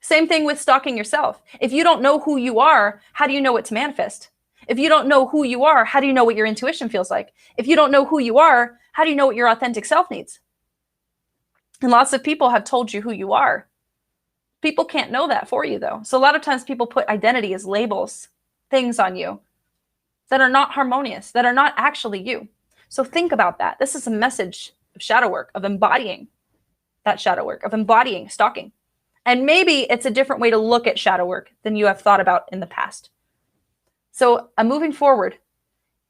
Same thing with stalking yourself. If you don't know who you are, how do you know what to manifest? If you don't know who you are, how do you know what your intuition feels like? If you don't know who you are, how do you know what your authentic self needs? And lots of people have told you who you are. People can't know that for you, though. So a lot of times people put identity as labels, things on you that are not harmonious, that are not actually you. So think about that. This is a message of shadow work, of embodying that shadow work, of embodying stalking. And maybe it's a different way to look at shadow work than you have thought about in the past. So moving forward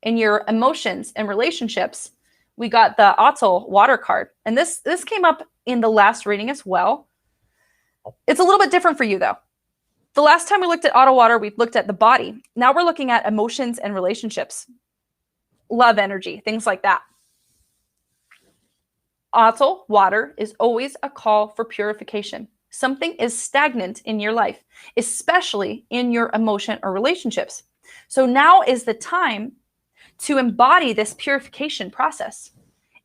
in your emotions and relationships, we got the Oracle Water card. And this came up in the last reading as well. It's a little bit different for you, though. The last time we looked at Oracle Water, we looked at the body. Now we're looking at emotions and relationships, love energy, things like that. Oracle Water is always a call for purification. Something is stagnant in your life, especially in your emotion or relationships. So now is the time to embody this purification process.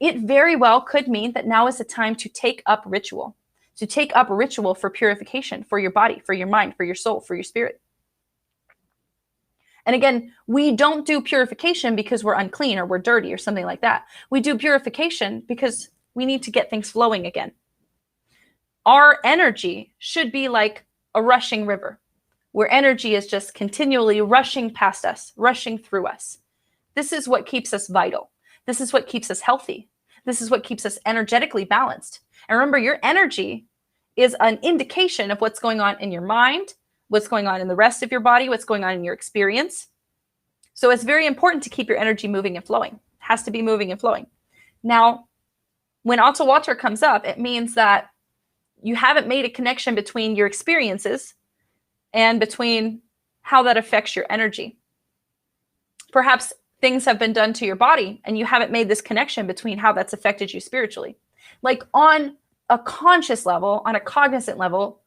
It very well could mean that now is the time to take up ritual, for purification, for your body, for your mind, for your soul, for your spirit. And again, we don't do purification because we're unclean or we're dirty or something like that. We do purification because we need to get things flowing again. Our energy should be like a rushing river, where energy is just continually rushing past us, rushing through us. This is what keeps us vital. This is what keeps us healthy. This is what keeps us energetically balanced. And remember, your energy is an indication of what's going on in your mind, what's going on in the rest of your body, what's going on in your experience. So it's very important to keep your energy moving and flowing. It has to be moving and flowing. Now, when Oracle Water comes up, it means that you haven't made a connection between your experiences and between how that affects your energy. Perhaps things have been done to your body and you haven't made this connection between how that's affected you spiritually. Like on a conscious level, on a cognizant level,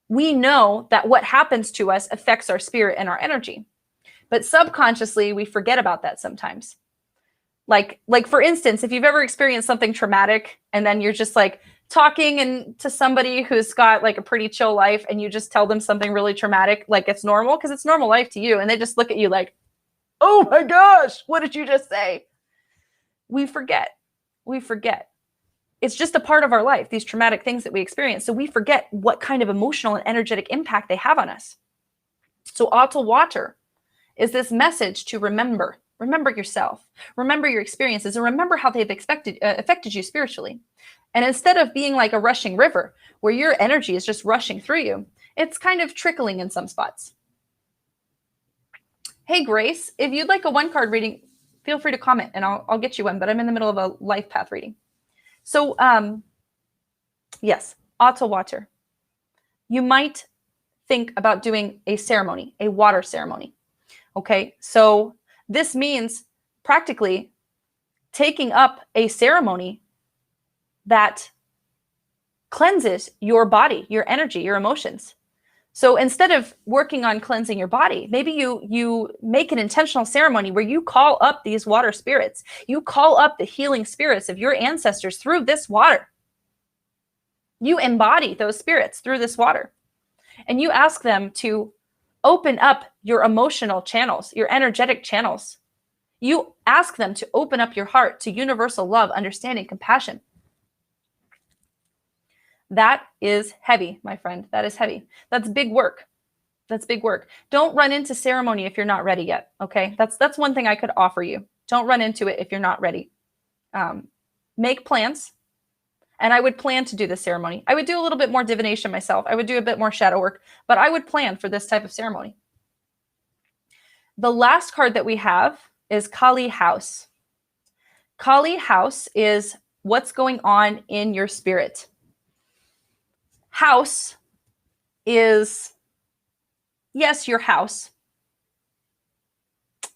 we know that what happens to us affects our spirit and our energy. But subconsciously, we forget about that sometimes. Like for instance, if you've ever experienced something traumatic and then you're just like talking to somebody who's got like a pretty chill life and you just tell them something really traumatic, like it's normal because it's normal life to you. And they just look at you like, oh my gosh, what did you just say? We forget. It's just a part of our life, these traumatic things that we experience. So we forget what kind of emotional and energetic impact they have on us. So Oracle Water is this message to remember yourself, remember your experiences, and remember how they've affected you spiritually. And instead of being like a rushing river where your energy is just rushing through you, it's kind of trickling in some spots. Hey, Grace, if you'd like a one-card reading, feel free to comment and I'll get you one, but I'm in the middle of a life path reading. So, yes, Oracle Water. You might think about doing a ceremony, a water ceremony. Okay, so this means practically taking up a ceremony that cleanses your body, your energy, your emotions. So instead of working on cleansing your body, maybe you make an intentional ceremony where you call up these water spirits. You call up the healing spirits of your ancestors through this water. You embody those spirits through this water. And you ask them to open up your emotional channels, your energetic channels. You ask them to open up your heart to universal love, understanding, compassion. That is heavy, my friend. That is heavy. That's big work. That's big work. Don't run into ceremony if you're not ready yet. Okay. That's one thing I could offer you. Don't run into it if you're not ready. Make plans. And I would plan to do this ceremony. I would do a little bit more divination myself. I would do a bit more shadow work, but I would plan for this type of ceremony. The last card that we have is Kali House. Kali House is what's going on in your spirit. House is, yes, your house.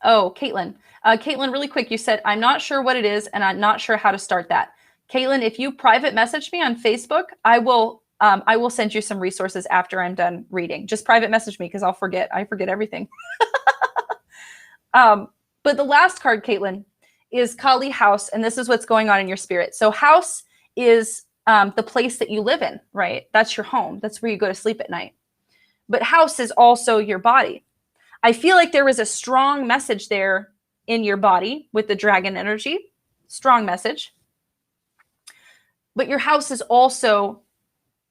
Oh, Caitlin. Caitlin, really quick, you said, I'm not sure what it is and I'm not sure how to start that. Caitlin, if you private message me on Facebook, I will send you some resources after I'm done reading. Just private message me because I'll forget. I forget everything. But the last card, Caitlin, is Kali house, and this is what's going on in your spirit. So house is the place that you live in, right? That's your home. That's where you go to sleep at night. But house is also your body. I feel like there was a strong message there in your body with the dragon energy. Strong message. But your house is also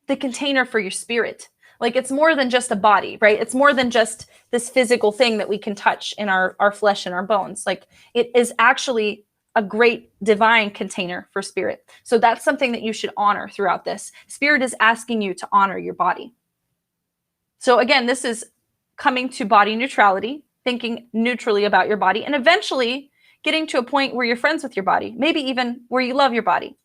the container for your spirit. Like it's more than just a body, right? It's more than just this physical thing that we can touch in our flesh and our bones. Like it is actually a great divine container for spirit. So that's something that you should honor throughout this. Spirit is asking you to honor your body. So again, this is coming to body neutrality, thinking neutrally about your body, and eventually getting to a point where you're friends with your body, maybe even where you love your body.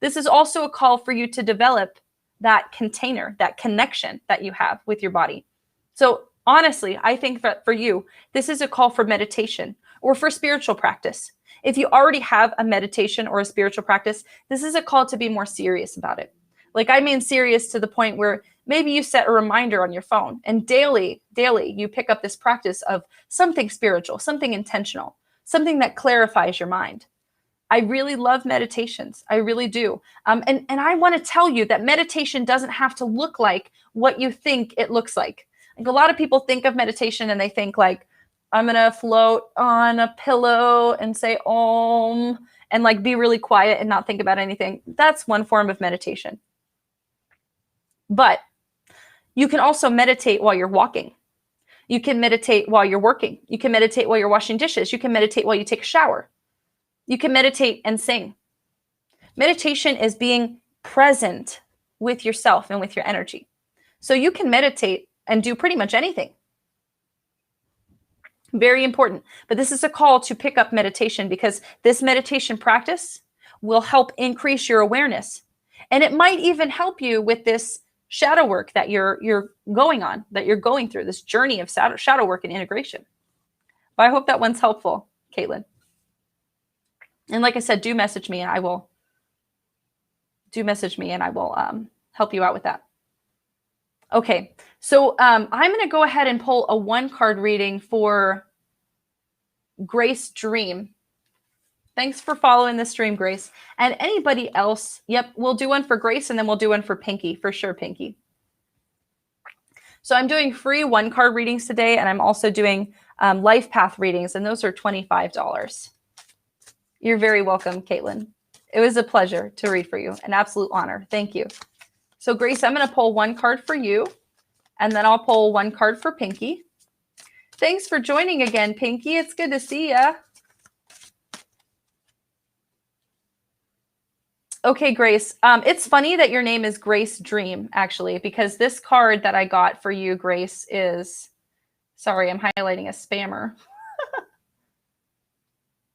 This is also a call for you to develop that container, that connection that you have with your body. So honestly, I think that for you, this is a call for meditation or for spiritual practice. If you already have a meditation or a spiritual practice, this is a call to be more serious about it. Like I mean serious to the point where maybe you set a reminder on your phone and daily you pick up this practice of something spiritual, something intentional, something that clarifies your mind. I really love meditations. I really do. And I want to tell you that meditation doesn't have to look like what you think it looks like. Like a lot of people think of meditation and they think like, I'm going to float on a pillow and say Om and like be really quiet and not think about anything. That's one form of meditation. But you can also meditate while you're walking. You can meditate while you're working. You can meditate while you're washing dishes. You can meditate while you take a shower. You can meditate and sing. Meditation is being present with yourself and with your energy. So you can meditate and do pretty much anything. Very important. But this is a call to pick up meditation because this meditation practice will help increase your awareness. And it might even help you with this shadow work that you're going on, that you're going through, this journey of shadow work and integration. But I hope that one's helpful, Caitlin. And like I said, do message me and I will help you out with that. Okay, so I'm going to go ahead and pull a 1-card reading for Grace Dream. Thanks for following the stream, Grace. And anybody else, yep, we'll do one for Grace and then we'll do one for Pinky, for sure, Pinky. So I'm doing free 1-card readings today, and I'm also doing life path readings, and those are $25. You're very welcome, Caitlin. It was a pleasure to read for you, an absolute honor. Thank you. So Grace, I'm going to pull 1 card for you, and then I'll pull 1 card for Pinky. Thanks for joining again, Pinky. It's good to see ya. Okay, Grace. It's funny that your name is Grace Dream, actually, because this card that I got for you, Grace, is... Sorry, I'm highlighting a spammer.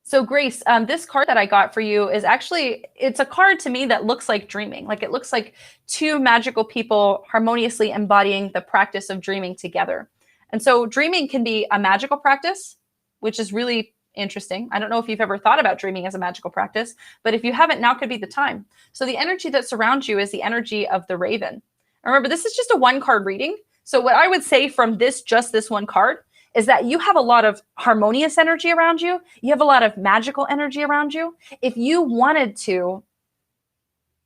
So Grace, this card that I got for you is actually, it's a card to me that looks like dreaming. Like it looks like 2 magical people harmoniously embodying the practice of dreaming together. And so dreaming can be a magical practice, which is really interesting. I don't know if you've ever thought about dreaming as a magical practice, but if you haven't, now could be the time. So the energy that surrounds you is the energy of the raven. Remember, this is just a 1-card reading. So what I would say from just this 1 card is that you have a lot of harmonious energy around you. You have a lot of magical energy around you. If you wanted to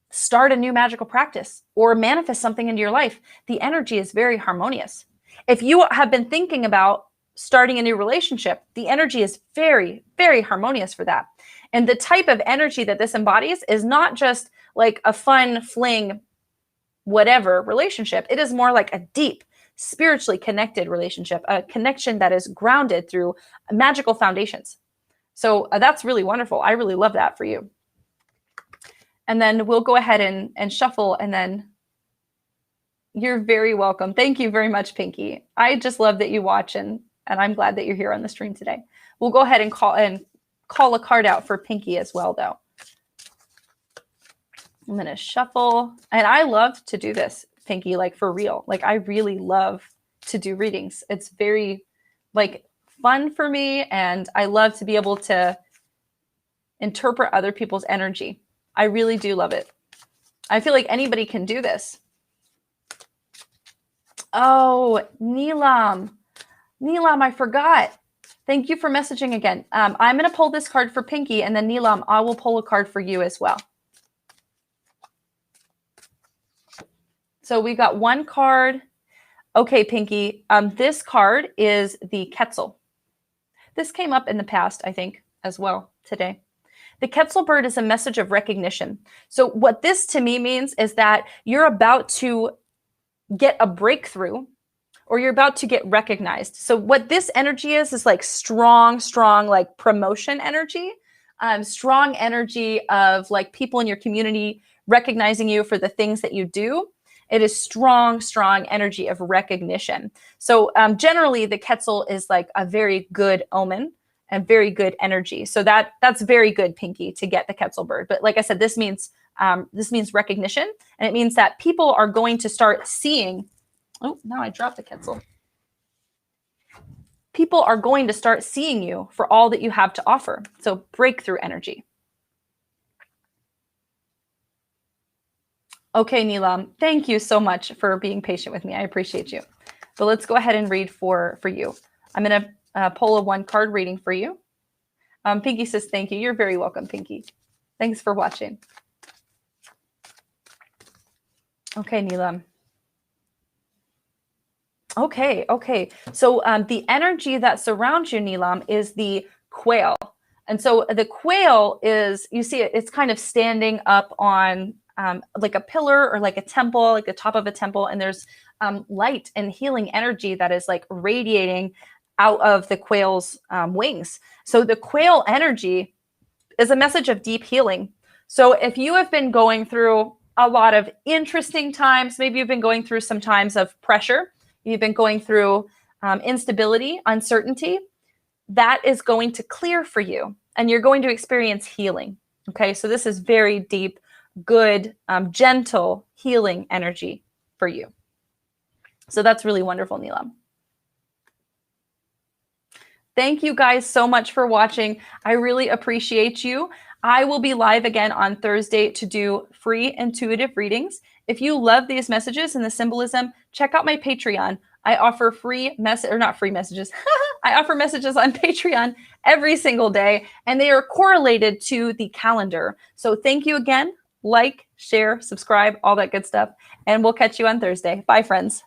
start a new magical practice or manifest something into your life, the energy is very harmonious. If you have been thinking about starting a new relationship, the energy is very, very harmonious for that. And the type of energy that this embodies is not just like a fun fling, whatever relationship. It is more like a deep, spiritually connected relationship, a connection that is grounded through magical foundations. So that's really wonderful. I really love that for you. And then we'll go ahead and shuffle, and then you're very welcome. Thank you very much, Pinky. I just love that you watch, and I'm glad that you're here on the stream today. We'll go ahead and call a card out for Pinky as well, though. I'm going to shuffle, and I love to do this, Pinky, like for real. Like I really love to do readings. It's very like fun for me, and I love to be able to interpret other people's energy. I really do love it. I feel like anybody can do this. Oh, Neelam. Neelam, I forgot. Thank you for messaging again. I'm going to pull this card for Pinky, and then Neelam, I will pull a card for you as well. So we got one card. Okay, Pinky. This card is the Quetzal. This came up in the past, I think, as well today. The Quetzal bird is a message of recognition. So what this to me means is that you're about to get a breakthrough, or you're about to get recognized. So what this energy is like strong, like promotion energy, strong energy of like people in your community recognizing you for the things that you do. It is strong energy of recognition. So generally the Quetzal is like a very good omen and very good energy. So that's very good, Pinky, to get the Quetzal bird. But like I said, this means recognition, and it means that people are going to start seeing. Oh, now I dropped the Quetzal. People are going to start seeing you for all that you have to offer. So breakthrough energy. Okay, Neelam, thank you so much for being patient with me. I appreciate you. But let's go ahead and read for you. I'm going to pull a one card reading for you. Pinky says thank you. You're very welcome, Pinky. Thanks for watching. Okay, Neelam. Okay. So the energy that surrounds you, Neelam, is the quail. And so the quail is, you see it, it's kind of standing up on like a pillar or like a temple, like the top of a temple. And there's light and healing energy that is like radiating out of the quail's wings. So the quail energy is a message of deep healing. So if you have been going through a lot of interesting times, maybe you've been going through some times of pressure, you've been going through instability, uncertainty, that is going to clear for you and you're going to experience healing. Okay, so this is very deep, good, gentle healing energy for you. So that's really wonderful, Neelam. Thank you guys so much for watching. I really appreciate you. I will be live again on Thursday to do free intuitive readings. If you love these messages and the symbolism, check out my Patreon. I offer messages. I offer messages on Patreon every single day, and they are correlated to the calendar. So thank you again. Like, share, subscribe, all that good stuff. And we'll catch you on Thursday. Bye, friends.